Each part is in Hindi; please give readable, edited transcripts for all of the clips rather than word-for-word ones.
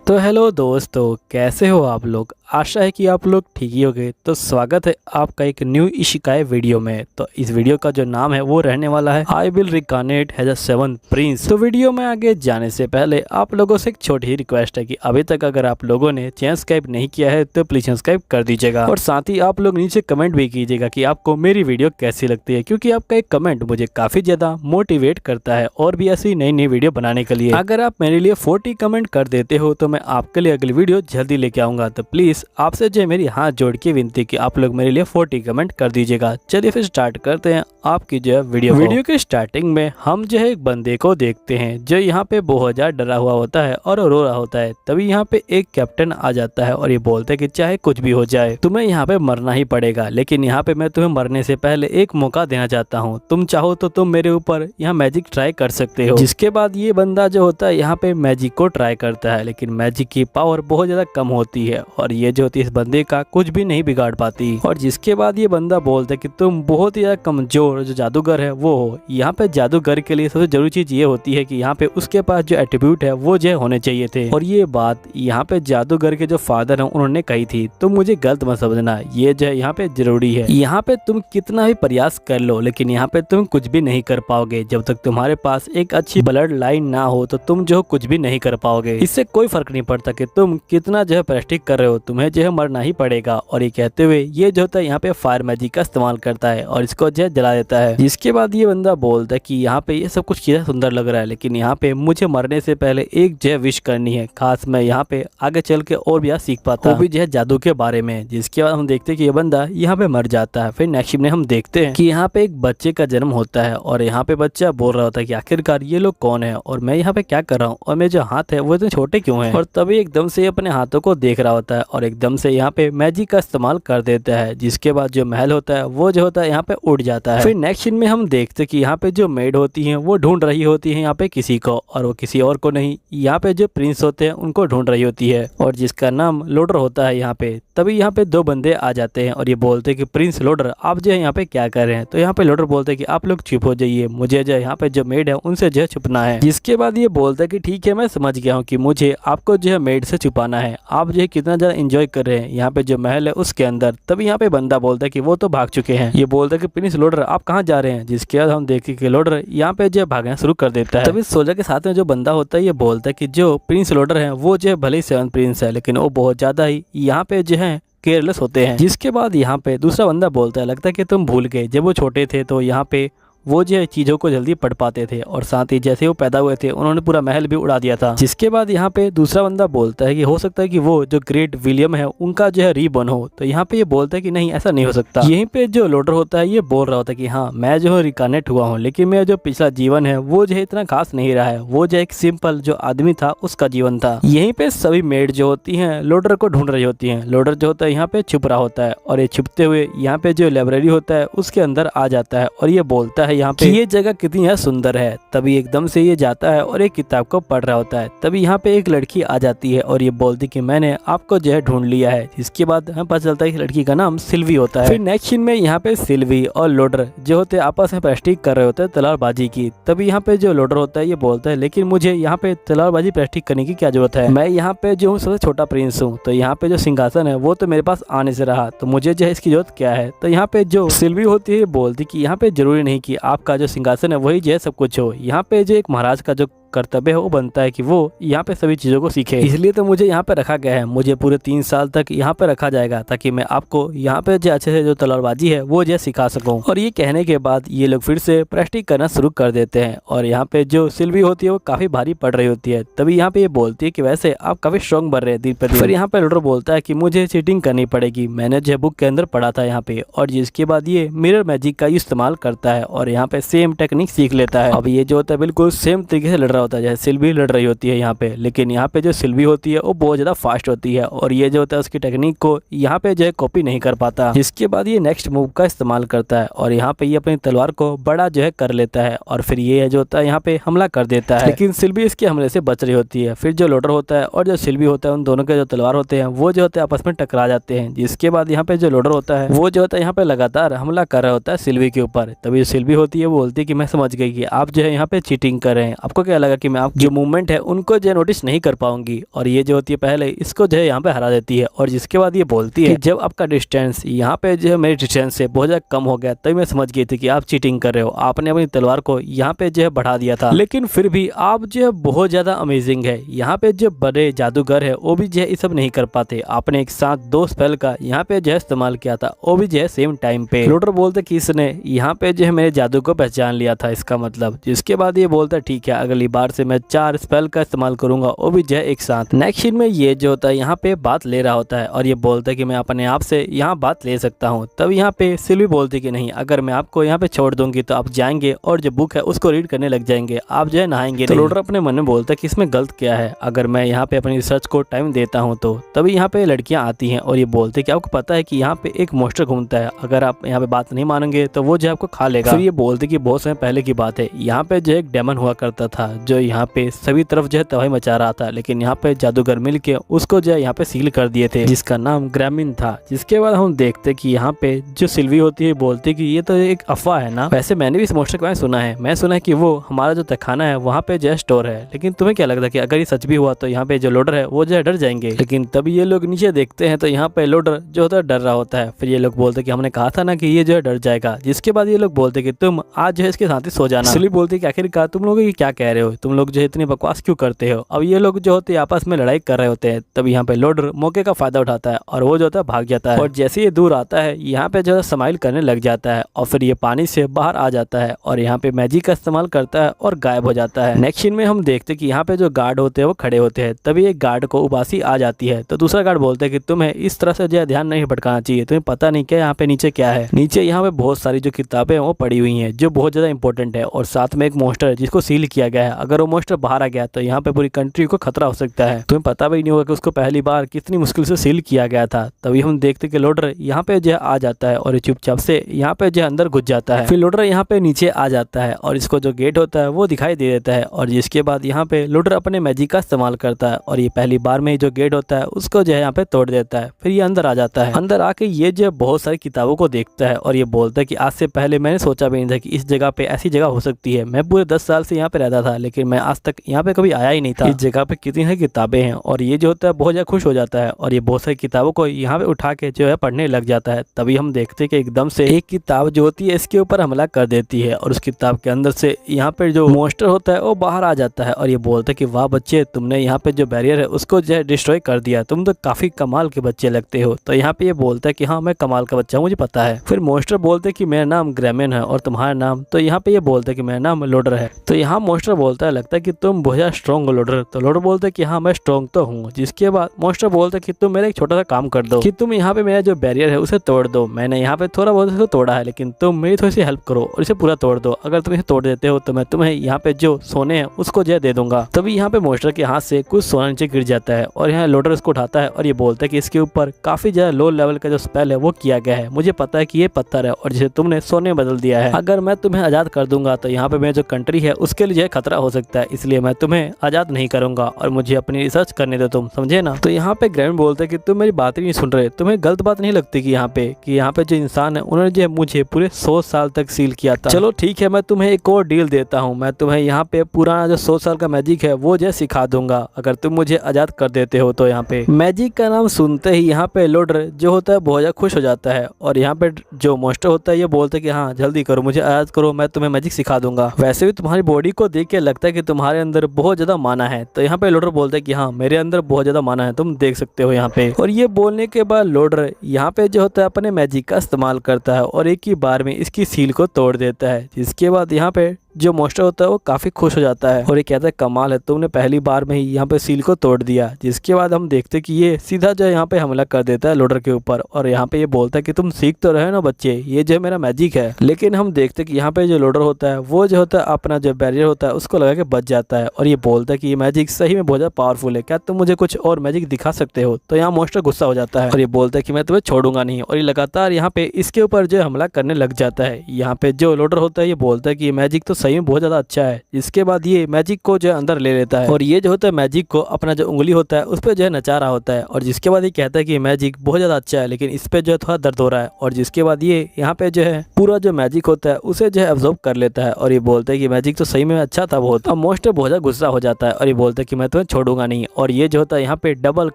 तो हेलो दोस्तों, कैसे हो आप लोग। आशा है कि आप लोग ठीक ही होंगे। तो स्वागत है आपका एक न्यू इशिकाई वीडियो में। तो इस वीडियो का जो नाम है वो रहने वाला है आई विल रिकानेट हैज अ 7 प्रिंस। तो वीडियो में आगे जाने से पहले आप लोगों से एक छोटी ही रिक्वेस्ट है कि अभी तक अगर आप लोगों ने चैनल सब्सक्राइब नहीं किया है तो प्लीज सब्सक्राइब कर दीजिएगा, और साथ ही आप लोग नीचे कमेंट भी कीजिएगा कि आपको मेरी वीडियो कैसी लगती है, क्योंकि आपका एक कमेंट मुझे काफी ज्यादा मोटिवेट करता है और भी ऐसी नई नई वीडियो बनाने के लिए। अगर आप मेरे लिए 40 कमेंट कर देते हो तो मैं आपके लिए अगली वीडियो जल्दी लेके आऊंगा। तो प्लीज आपसे जो मेरी हाथ जोड़ के विनती कि आप लोग मेरे लिए 40 कमेंट कर दीजिएगा। चलिए फिर स्टार्ट करते हैं आपकी जो है वीडियो के स्टार्टिंग में हम जो है एक बंदे को देखते हैं जो यहाँ पे बहुत ज्यादा डरा हुआ होता है और रो रहा होता है। तभी यहाँ पे एक कैप्टन आ जाता है और ये बोलता है कि चाहे कुछ भी हो जाए तुम्हें यहाँ पे मरना ही पड़ेगा, लेकिन यहाँ पे मैं तुम्हें मरने से पहले एक मौका देना चाहता हूँ। तुम चाहो तो तुम मेरे ऊपर यहाँ मैजिक ट्राई कर सकते हो। जिसके बाद ये बंदा जो होता है यहाँ पे मैजिक को ट्राई करता है, लेकिन मैजिक की पावर बहुत ज्यादा कम होती है और ये जो होती है इस बंदे का कुछ भी नहीं बिगाड़ पाती। और जिसके बाद ये बंदा बोलता है कि तुम बहुत ही ज्यादा कमजोर जो जादूगर है वो हो। यहाँ पे जादूगर के लिए सबसे जरूरी चीज ये होती है कि यहाँ पे उसके पास जो एट्रीब्यूट है वो जो होने चाहिए थे। और ये बात यहाँ पे जादूगर के जो फादर है उन्होंने कही थी। तो मुझे गलत मत समझना, ये जो है यहाँ पे जरूरी है। यहाँ पे तुम कितना भी प्रयास कर लो लेकिन यहाँ पे तुम कुछ भी नहीं कर पाओगे। जब तक तुम्हारे पास एक अच्छी ब्लड लाइन ना हो तो तुम जो कुछ भी नहीं कर पाओगे। इससे कोई फर्क नहीं पड़ता कि तुम कितना जो है प्रैक्टिस कर रहे हो, तुम्हें जो है मरना ही पड़ेगा। और ये कहते हुए ये जो होता है यहाँ पे फायर मैजिक का इस्तेमाल करता है और इसको जो है जला देता है। जिसके बाद ये बंदा बोलता है कि यहाँ पे ये सब कुछ कितना सुंदर लग रहा है, लेकिन यहाँ पे मुझे मरने से पहले एक जो है विश करनी है। खास मैं यहाँ पे आगे चल के और भी सीख पाता, वो भी जो है जादू के बारे में। जिसके बाद हम देखते हैं कि ये बंदा यहाँ पे मर जाता है। फिर नेक्स्ट में हम देखते हैं कि यहाँ पे एक बच्चे का जन्म होता है और यहाँ पे बच्चा बोल रहा होता है कि आखिरकार ये लोग कौन है और मैं यहाँ पे क्या कर रहा हूँ और मेरे जो हाथ है वो इतने छोटे क्यों हैं। और तभी एकदम से अपने हाथों को देख रहा होता है और एकदम से यहाँ पे मैजिक का इस्तेमाल कर देता है। जिसके बाद जो महल होता है वो जो होता है यहाँ पे उड़ जाता है। फिर नेक्स्ट सीन में हम देखते हैं कि यहाँ पे जो मेड होती हैं वो ढूंढ रही होती है यहाँ पे किसी को, और वो किसी और को नहीं, यहाँ पे जो प्रिंस होते हैं उनको ढूंढ रही होती है और जिसका नाम लोडर होता है यहाँ पे। तभी यहाँ पे दो बंदे आ जाते हैं और ये बोलते हैं कि प्रिंस लोडर आप जो है यहाँ पे क्या कर रहे हैं। तो यहाँ पे लोडर बोलते हैं कि आप लोग चुप हो जाइए, मुझे जो यहाँ पे जो मेड है उनसे जो है छुपना है। जिसके बाद ये बोलता है कि ठीक है मैं समझ गया हूँ कि मुझे आपको जो है मेड से छुपाना है। आप जो है कितना ज्यादा एंजॉय कर रहे हैं यहाँ पे जो महल है उसके अंदर। तभी यहाँ पे बंदा बोलता है कि वो तो भाग चुके हैं। ये बोलता है कि प्रिंस लोडर आप कहाँ जा रहे हैं। जिसके बाद हम देखिए कि लोडर यहाँ पे जो भागना शुरू कर देता है। तभी सोल्जर के साथ में जो बंदा होता है ये बोलता है कि जो प्रिंस लोडर है वो जो है भले ही 7 प्रिंस है लेकिन वो बहुत ज्यादा ही यहाँ पे जो है केयरलेस होते हैं। जिसके बाद यहाँ पे दूसरा बंदा बोलता है लगता है कि तुम भूल गए जब वो छोटे थे तो यहाँ पे वो जो है चीजों को जल्दी पढ़ पाते थे और साथ ही जैसे वो पैदा हुए थे उन्होंने पूरा महल भी उड़ा दिया था। जिसके बाद यहाँ पे दूसरा बंदा बोलता है कि हो सकता है कि वो जो ग्रेट विलियम है उनका जो है रीबॉर्न हो। तो यहाँ पे ये बोलता है कि नहीं ऐसा नहीं हो सकता। यहीं पे जो लोडर होता है ये बोल रहा होता है कि हाँ मैं जो है रिकानेट हुआ हूँ, लेकिन मेरा जो पिछला जीवन है वो जो है इतना खास नहीं रहा है। वो जो एक सिंपल जो आदमी था उसका जीवन था। यहीं पे सभी मेड जो होती है लोडर को ढूंढ रही होती है। लोडर जो होता है यहाँ पे छुप रहा होता है और ये छुपते हुए यहाँ पे जो लाइब्रेरी होता है उसके अंदर आ जाता है और ये बोलता है यहाँ पे ये जगह कितनी है सुंदर है। तभी एकदम से ये जाता है और एक किताब को पढ़ रहा होता है। तभी यहाँ पे एक लड़की आ जाती है और ये बोलती कि मैंने आपको जो है ढूंढ लिया है। जिसके बाद हमें पता चलता है कि लड़की का नाम सिल्वी होता है। फिर नेक्स्ट सीन में यहाँ पे सिल्वी और लोडर जो होते हैं आपस में प्रैक्टिस कर रहे होते हैं तलवारबाजी की। तभी यहाँ पे जो लोडर होता है ये बोलता है लेकिन मुझे यहाँ पे तलवारबाजी प्रैक्टिस करने की क्या जरूरत है। मैं यहाँ पे जो हूँ सबसे छोटा प्रिंस हूँ, तो यहाँ पे जो सिंहासन है वो तो मेरे पास आने से रहा, तो मुझे जो है इसकी जरूरत क्या है। तो यहाँ पे जो सिल्वी होती है बोलती कि यहाँ पे जरूरी नहीं कि आपका जो सिंहासन है वही जो है सब कुछ हो। यहाँ पे जो एक महाराज का जो कर्तव्य है वो बनता है कि वो यहाँ पे सभी चीजों को सीखे। इसलिए तो मुझे यहाँ पे रखा गया है। मुझे पूरे 3 साल तक यहाँ पे रखा जाएगा ताकि मैं आपको यहाँ पे जो अच्छे से जो तलवारबाजी है वो जो सिखा सकूं। और ये कहने के बाद ये लोग फिर से प्रैक्टिस करना शुरू कर देते हैं और यहाँ पे जो सिल्वी होती है वो काफी भारी पड़ रही होती है। तभी यहाँ पे ये बोलती है कि वैसे आप काफी स्ट्रॉन्ग बन रहे हैं दिन पर दिन। फिर यहाँ पे लोडर बोलता है कि मुझे चीटिंग करनी पड़ेगी, मैंने जो बुक के अंदर पढ़ा था यहाँ पे। और जिसके बाद ये मिरर मैजिक का इस्तेमाल करता है और यहाँ पे सेम टेक्निक सीख लेता है। अब ये जो होता है बिल्कुल सेम तरीके से लड़ रहा होता है जैसे सिल्वी लड़ रही होती है यहाँ पे, लेकिन यहाँ पे जो सिल्वी होती है वो बहुत ज्यादा फास्ट होती है और ये जो होता है उसकी टेक्निक को यहाँ पे जो है कॉपी नहीं कर पाता। जिसके बाद ये नेक्स्ट मूव का इस्तेमाल करता है और यहाँ पे ये अपनी तलवार को बड़ा जो है कर लेता है और फिर ये जो होता है यहाँ पे हमला कर देता है, लेकिन सिल्वी इसके हमले से बच रही होती है। फिर जो लोडर होता है और जो सिल्वी होता है उन दोनों के जो तलवार होते हैं वो जो होते हैं आपस में टकरा जाते हैं। जिसके बाद यहाँ पे जो लोडर होता है वो जो होता है यहाँ पे लगातार हमला कर रहा होता है सिल्वी के ऊपर। तभी सिल्वी होती है वो बोलती है कि मैं समझ गई कि आप जो है यहाँ पे चीटिंग कर रहे हैं, आपको क्या लगा लगा कि मैं आप जो मूवमेंट है उनको जो नोटिस नहीं कर पाऊंगी, और ये जो होती है पहले इसको जो है यहाँ पे हरा देती है। और जिसके बाद ये बोलती है कि जब आपका डिस्टेंस यहाँ पे जो है मेरे डिस्टेंस से बहुत ज्यादा कम हो गया, तभी मैं समझ गई थी कि आप चीटिंग कर रहे हो, आपने अपनी तलवार को यहाँ पे जो है बढ़ा दिया था, लेकिन फिर भी आप जो है बहुत ज्यादा अमेजिंग है। यहाँ पे जो बड़े जादूगर है वो भी जो है ये सब नहीं कर पाते, आपने एक साथ 2 स्पेल का यहाँ पे जो है इस्तेमाल किया था, वो भी जो है सेम टाइम पे। लोडर बोलते कि इसने यहाँ पे जो है मेरे जादू को पहचान लिया था इसका मतलब। जिसके बाद ये बोलता ठीक है, अगली बार से मैं 4 स्पेल का इस्तेमाल करूंगा, वो भी जो है एक साथ। नेक्स्ट सीन में ये जो होता है यहाँ पे बात ले रहा होता है और ये बोलता है कि मैं अपने आप से यहाँ बात ले सकता हूँ। तब यहाँ पे सिल्वी बोलती कि नहीं, अगर मैं आपको यहाँ पे छोड़ दूंगी तो आप जाएंगे और जो बुक है उसको रीड करने लग जाएंगे, आप जो है नहाएंगे। तो लोडर अपने मन में बोलता है कि इसमें गलत क्या है, अगर मैं यहाँ पे अपनी रिसर्च को टाइम देता हूँ तो। तभी यहाँ पे लड़कियां आती हैं और ये बोलते हैं कि आपको पता है कि यहाँ पे एक मॉन्स्टर घूमता है, अगर आप यहाँ पे बात नहीं मानेंगे तो वो जो है आपको खा लेगा। फिर ये बोलते कि बहुत समय पहले की बात है, यहाँ पे जो एक डेमन हुआ करता था जो यहाँ पे सभी तरफ जो है तबाही मचा रहा था, लेकिन यहाँ पे जादूगर मिल के उसको जो है यहाँ पे सील कर दिए थे, जिसका नाम ग्रामीण था। जिसके बाद हम देखते कि यहाँ पे जो सिल्वी होती है बोलती कि ये तो एक अफवाह है ना, वैसे मैंने भी इस मॉन्स्टर के बारे में सुना है, मैं सुना है कि वो हमारा जो तहखाना है वहाँ पे जो है स्टोर है, लेकिन तुम्हें क्या लगता है कि अगर ये सच भी हुआ तो यहाँ पे जो लोडर है वो जो है डर जाएंगे। लेकिन तभी ये लोग नीचे देखते हैं तो यहाँ पे लोडर जो होता है डर रहा होता है। फिर ये लोग बोलते कि हमने कहा था ना कि ये जो है डर जाएगा। जिसके बाद ये लोग बोलते कि तुम आज जो है इसके साथ ही सो जाना। सिल्वी बोलती कि आखिरकार तुम लोग ये क्या कह रहे हो, तुम लोग जो है इतनी बकवास क्यों करते हो। अब ये लोग जो होते हैं आपस में लड़ाई कर रहे होते हैं, तब यहाँ पे लोडर मौके का फायदा उठाता है और वो जो होता है भाग जाता है। और जैसे ये दूर आता है यहाँ पे जो है स्माइल करने लग जाता है और फिर ये पानी से बाहर आ जाता है और यहाँ पे मैजिक का इस्तेमाल करता है और गायब हो जाता है। नेक्स्ट सीन में हम देखते कि यहाँ पे जो गार्ड होते हैं वो खड़े होते हैं, तभी एक गार्ड को उबासी आ जाती है तो दूसरा गार्ड बोलते हैं कि तुम्हें इस तरह से जो है ध्यान नहीं भटकाना चाहिए, तुम्हें पता नहीं क्या यहाँ पे नीचे क्या है। नीचे यहाँ पे बहुत सारी जो किताबें वो पड़ी हुई हैं जो बहुत ज्यादा इंपॉर्टेंट है, और साथ में एक मॉन्स्टर जिसको सील किया गया है, अगर वो मॉन्स्टर बाहर आ गया तो यहाँ पे पूरी कंट्री को खतरा हो सकता है। तुम्हें पता भी नहीं होगा कि उसको पहली बार कितनी मुश्किल से सील किया गया था। तभी हम देखते कि लोडर यहाँ पे जो है आ जाता है और चुपचाप से यहाँ पे जो अंदर घुस जाता है। फिर लोडर यहाँ पे नीचे आ जाता है और इसको जो गेट होता है वो दिखाई दे देता है, और जिसके बाद यहाँ पे लोडर अपने मैजिक का इस्तेमाल करता है और ये पहली बार में जो गेट होता है उसको जो है यहाँ पे तोड़ देता है। फिर ये अंदर आ जाता है। अंदर आके ये जो बहुत सारी किताबों को देखता है और ये बोलता है कि आज से पहले मैंने सोचा भी नहीं था कि इस जगह पे ऐसी जगह हो सकती है। मैं पूरे 10 साल से यहाँ पे रहता था, लेकिन मैं आज तक यहाँ पे कभी आया ही नहीं था। इस जगह पे कितनी सारी किताबें हैं, और ये जो होता है बहुत ज्यादा खुश हो जाता है और ये बहुत सारी किताबों को यहाँ पे उठा के जो है पढ़ने लग जाता है। तभी हम देखते कि एकदम से एक किताब जो होती है इसके ऊपर हमला कर देती है और उस किताब के अंदर से यहाँ पे जो मॉन्स्टर होता है वो बाहर आ जाता है और ये बोलता है कि वाह बच्चे, तुमने यहाँ पे जो बैरियर है उसको जो है डिस्ट्रॉय कर दिया, तुम तो काफी कमाल के बच्चे लगते हो। तो यहाँ पे ये बोलता है कि हाँ मैं कमाल का बच्चा हूँ, मुझे पता है। फिर मॉन्स्टर बोलते है कि मेरा नाम ग्रामीण है और तुम्हारा नाम, तो यहाँ पे ये बोलता है कि मेरा नाम लोडर है। तो यहाँ मॉन्स्टर बोलता है लगता है कि तुम बहुत ज्यादा स्ट्रॉन्ग हो लोडर। तो लोडर बोलता है कि हाँ मैं स्ट्रॉन्ग तो हूँ। जिसके बाद मॉन्स्टर बोलता है कि तुम मेरा एक छोटा सा काम कर दो, कि तुम यहाँ पे मेरा जो बैरियर है उसे तोड़ दो। मैंने यहाँ पे थोड़ा बहुत इसको तोड़ा है, लेकिन तुम मेरी थोड़ी सी हेल्प करो और इसे पूरा तोड़ दो। अगर तुम इसे तोड़ देते हो तो मैं तुम्हें यहाँ पे जो सोने हैं उसको जो दे दूंगा। तभी यहाँ पे मॉन्स्टर के हाथ से कुछ सोना नीचे गिर जाता है और यहाँ लोडर इसको उठाता है और ये बोलता है कि इसके ऊपर काफी ज्यादा लो लेवल का जो स्पेल है वो किया गया है। मुझे पता है कि ये पत्थर है और जिसे तुमने सोने में बदल दिया है। अगर मैं तुम्हें आजाद कर दूंगा तो यहाँ पे मेरी जो कंट्री है उसके लिए खतरा हो सकता है, इसलिए मैं तुम्हें आजाद नहीं करूंगा और मुझे अपनी रिसर्च करने दो, तुम समझे ना। तो यहाँ पे ग्रैंड बोलते हैं कि तुम मेरी बात ही नहीं सुन रहे, तुम्हें गलत बात नहीं लगती कि यहाँ पे जो इंसान है उन्होंने जो मुझे पूरे 100 साल तक सील किया था। चलो ठीक है, मैं तुम्हें एक और डील देता हूँ, मैं तुम्हें यहाँ पे पुराना जो 100 साल का मैजिक है वो जो सिखा दूंगा अगर तुम मुझे आजाद कर देते हो। तो यहाँ पे मैजिक का नाम सुनते ही यहाँ पे लोडर जो होता है बहुत ज्यादा खुश हो जाता है और यहाँ पे जो मॉन्स्टर होता है ये बोलते है कि हाँ जल्दी करो, मुझे आजाद करो, मैं तुम्हें मैजिक सिखा दूंगा। वैसे भी तुम्हारी बॉडी को देख के लगता है कि तुम्हारे अंदर बहुत ज्यादा माना है। तो यहाँ पे लोडर बोलता है कि हाँ मेरे अंदर बहुत ज्यादा माना है, तुम देख सकते हो यहाँ पे। और ये बोलने के बाद लोडर यहाँ पे जो होता है अपने मैजिक का इस्तेमाल करता है और एक ही बार में इसकी सील को तोड़ देता है। जिसके बाद यहाँ पे जो मॉन्स्टर होता है वो काफी खुश हो जाता है और ये कहता है कमाल है, तुमने पहली बार में ही यहाँ पे सील को तोड़ दिया। जिसके बाद हम देखते कि ये सीधा जो है यहाँ पे हमला कर देता है लोडर के ऊपर और यहाँ पे ये बोलता है कि तुम सीख तो रहे हो ना बच्चे, ये जो है मेरा मैजिक है। लेकिन हम देखते कि यहाँ पे जो लोडर होता है वो जो होता है अपना जो बैरियर होता है उसको लगा के बच जाता है और ये बोलता है कि ये मैजिक सही में बहुत ज्यादा पावरफुल है, क्या तुम मुझे कुछ और मैजिक दिखा सकते हो। तो यहाँ मॉन्स्टर गुस्सा हो जाता है और ये बोलता है कि मैं तुम्हें छोड़ूंगा नहीं और ये लगातार यहाँ पे इसके ऊपर जो हमला करने लग जाता है। यहाँ पे जो लोडर होता है ये बोलता है कि ये मैजिक तो सही में बहुत ज़्यादा अच्छा है। इसके बाद ये मैजिक को जो है अंदर ले लेता है और ये जो होता है मैजिक को अपना जो उंगली होता है उस पर जो है नचा रहा होता है। और जिसके बाद ये कहता है कि मैजिक बहुत ज़्यादा अच्छा है लेकिन इस पे जो है थोड़ा दर्द हो रहा है। और जिसके बाद ये यहाँ पे जो है पूरा जो मैजिक होता है उसे जो है अब्जॉर्ब कर लेता है और ये बोलता है कि मैजिक तो सही में अच्छा था बहुत। अब मोस्टर बहुत ज़्यादा गुस्सा हो जाता है और ये बोलता है कि मैं तुम्हें छोड़ूंगा नहीं। और ये जो होता है यहाँ पे डबल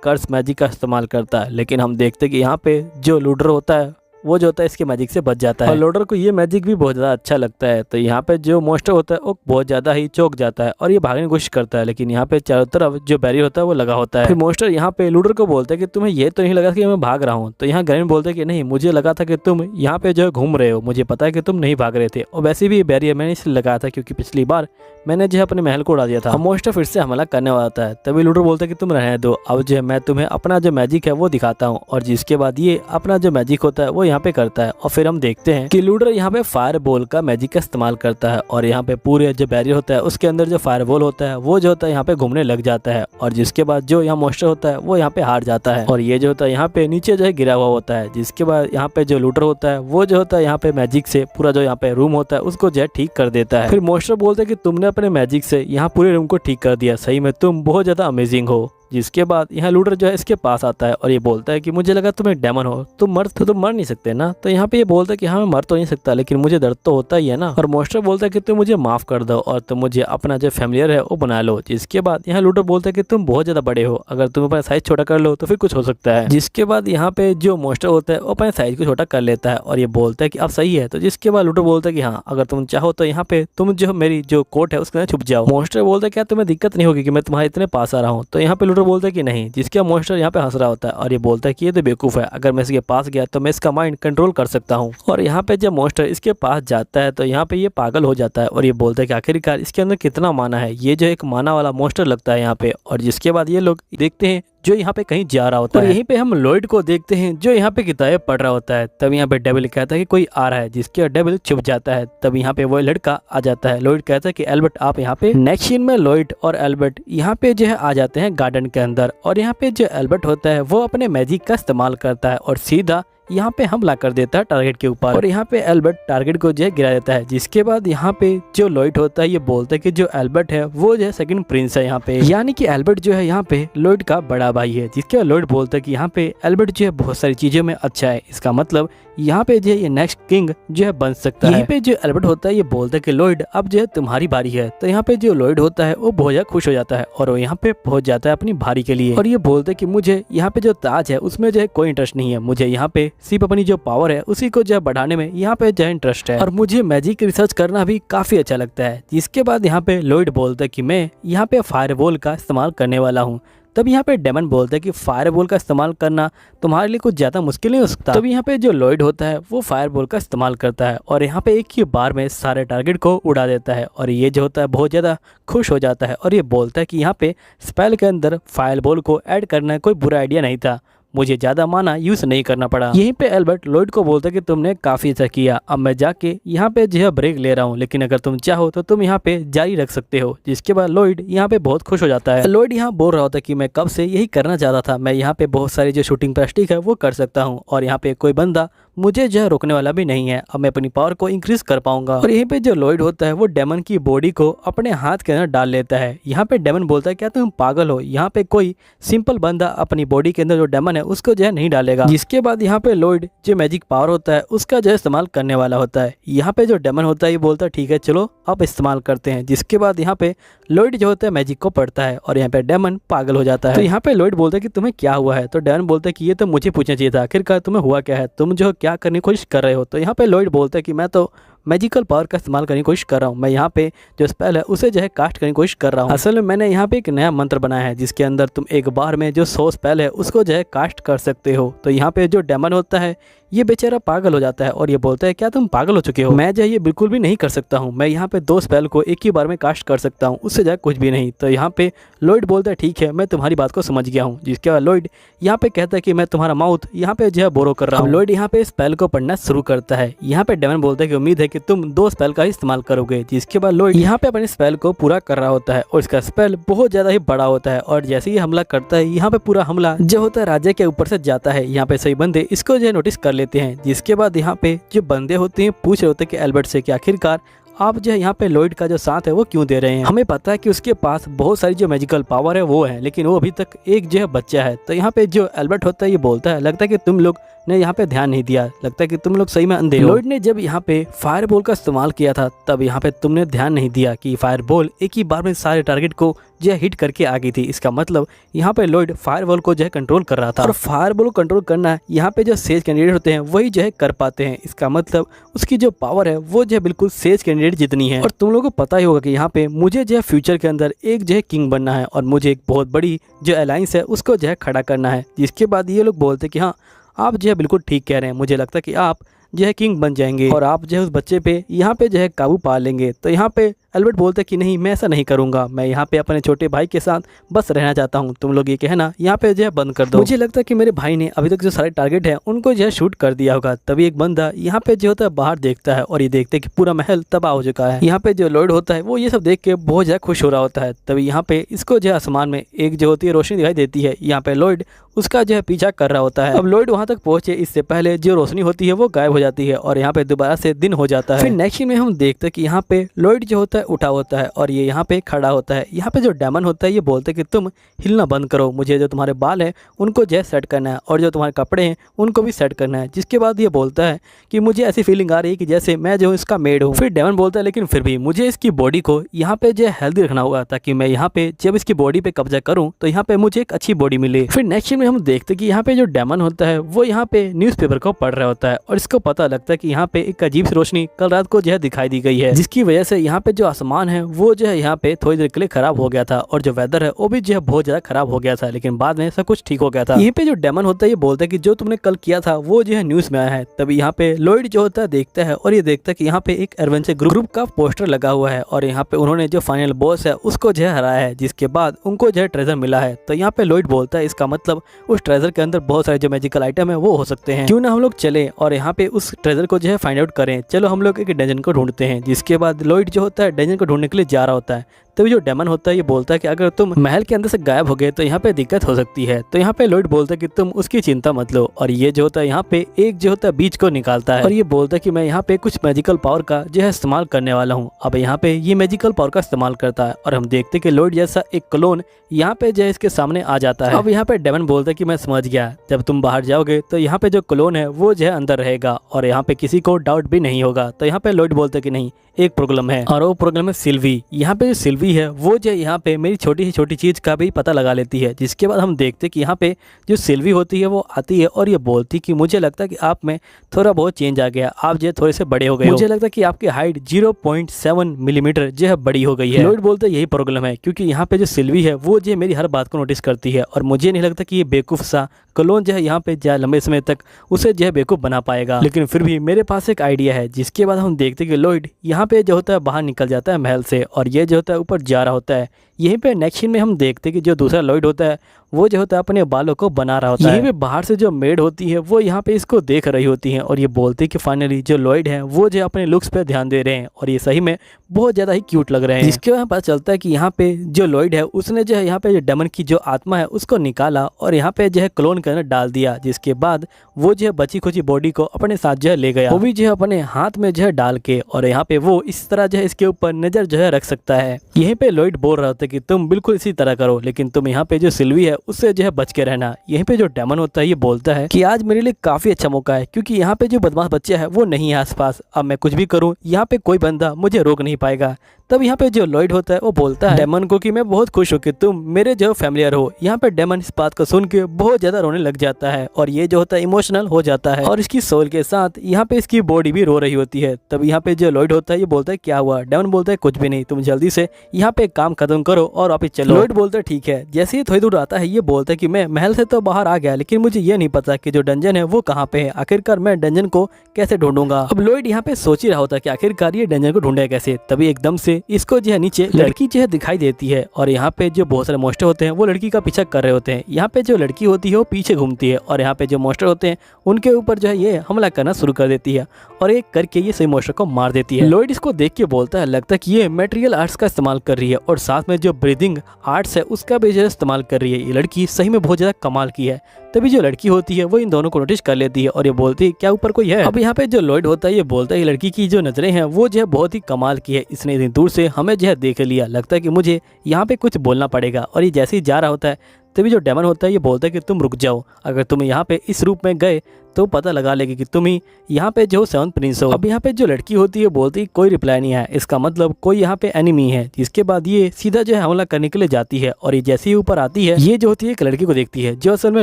कर्स मैजिक का इस्तेमाल करता है। लेकिन हम देखते हैं कि यहाँ पे जो लूडर होता है वो जो होता है इसके मैजिक से बच जाता है और लोडर को ये मैजिक भी बहुत ज़्यादा अच्छा लगता है। तो यहाँ पे जो मोस्टर होता है वो बहुत ज़्यादा ही चौंक जाता है और ये भागने की कोशिश करता है, लेकिन यहाँ पे चारों तरफ जो बैरियर होता है वो लगा होता है। फिर मोस्टर यहाँ पे लूडर को बोलता है कि तुम्हें ये तो नहीं लगा कि मैं भाग रहा हूँ। तो यहाँ ग्रैंड बोलते हैं कि नहीं, मुझे लगा था कि तुम यहाँ पे जो है घूम रहे हो, मुझे पता है कि तुम नहीं भाग रहे थे। और वैसे भी ये बैरियर मैंने इसलिए लगाया था क्योंकि पिछली बार मैंने जो है अपने महल को उड़ा दिया था। मोस्टर फिर से हमला करने वाला था, तभी लूडर बोलता है कि तुम रहने दो, अब जो है मैं तुम्हें अपना जो मैजिक है वो दिखाता हूँ। और जिसके बाद ये अपना जो मैजिक होता है वो यहाँ पे करता है और फिर हम देखते हैं कि लूडर यहाँ पे फायर बॉल का मैजिक का इस्तेमाल करता है और यहाँ पे पूरे जो बैरियर होता है उसके अंदर जो फायर बॉल होता है वो जो होता है यहाँ पे घूमने लग जाता है। और जिसके बाद जो यहाँ मोस्टर होता है वो यहाँ पे हार जाता है और ये जो होता है यहाँ पे नीचे जो है गिरा हुआ होता है। जिसके बाद यहाँ पे जो लूडर होता है वो जो होता है यहाँ पे मैजिक से पूरा जो यहाँ पे रूम होता है उसको जो है ठीक कर देता है। फिर मोस्टर बोलते हैं कि तुमने अपने मैजिक से यहाँ पूरे रूम को ठीक कर दिया, सही में तुम बहुत ज्यादा अमेजिंग हो। जिसके बाद यहाँ लूडर जो है इसके पास आता है और ये बोलता है कि मुझे लगा तुम्हें डेमन हो, तुम मर नहीं सकते ना। तो यहाँ पे ये बोलता है कि हाँ मैं मर तो नहीं सकता लेकिन मुझे दर्द तो होता ही है ना। और मोस्टर बोलता है कि तुम मुझे माफ कर दो और तुम मुझे अपना जो फैमिलियर है वो बना लो। जिसके बाद यहाँ लूडर बोलता है कि तुम बहुत ज्यादा बड़े हो, अगर तुम अपना साइज छोटा कर लो तो फिर कुछ हो सकता है। जिसके बाद यहाँ पे जो मोस्टर होता है वो अपने साइज को छोटा कर लेता है और ये बोलता है कि अब सही है। तो जिसके बाद लूडर बोलता है कि हाँ अगर तुम चाहो तो यहाँ पे तुम जो मेरी जो कोट है उसके अंदर छुप जाओ। मोस्टर बोलता है क्या तुम्हें दिक्कत नहीं होगी कि मैं तुम्हारे इतने पास आ रहा हूँ। तो यहाँ पे लूडर बोलता है कि नहीं। जिसके मोस्टर यहाँ पे हंस रहा होता है और ये बोलता है कि ये तो बेवकूफ है, अगर मैं इसके पास गया तो मैं इसका माइंड कंट्रोल कर सकता हूँ। और यहाँ पे जब मोस्टर इसके पास जाता है तो यहाँ पे ये पागल हो जाता है और ये बोलता है कि आखिरकार इसके अंदर कितना माना है, ये जो एक माना वाला मोस्टर लगता है यहाँ पे। और जिसके बाद ये लोग देखते हैं जो यहाँ पे कहीं जा रहा होता है और यहीं पे हम लॉयड को देखते हैं जो यहाँ पे किताबें पढ़ रहा होता है। तब यहाँ पे डेविल कहता है कि कोई आ रहा है, जिसके डेविल छुप जाता है। तब यहाँ पे वो लड़का आ जाता है। लॉयड कहता है कि एल्बर्ट आप यहाँ पे। नेक्स्ट सीन में लॉयड और एल्बर्ट यहाँ पे जो है आ जाते हैं गार्डन के अंदर और यहाँ पे जो एल्बर्ट होता है वो अपने मैजिक का इस्तेमाल करता है और सीधा यहाँ पे हमला कर देता है टारगेट के ऊपर और यहाँ पे एल्बर्ट टारगेट को जो है गिरा देता है। जिसके बाद यहाँ पे जो लॉयड होता है ये बोलता है कि जो एल्बर्ट है वो जो है सेकंड प्रिंस है यहाँ पे, यानी कि एल्बर्ट जो है यहाँ पे लॉयड का बड़ा भाई है। जिसके बाद लॉयड बोलता है कि यहाँ पे एल्बर्ट जो है बहुत सारी चीजों में अच्छा है, इसका मतलब यहाँ पे जो है ये नेक्स्ट किंग जो है बन सकता है। यहीं पे जो एल्बर्ट होता है ये बोलता है कि लॉयड अब जो है तुम्हारी बारी है। तो यहाँ पे जो लॉयड होता है वो बहुत ज्यादा खुश हो जाता है और वो यहाँ पे पहुंच जाता है अपनी भारी के लिए और ये बोलता है कि मुझे यहाँ पे जो ताज है उसमें जो है कोई इंटरेस्ट नहीं है, मुझे यहाँ पे सिर्फ अपनी जो पावर है उसी को जो है बढ़ाने में यहाँ पे जो है इंटरेस्ट है और मुझे मैजिक रिसर्च करना भी काफी अच्छा लगता है। जिसके बाद यहाँ पे लॉयड बोलता है कि मैं यहाँ पे फायरबॉल का इस्तेमाल करने वाला हूँ। तब यहाँ पे डेमन बोलता है कि फायरबॉल का इस्तेमाल करना तुम्हारे लिए कुछ ज्यादा मुश्किल नहीं हो सकता। तब यहाँ पे जो लॉयड होता है वो फायरबॉल का इस्तेमाल करता है और यहाँ पे एक ही बार में सारे टारगेट को उड़ा देता है और ये जो होता है बहुत ज्यादा खुश हो जाता है और ये बोलता है कि यहाँ पे स्पेल के अंदर फायरबॉल को ऐड करना कोई बुरा आइडिया नहीं था, मुझे ज्यादा माना यूज नहीं करना पड़ा। यहीं पे एल्बर्ट लॉयड को बोलता है कि तुमने काफी अच्छा किया, अब मैं जाके यहाँ पे जो है ब्रेक ले रहा हूँ, लेकिन अगर तुम चाहो तो तुम यहाँ पे जारी रख सकते हो। जिसके बाद लॉयड यहाँ पे बहुत खुश हो जाता है। लॉयड यहाँ बोल रहा होता है कि मैं कब से यही करना चाहता था, मैं यहाँ पे बहुत सारी जो शूटिंग प्लास्टिक है वो कर सकता हूँ और यहाँ पे कोई बंदा मुझे जो है रोकने वाला भी नहीं है, अब मैं अपनी पावर को इंक्रीज कर पाऊंगा। और यहीं पे जो लॉयड होता है वो डेमन की बॉडी को अपने हाथ के अंदर डाल लेता है। यहाँ पे डेमन बोलता है क्या तुम पागल हो, यहाँ पे कोई सिंपल बंदा अपनी बॉडी के अंदर जो डेमन है उसको जो है नहीं डालेगा। जिसके बाद यहाँ पे लॉयड जो मैजिक पावर होता है उसका जो है इस्तेमाल करने वाला होता है। यहाँ पे जो डेमन होता है ये बोलता है ठीक है चलो अब इस्तेमाल करते हैं। जिसके बाद यहाँ पे लॉयड जो होता है मैजिक को पढ़ता है और यहाँ पे डेमन पागल हो जाता है। तो यहाँ पे लॉयड बोलता है कि तुम्हें क्या हुआ है। तो डेमन बोलता है कि ये तो मुझे पूछना चाहिए था, आखिरकार तुम्हें हुआ क्या है, तुम जो क्या करने की कोशिश कर रहे हो। तो यहाँ पे लॉयड बोलता है कि मैं तो मैजिकल पावर का इस्तेमाल करने की कोशिश कर रहा हूँ, मैं यहाँ पे जो स्पेल है उसे जो है कास्ट करने की कोशिश कर रहा हूँ। असल में मैंने यहाँ पे एक नया मंत्र बनाया है जिसके अंदर तुम एक बार में जो 100 स्पेल है उसको जो है कास्ट कर सकते हो। तो यहाँ पे जो डेमन होता है ये बेचारा पागल हो जाता है और ये बोलता है क्या तुम पागल हो चुके हो, मैं जो ये बिल्कुल भी नहीं कर सकता हूँ, मैं यहाँ पे 2 स्पेल को एक ही बार में कास्ट कर सकता हूँ, उससे ज्यादा कुछ भी नहीं। तो यहाँ पे लॉयड बोलता है ठीक है मैं तुम्हारी बात को समझ गया हूँ। जिसके बाद लॉयड यहाँ पे कहता है कि मैं तुम्हारा माउथ यहाँ पे जो है बोरो कर रहा हूँ। लॉयड यहाँ पे स्पेल को पढ़ना शुरू करता है। यहाँ पे डेमन बोलता है कि उम्मीद है कि तुम 2 स्पेल का इस्तेमाल करोगे। जिसके बाद लॉयड यहाँ पे अपने स्पेल को पूरा कर रहा होता है और इसका स्पेल बहुत ज्यादा ही बड़ा होता है और जैसे ही हमला करता है यहाँ पे पूरा हमला जो होता है राजा के ऊपर से जाता है। यहाँ पे सही बंदे इसको जो है नोटिस कर लेते हैं। जिसके बाद यहाँ पे जो बंदे होते हैं पूछ रहे होते हैं कि एल्बर्ट से कि आखिरकार आप जो है यहाँ पे लॉयड का जो साथ है वो क्यों दे रहे हैं। हमें पता है कि उसके पास बहुत सारी जो मैजिकल पावर है वो है, लेकिन वो अभी तक एक जो है बच्चा है। तो यहाँ पे जो एल्बर्ट होता है ये बोलता है, लगता है कि तुम लोग ने यहाँ पे ध्यान नहीं दिया, लगता है कि तुम लोग सही में अंधे हो। लॉयड ने जब यहाँ पे फायर बॉल का इस्तेमाल किया था तब यहाँ पे तुमने ध्यान नहीं दिया कि फायर बॉल एक ही बार में सारे टारगेट को जो है हिट करके आ गई थी। इसका मतलब यहाँ पे लॉयड फायर बॉल को जो है कंट्रोल कर रहा था, और फायर बॉल को कंट्रोल करना यहाँ पे जो सेज कैंडिडेट होते हैं वही जो है कर पाते हैं। इसका मतलब उसकी जो पावर है वो जो है बिल्कुल सेज कैंडिडेट जितनी है। और तुम लोगों को पता ही होगा कि यहाँ पे मुझे जो है फ्यूचर के अंदर एक जो है किंग बनना है, और मुझे एक बहुत बड़ी जो अलायंस है उसको जो है खड़ा करना है। जिसके बाद ये लोग बोलते कि हाँ आप जो है बिल्कुल ठीक कह रहे हैं, मुझे लगता है कि आप जो है किंग बन जाएंगे और आप जो है उस बच्चे पे यहाँ पे जो है काबू पा लेंगे। तो यहाँ पे एल्बर्ट बोलता है कि नहीं, मैं ऐसा नहीं करूंगा, मैं यहाँ पे अपने छोटे भाई के साथ बस रहना चाहता हूँ, तुम लोग ये कहना यहाँ पे जो है बंद कर दो। मुझे लगता है कि मेरे भाई ने अभी तक जो सारे टारगेट है उनको जो है शूट कर दिया होगा। तभी एक बंदा यहाँ पे जो होता है बाहर देखता है और ये देखते हैं कि पूरा महल तबाह हो चुका है। यहाँ पे जो लॉयड होता है वो ये सब देख के बहुत ज्यादा खुश हो रहा होता है। तभी यहाँ पे इसको जो है आसमान में एक जो होती है रोशनी दिखाई देती है। यहाँ पे लॉयड उसका जो है पीछा कर रहा होता है। अब लॉयड वहां तक पहुंचे इससे पहले जो रोशनी होती है वो गायब हो जाती है और यहाँ पे दोबारा से दिन हो जाता है। फिर नेक्स्ट में हम देखते हैं कि यहाँ पे लॉयड जो होता है उठा होता है और ये यहाँ पे खड़ा होता है। यहाँ पे जो डेमन होता है ये बोलते हैं कि तुम हिलना बंद करो, मुझे जो तुम्हारे बाल हैं उनको जो है सेट करना है और जो तुम्हारे कपड़े हैं उनको भी सेट करना है। जिसके बाद ये बोलता है कि मुझे ऐसी फीलिंग आ रही है कि जैसे मैं जो इसका मेड हूँ। फिर डेमन बोलता है लेकिन फिर भी मुझे इसकी बॉडी को यहाँ पे जो है हेल्दी रखना होगा, ताकि मैं यहाँ पे जब इसकी बॉडी पे कब्जा करूँ तो यहाँ पे मुझे एक अच्छी बॉडी मिले। फिर नेक्स्ट में हम देखते हैं कि यहाँ पे जो डेमन होता है वो यहाँ पे न्यूज़पेपर को पढ़ रहा होता है और इसको पता लगता है कि यहाँ पे एक अजीब सी रोशनी कल रात को जो है दिखाई दी गई है, जिसकी वजह से यहाँ पे जो आसमान है वो जो है यहाँ पे थोड़ी देर के लिए खराब हो गया था और जो वेदर है वो भी जो है बहुत ज्यादा खराब हो गया था, लेकिन बाद में सब कुछ ठीक हो गया था। यहीं पे जो डेमन होता है ये बोलता है कि जो तुमने कल किया था वो जो है न्यूज में आया है। तभी यहाँ पे लॉयड जो होता है देखता है और ये देखता है कि यहाँ पे एक एडवेंचर ग्रुप का पोस्टर लगा हुआ है और यहाँ पे उन्होंने जो फाइनल बॉस है उसको जो है हराया है, जिसके बाद उनको जो है ट्रेजर मिला है। तो यहाँ पे लॉयड बोलता है इसका मतलब उस ट्रेजर के अंदर बहुत सारे जो मैजिकल आइटम है वो हो सकते हैं, क्यों ना हम लोग चले और यहाँ पे उस ट्रेजर को जो है फाइंड आउट करें। चलो हम लोग एक डंजन को ढूंढते हैं। जिसके बाद लॉयड जो होता है डंजन को ढूंढने के लिए जा रहा होता है। तभी जो डेमन होता है ये बोलता है कि अगर तुम महल के अंदर से गायब हो गए तो यहाँ पे दिक्कत हो सकती है। तो यहाँ पे लॉयड बोलता है कि तुम उसकी चिंता मत लो, और ये जो होता है यहाँ पे एक जो होता है बीच को निकालता है और ये बोलता है कि मैं यहाँ पे कुछ मैजिकल पावर का जो है इस्तेमाल करने वाला हूँ। अब यहाँ पे ये मैजिकल पावर का इस्तेमाल करता है और हम देखते हैं कि लॉयड जैसा एक क्लोन यहाँ पे जो है इसके सामने आ जाता है। अब यहाँ पे डेमन बोलता है कि मैं समझ गया, जब तुम बाहर जाओगे तो यहाँ पे जो क्लोन है वो जो है अंदर रहेगा और यहाँ पे किसी को डाउट भी नहीं होगा। तो यहाँ पे लॉयड बोलता है कि नहीं, एक प्रॉब्लम है और वो प्रॉब्लम है सिल्वी। यहाँ पे जो सिल्वी है वो जो यहाँ पे मेरी छोटी से छोटी चीज का भी पता लगा लेती है। जिसके बाद हम देखते कि यहाँ पे जो सिल्वी होती है वो आती है और ये बोलती कि मुझे लगता है कि आप में थोड़ा बहुत चेंज आ गया, आप जो थोड़े से बड़े हो गए, मुझे लगता है कि आपकी हाइट 0.7 मिलीमीटर जो है बड़ी हो गई है। लॉयड बोलते यही प्रॉब्लम है, क्योंकि यहाँ पे जो सिल्वी है वो जो मेरी हर बात को नोटिस करती है और मुझे नहीं लगता कि ये बेवकूफ सा क्लोन जो है यहाँ पे जो लंबे समय तक उसे जो है बेवकूफ बना पाएगा। लेकिन फिर भी मेरे पास एक आइडिया है। जिसके बाद हम देखते कि लॉयड यहाँ पे जो होता है बाहर निकल जाता है महल से और ये जो होता है ऊपर जा रहा होता है। यहीं पे नेक्स्ट सीन में हम देखते कि जो दूसरा लॉयड होता है वो जो होता है अपने बालों को बना रहा होता है। यहीं पे बाहर से जो मेड होती है वो यहाँ पे इसको देख रही होती है और ये बोलती कि फाइनली जो लॉयड है वो जो अपने लुक्स पे ध्यान दे रहे हैं और ये सही में बहुत ज्यादा ही क्यूट लग रहे हैं। जिसके बाद पता चलता है कि यहाँ पे जो लॉयड है उसने जो है यहाँ पे जो डेमन की जो आत्मा है उसको निकाला और यहाँ पे जो है क्लोन के अंदर डाल दिया। जिसके बाद वो जो है बची खुची बॉडी को अपने साथ जो है ले गया, वो भी जो है अपने हाथ में जो है डाल के, और यहाँ पे वो इस तरह जो है इसके ऊपर नजर जो है रख सकता है। यहीं पे लॉयड बोल रहा था कि तुम बिल्कुल इसी तरह करो, लेकिन तुम यहाँ पे जो सिल्वी है उससे जो है बच के रहना। यहीं पे जो डेमन होता है ये बोलता है कि आज मेरे लिए काफी अच्छा मौका है, क्योंकि यहाँ पे जो बदमाश बच्चा है वो नहीं है आसपास। अब मैं कुछ भी करूँ यहाँ पे कोई बंदा मुझे रोक नहीं पाएगा। तब यहाँ पे जो लॉयड होता है वो बोलता है डेमन को कि मैं बहुत खुश हूँ कि तुम मेरे जो फैमिलियर हो। यहाँ पे डेमन इस बात को सुन के बहुत ज्यादा रोने लग जाता है और ये जो होता है इमोशनल हो जाता है और इसकी सोल के साथ यहाँ पे इसकी बॉडी भी रो रही होती है। तब यहाँ पे जो लॉयड होता है ये बोलता है क्या हुआ? डेमन बोलता है कुछ भी नहीं, तुम जल्दी से यहाँ पे काम खत्म करो और वापिस चलो। लॉयड बोलता है ठीक है। जैसे ही थोड़ी दूर आता है ये बोलता है कि मैं महल से तो बाहर आ गया, लेकिन मुझे ये नहीं पता कि जो डंजन है वो कहाँ पे है। आखिरकार मैं डंजन को कैसे ढूंढूंगा? अब लॉयड यहाँ पे सोच ही रहा होता है कि आखिरकार ये डंजन को ढूंढे कैसे। तभी एकदम से से इसको जो है नीचे लड़की जो है दिखाई देती है और यहाँ पे जो बहुत सारे मॉन्स्टर होते हैं वो लड़की का पीछा कर रहे होते हैं। यहाँ पे जो लड़की होती है वो पीछे घूमती है और यहाँ पे जो मॉन्स्टर होते हैं उनके ऊपर जो है ये हमला करना शुरू कर देती है और एक करके ये सही मॉन्स्टर को मार देती है। लॉयड इसको देख के बोलता है लगता है कि ये मटेरियल आर्ट्स का इस्तेमाल कर रही है और साथ में जो ब्रीदिंग आर्ट्स है उसका भी जो है इस्तेमाल कर रही है। ये लड़की सही में बहुत ज्यादा कमाल की है। तभी जो लड़की होती है वो इन दोनों को नोटिस कर लेती है और ये बोलती है क्या ऊपर कोई है। अब यहाँ पे जो लॉयड होता है ये बोलता है लड़की की जो नजरें हैं वो जो है बहुत ही कमाल की है, इसने इतनी दूर से हमें जो है देख लिया, लगता है कि मुझे यहाँ पे कुछ बोलना पड़ेगा। और ये जैसे ही जा रहा होता है तभी जो डेमन होता है ये बोलता है कि तुम रुक जाओ, अगर तुम यहाँ पे इस रूप में गए तो पता लगा लेगी कि तुम ही यहाँ पे जो 7th प्रिंस हो। अब यहाँ पे जो लड़की होती है बोलती है कोई रिप्लाई नहीं है, इसका मतलब कोई यहाँ पे एनिमी है। जिसके बाद ये सीधा जो है हमला करने के लिए जाती है और ये जैसे ही ऊपर आती है ये जो होती है एक लड़की को देखती है जो असल में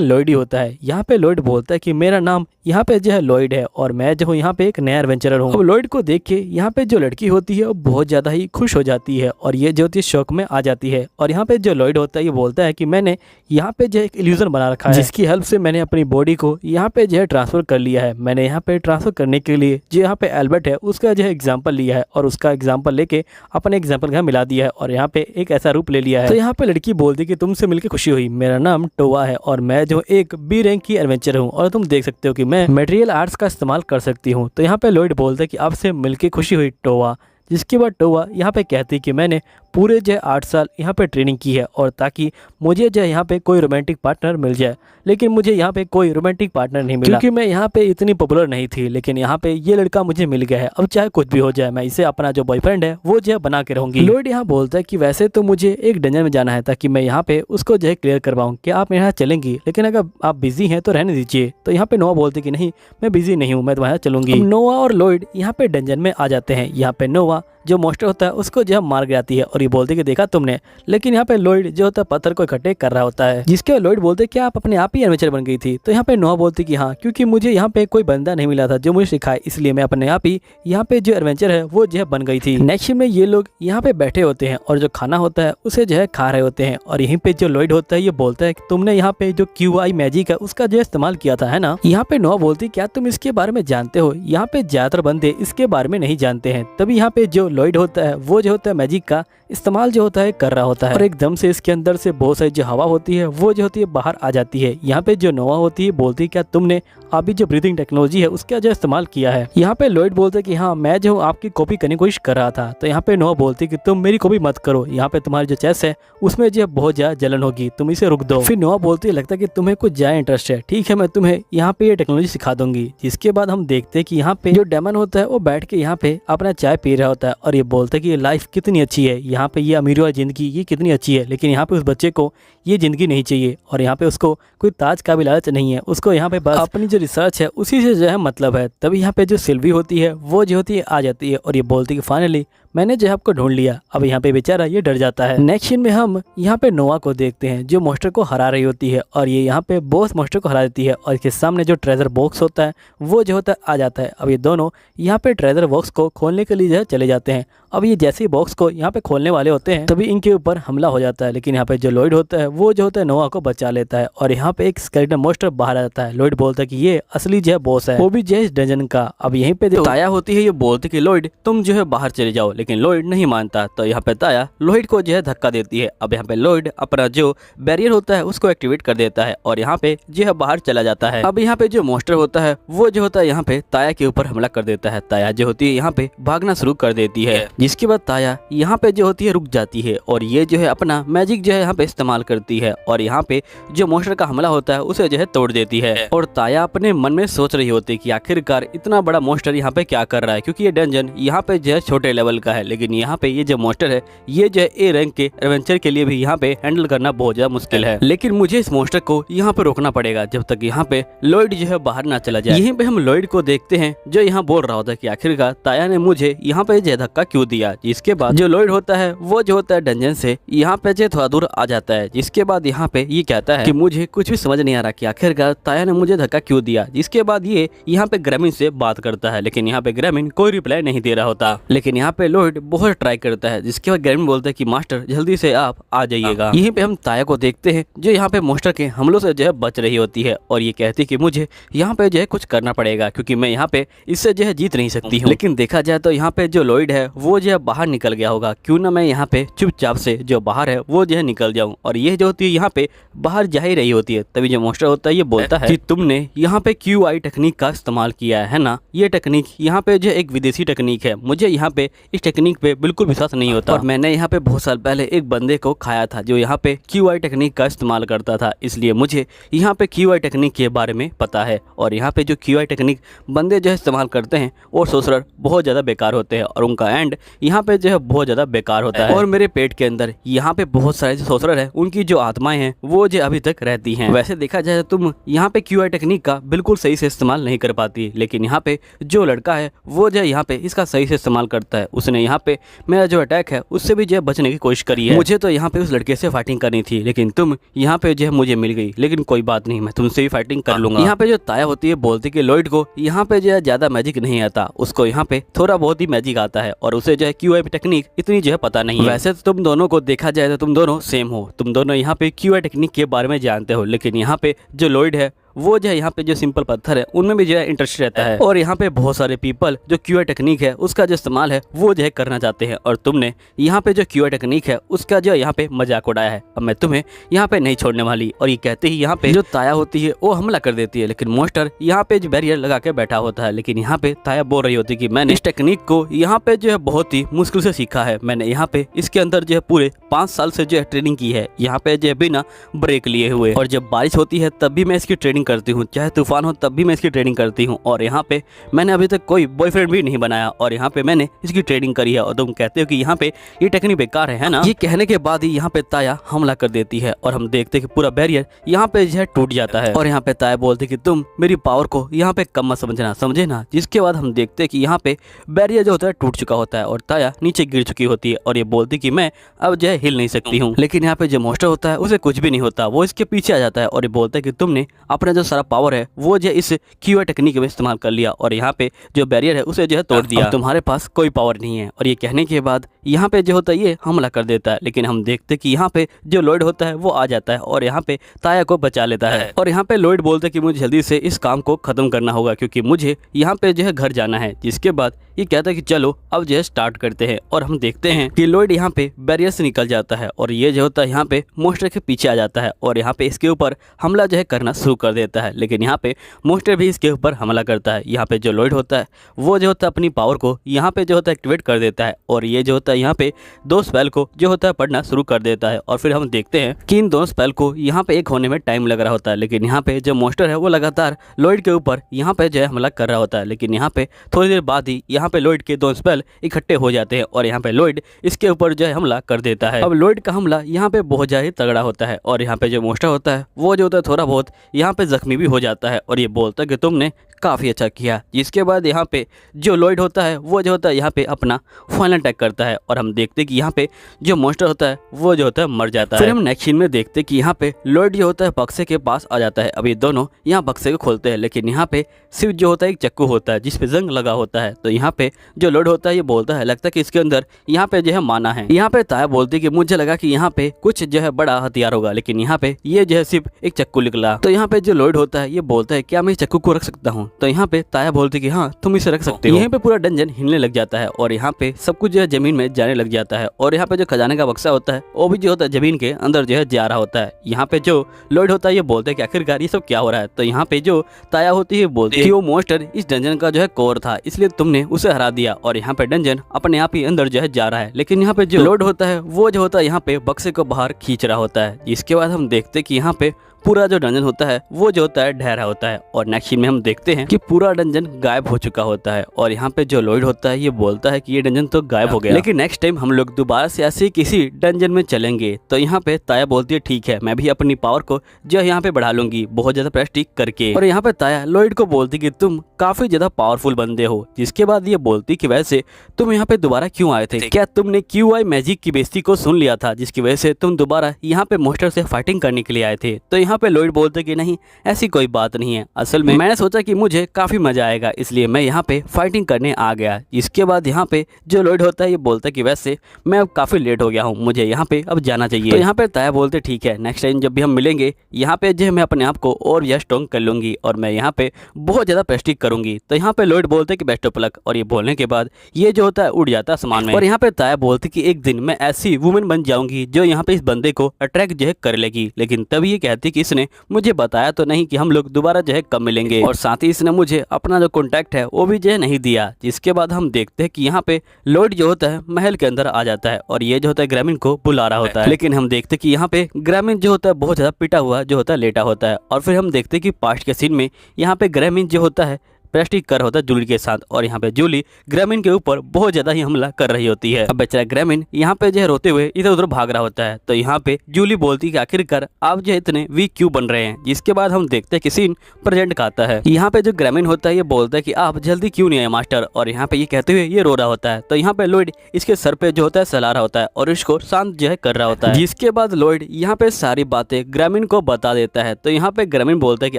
लॉयड ही होता है। यहाँ पे लॉयड बोलता है कि मेरा नाम यहाँ पे जो है लॉयड है और मैं जो हूँ यहाँ पे एक नया एडवेंचरर हूँ। अब लॉयड को देख के यहाँ पे जो लड़की होती है वो बहुत ज्यादा ही खुश हो जाती है और ये जो होती है शौक में आ जाती है। और यहाँ पे जो लॉयड होता है ये बोलता है कि मैंने यहाँ पे जो एक इल्यूजन बना रखा है जिसकी हेल्प से मैंने अपनी बॉडी को यहाँ पे जो है ट्रांसफर कर लिया है। मैंने यहाँ पे ट्रांसफर करने के लिए जो यहाँ पे एल्बर्ट है उसका जो है एग्जांपल लिया है और उसका एग्जांपल लेके अपने एग्जांपल का मिला दिया है और यहाँ पे एक ऐसा रूप ले लिया है। तो यहाँ पे लड़की बोलती कि तुमसे मिलकर खुशी हुई, मेरा नाम टोवा है और मैं जो एक बी रैंक की एडवेंचर हूँ और तुम देख सकते हो कि मैं मटेरियल आर्ट्स का इस्तेमाल कर सकती हूँ। तो यहाँ पे लॉयड बोलता है कि आपसे मिलकर खुशी हुई टोवा। जिसके बाद टोवा यहाँ पे कहती कि मैंने पूरे जो 8 साल यहाँ पे ट्रेनिंग की है और ताकि मुझे जो यहाँ पे कोई रोमांटिक पार्टनर मिल जाए, लेकिन मुझे यहाँ पे कोई रोमांटिक पार्टनर नहीं मिला क्योंकि मैं यहाँ पे इतनी पॉपुलर नहीं थी। लेकिन यहाँ पे ये लड़का मुझे मिल गया है, अब चाहे कुछ भी हो जाए मैं इसे अपना जो बॉयफ्रेंड है वो जो है बना के रहूंगी। लॉयड यहाँ बोलता है कि वैसे तो मुझे एक डंजन में जाना है ताकि मैं यहाँ पे उसको जो है क्लियर करवाऊँ, क्या आप मेरे यहाँ चलेंगी, लेकिन अगर आप बिजी हैं तो रहने दीजिए। तो यहाँ पे नोआ बोलते कि नहीं मैं बिजी नहीं हूँ, मैं तुम्हारे यहाँ चलूंगी। नोआ और लॉयड यहाँ पे डंजन में आ जाते हैं। यहाँ पे नोआ जो मॉन्स्टर होता है उसको जो है मार गिराती है और ये बोलती कि देखा तुमने, लेकिन यहाँ पे लॉयड जो होता है पत्थर को इकट्ठे कर रहा होता है। जिसके लॉयड बोलते क्या आप अपने आप ही एडवेंचर बन गई थी। तो यहाँ पे नोआ बोलती कि हाँ, क्योंकि मुझे यहाँ पे कोई बंदा नहीं मिला था जो मुझे सिखाए, इसलिए मैं अपने आप ही यहाँ पे जो एडवेंचर है वो जो है बन गई थी। नेक्स्ट में ये लोग यहाँ पे बैठे होते हैं और जो खाना होता है उसे जो है खा रहे होते हैं और यहीं पे जो लॉयड होता है ये बोलता है कि तुमने यहाँ पे जो QI मैजिक है उसका जो इस्तेमाल किया था है ना। यहाँ पे नोआ बोलती क्या तुम इसके बारे में जानते हो, यहाँ पे ज्यादातर बंदे इसके बारे में नहीं जानते हैं। तभी यहाँ पे जो लॉयड होता है वो जो होता है मैजिक का इस्तेमाल जो होता है कर रहा होता है और एकदम से इसके अंदर से बहुत सारी जो हवा होती है वो जो होती है बाहर आ जाती है। यहाँ पे जो नोआ होती है बोलती है क्या तुमने अभी जो ब्रीदिंग टेक्नोलॉजी है उसका जो इस्तेमाल किया है। यहाँ पे लॉयड बोलते है कि हाँ मैं जो आपकी कॉपी करने की कोशिश कर रहा था। तो यहाँ पे नोआ बोलती है कि तुम मेरी कॉपी मत करो, यहाँ पे तुम्हारी जो चेस्ट है उसमें जो बहुत ज्यादा जलन होगी, तुम इसे रुक दो। फिर नोआ बोलती है लगता है कि तुम्हें कुछ ज्यादा इंटरेस्ट है, ठीक है मैं तुम्हें यहाँ पे ये टेक्नोलॉजी सिखा दूंगी। जिसके बाद हम देखते हैं कि यहाँ पे जो डेमन होता है वो बैठ के यहाँ पे अपना चाय पी रहा होता है और ये बोलता है कि लाइफ कितनी अच्छी है, यहाँ पे ये अमीर वाली जिंदगी ये कितनी अच्छी है, लेकिन यहाँ पे उस बच्चे को ये जिंदगी नहीं चाहिए और यहाँ पे उसको कोई ताज का भी लालच नहीं है, उसको यहाँ पे बस अपनी जो रिसर्च है उसी से जो है मतलब है। तभी यहाँ पे जो सिल्वी होती है वो जो होती है आ जाती है और ये बोलती है कि फाइनली मैंने जो है आपको ढूंढ लिया। अब यहाँ पे बेचारा ये डर जाता है। नेक्स्ट सीन में हम यहाँ पे नोआ को देखते हैं जो मॉन्स्टर को हरा रही होती है और ये यहाँ पे बॉस मॉन्स्टर को हरा देती है और इसके सामने जो ट्रेजर बॉक्स होता है वो जो होता है आ जाता है। अब ये दोनों यहाँ पे ट्रेजर बॉक्स को खोलने के लिए जो है चले जाते हैं। अब ये जैसे ही बॉक्स को यहाँ पे खोलने वाले होते हैं तभी इनके ऊपर हमला हो जाता है, लेकिन यहाँ पे जो लॉयड होता है वो जो होता है नोआ को बचा लेता है और यहाँ पे एक स्केलेटन मॉन्स्टर बाहर आ जाता है। लॉयड बोलता है कि ये असली जो है बॉस है, वो भी जो है इस डंजन का। अब यहीं पे ताया होती है, ये बोलती कि लॉयड तुम जो है बाहर चले जाओ, लेकिन लॉयड नहीं मानता। तो यहाँ पे ताया लॉयड को जो है धक्का देती है। अब यहाँ पे लॉयड अपना जो बैरियर होता है उसको एक्टिवेट कर देता है और यहाँ पे जो है बाहर चला जाता है। अब यहाँ पे जो मॉन्स्टर होता है वो जो होता है यहाँ पे ताया के ऊपर हमला कर देता है। ताया जो होती है यहाँ पे भागना शुरू कर देती है, जिसके बाद ताया यहाँ पे जो होती है रुक जाती है और ये जो है अपना मैजिक जो है यहाँ पे इस्तेमाल करती है और यहाँ पे जो मॉन्स्टर का हमला होता है उसे जो है तोड़ देती है। और ताया अपने मन में सोच रही होती है कि आखिरकार इतना बड़ा मॉन्स्टर यहाँ पे क्या कर रहा है, क्योंकि ये डंजन यहाँ पे जो है छोटे लेवल का है, लेकिन यहाँ पे ये जो मॉन्स्टर है ये जो है ए रैंक के एडवेंचर के लिए भी यहाँ पे हैंडल करना बहुत ज्यादा मुश्किल है। लेकिन मुझे इस मॉन्स्टर को यहाँ पे रोकना पड़ेगा जब तक यहाँ पे लॉयड जो है बाहर ना चला जाए। यहीं पे हम लॉयड को देखते हैं जो यहाँ बोल रहा होता है कि आखिरकार ताया ने मुझे यहाँ पे जो धक्का क्यों दिया। जिसके बाद जो लॉयड होता है वो जो होता है डंजन से यहाँ पे जो थोड़ा दूर आ जाता है, जिसके जिसके बाद यहाँ पे ये कहता है कि मुझे कुछ भी समझ नहीं आ रहा कि आखिरकार ताया ने मुझे धक्का क्यों दिया। जिसके बाद ये यहाँ पे ग्रामीण से बात करता है, लेकिन यहाँ पे ग्रामीण कोई रिप्लाई नहीं दे रहा होता। लेकिन यहाँ पे लॉयड बहुत ट्राई करता है। जिसके बाद ग्रामीण बोलता है कि मास्टर जल्दी से आप आ जाइएगा। यहीं पे हम ताया को देखते हैं जो यहाँ पे मॉन्स्टर के हमलों से जो है बच रही होती है और ये कहती है कि मुझे यहाँ पे जो है कुछ करना पड़ेगा क्योंकि मैं यहाँ पे इससे जो है जीत नहीं सकती हूँ। लेकिन देखा जाए तो यहाँ पे जो लॉयड है वो जो है बाहर निकल गया होगा, क्यों ना मैं यहाँ पे चुपचाप से जो बाहर है वो जो है निकल जाऊँ। और ये जो होती है यहाँ पे बाहर जा ही रही होती है, तभी जो मॉन्स्टर होता है ये बोलता है कि तुमने यहाँ पे QI टेक्निक का इस्तेमाल किया है ना। ये टेक्निक यहाँ पे जो एक विदेशी टेक्निक है, मुझे यहाँ पे इस टेक्निक पे बिल्कुल विश्वास नहीं होता। और मैंने यहाँ पे बहुत साल पहले एक बंदे को खाया था जो यहाँ पे QI टेक्निक का इस्तेमाल करता था, इसलिए मुझे यहाँ पे QI टेक्निक के बारे में पता है। और यहाँ पे जो QI टेक्निक बंदे जो है इस्तेमाल करते हैं और सोसरर बहुत ज़्यादा बेकार होते हैं और उनका एंड यहाँ पे जो है बहुत ज़्यादा बेकार होता है। और मेरे पेट के अंदर यहाँ पे बहुत सारे जो सोसरर है उनकी जो आत्माएं हैं वो जो अभी तक रहती हैं। वैसे देखा जाए तो तुम यहाँ पे QI टेक्निक का बिल्कुल सही से इस्तेमाल नहीं कर पाती, लेकिन यहाँ पे जो लड़का है वो जो यहाँ पे इसका सही से इस्तेमाल करता है। उसने यहाँ पे मेरा जो अटैक है उससे भी जो है बचने की कोशिश करी है। मुझे तो यहाँ पे उस लड़के से फाइटिंग करनी थी, लेकिन तुम यहाँ पे जो है मुझे मिल गई। लेकिन कोई बात नहीं, मैं तुमसे भी फाइटिंग कर लूंगा। यहाँ पे जो ताया होती है बोलती कि लॉयड को यहाँ पे जो है ज्यादा मैजिक नहीं आता, उसको यहाँ पे थोड़ा बहुत ही मैजिक आता है और उसे जो है QI टेक्निक इतनी जो है पता नहीं है। वैसे तो तुम दोनों को देखा जाए तो तुम दोनों सेम हो, तुम दोनों यहाँ पे QI टेक्निक के बारे में जानते हो, लेकिन यहाँ पे जो लॉयड है वो जो है यहाँ पे जो सिंपल पत्थर है उनमें भी जो है इंटरेस्ट रहता है। और यहाँ पे बहुत सारे पीपल जो QI टेक्निक है उसका जो इस्तेमाल है वो जो है करना चाहते हैं, और तुमने यहाँ पे जो QI टेक्निक है उसका जो यहाँ पे मजाक उड़ाया है। अब मैं तुम्हें यहाँ पे नहीं छोड़ने वाली। और ये कहते ही यहाँ पे जो ताया होती है वो हमला कर देती है, लेकिन मॉन्स्टर यहाँ पे जो बैरियर लगा के बैठा होता है। लेकिन यहाँ पे ताया बोल रही होती है कि मैंने इस टेक्निक को यहाँ पे जो है बहुत ही मुश्किल से सीखा है। मैंने यहाँ पे इसके अंदर जो है पूरे 5 साल से जो है ट्रेनिंग की है, यहाँ पे जो है बिना ब्रेक लिए हुए। और जब बारिश होती है तब भी मैं इसकी ट्रेनिंग करती हूँ, चाहे तूफान हो तब भी मैं इसकी ट्रेनिंग करती हूँ। और यहाँ पे मैंने अभी तक कोई बॉयफ्रेंड भी नहीं बनाया और यहाँ पे मैंने इसकी ट्रेनिंग करी है, और तुम कहते हो कि यहाँ पे ये टेक्निक बेकार है ना। ये कहने के बाद ही यहाँ पे ताया हमला कर देती है और हम देखते कि पूरा बैरियर यहाँ पे जो है टूट जाता है। और यहाँ पे ताया बोलती कि तुम मेरी पावर को यहाँ पे कम मत समझना, समझे ना। जिसके बाद हम देखते कि यहाँ पे बैरियर जो होता है टूट चुका होता है और ताया नीचे गिर चुकी होती है और ये बोलती कि मैं अब जो है हिल नहीं सकती हूँ। लेकिन यहाँ पे जो मॉन्स्टर होता है उसे कुछ भी नहीं होता, वो इसके पीछे आ जाता है और ये बोलता है कि तुमने अपना जो सारा पावर है वो जो इस QI टेक्निक में इस्तेमाल कर लिया और यहाँ पे जो बैरियर है उसे जो है तोड़ दिया। तुम्हारे पास कोई पावर नहीं है। और ये कहने के बाद यहाँ पे जो होता है ये हमला कर देता है, लेकिन हम देखते कि यहाँ पे जो लॉयड होता है वो आ जाता है और यहाँ पे ताया को बचा लेता है। और यहाँ पे लॉयड बोलते कि मुझे जल्दी से इस काम को खत्म करना होगा क्योंकि मुझे यहाँ पे जो है घर जाना है। जिसके बाद ये कहता है कि चलो अब जो है स्टार्ट करते हैं। और हम देखते हैं कि लॉयड यहाँ पे बैरियर से निकल जाता है और ये जो होता है यहाँ पे मॉन्स्टर के पीछे आ जाता है और यहाँ पे इसके ऊपर हमला जो है करना शुरू कर देता है। लेकिन यहाँ पे मॉन्स्टर भी इसके ऊपर हमला करता है। यहाँ पे जो लॉयड होता है वो जो होता है अपनी पावर को यहाँ पे जो होता है एक्टिवेट कर देता है और ये जो होता है यहाँ पे 2 स्पेल को जो होता है पढ़ना शुरू कर देता है। और फिर हम देखते हैं कि इन 2 स्पेल को यहाँ पे एक होने में टाइम लग रहा होता है, लेकिन यहाँ पे जो मॉन्स्टर है वो लगातार लॉयड के ऊपर यहाँ पे जो है हमला कर रहा होता है। लेकिन यहाँ पे थोड़ी देर बाद ही यहाँ पे लॉयड के 2 स्पेल इकट्ठे हो जाते हैं और यहाँ पे लॉयड इसके ऊपर जो है हमला कर देता है। अब लॉयड का हमला यहाँ पे बहुत ज्यादा तगड़ा होता है और यहाँ पे जो मॉन्स्टर होता है वो जो होता है थोड़ा बहुत यहाँ पे जख्मी भी हो जाता है और ये बोलता है कि तुमने काफ़ी अच्छा किया। जिसके बाद यहाँ पे जो लॉयड होता है वो जो होता है यहाँ पे अपना फाइनल अटैक करता है और हम देखते कि यहाँ पे जो मॉन्स्टर होता है वो जो होता है मर जाता है। फिर हम नेक्स्ट सीन में देखते कि यहाँ पे लॉयड जो होता है बक्से के पास आ जाता है। अभी दोनों यहाँ बक्से को खोलते हैं, लेकिन यहाँ पे सिर्फ जो होता है एक चक्कू होता है जिसपे जंग लगा होता है। तो यहाँ पे जो लॉयड होता है ये बोलता है लगता है कि इसके अंदर यहाँ पे जो है माना है। यहाँ पे ताया बोलती कि मुझे लगा कि यहाँ पे कुछ जो है बड़ा हथियार होगा, लेकिन यहाँ पे ये जो है सिर्फ एक चक्कू निकला। तो यहाँ पे जो लॉयड होता है ये बोलता है क्या मैं इस चक्कू को रख सकता हूँ। तो यहाँ पे ताया बोलती कि हाँ तुम इसे रख सकते हो। यहाँ पे पूरा डंजन हिलने लग जाता है और यहाँ पे सब कुछ जो है जमीन में जाने लग जाता है और यहाँ पे जो खजाने का बक्सा होता है वो भी जो होता है जमीन के अंदर जो है जा रहा होता है। यहाँ पे जो लॉयड होता है ये बोलते हैं कि आखिरकार ये सब क्या हो रहा है। तो यहाँ पे जो ताया होती है बोलती है कि वो मॉन्स्टर इस डंजन का जो है कोर था, इसलिए तुमने उसे हरा दिया और यहाँ पे डंजन अपने आप ही अंदर जो है जा रहा है। लेकिन यहाँ पे जो लॉयड होता है वो जो होता है यहाँ पे बक्से को बाहर खींच रहा होता है। जिसके बाद हम देखते कि यहाँ पे पूरा जो डंजन होता है वो जो होता है ढह रहा होता है। और नेक्स्ट सीन में हम देखते हैं कि पूरा डंजन गायब हो चुका होता है और यहाँ पे जो लॉयड होता है ये बोलता है कि ये डंजन तो गायब हो गया, लेकिन नेक्स्ट टाइम हम लोग दोबारा से ऐसे किसी डंजन में चलेंगे। तो यहाँ पे ताया बोलती है ठीक है, मैं भी अपनी पावर को जो यहाँ पे बढ़ा लूंगी बहुत ज्यादा प्रेस्टिज करके। और यहाँ पे ताया लॉयड को बोलती कि तुम काफी ज्यादा पावरफुल बंदे हो, जिसके बाद ये बोलती कि वैसे तुम यहाँ पे दोबारा क्यों आए थे, क्या तुमने QI मैजिक की बेइज्जती को सुन लिया था जिसकी वजह से तुम दोबारा यहाँ पे मोस्टर से फाइटिंग करने के लिए आए थे। तो यहाँ पे लॉयड बोलते कि नहीं, ऐसी कोई बात नहीं है, असल में मैंने सोचा कि मुझे काफी मजा आएगा इसलिए मैं यहाँ पे फाइटिंग करने आ गया। इसके बाद यहाँ पे जो लॉयड होता है ये बोलता है कि वैसे मैं अब काफी लेट हो गया हूँ, मुझे यहाँ पे अब जाना चाहिए। तो यहाँ पे ताया बोलते ठीक है, नेक्स्ट टाइम जब भी हम मिलेंगे यहाँ पे जो मैं अपने आप को और भी स्ट्रॉन्ग कर लूंगी और मैं यहाँ पे बहुत ज्यादा प्रेस्टिज करूंगी। तो यहाँ पे लॉयड बोलते कि बेस्ट ऑफ लक, और ये बोलने के बाद ये जो होता है उड़ जाता है आसमान में। और यहाँ पे ताया बोलती कि एक दिन मैं ऐसी वुमेन बन जाऊंगी जो यहाँ पे इस बंदे को अट्रैक्ट जो है कर लेगी। लेकिन तभी ये कहती कि इसने मुझे बताया तो नहीं कि हम लोग दोबारा जो है कब मिलेंगे, और साथ ही इसने मुझे अपना जो कॉन्टैक्ट है वो भी जो है नहीं दिया। जिसके बाद हम देखते हैं कि यहाँ पे लॉयड जो होता है महल के अंदर आ जाता है और ये जो होता है ग्रामीण को बुला रहा होता है। लेकिन हम देखते हैं कि यहाँ पे ग्रामीण जो होता है बहुत ज्यादा पिटा हुआ जो होता है लेटा होता है। और फिर हम देखते हैं कि पास्ट के सीन में यहाँ पे ग्रामीण जो होता है प्रेस्टिज कर होता है जूली के साथ, और यहाँ पे जूली ग्रामीण के ऊपर बहुत ज्यादा ही हमला कर रही होती है। अब बेचारा ग्रामीण यहाँ पे जो है रोते हुए इधर उधर भाग रहा होता है। तो यहाँ पे जूली बोलती है कि आखिरकार आप जो है इतने वीक क्यों बन रहे हैं। जिसके बाद हम देखते हैं कि सीन प्रेजेंट का आता है। यहाँ पे जो ग्रामीण होता है ये बोलता है कि आप जल्दी क्यों नहीं आए मास्टर, और यहाँ पे ये कहते हुए ये रो रहा होता है। तो यहाँ पे लॉयड इसके सर पे जो होता है सला रहा होता है और इसको शांत जो है कर रहा होता है। जिसके बाद लॉयड यहाँ पे सारी बातें ग्रामीण को बता देता है। तो यहाँ पे ग्रामीण बोलता है कि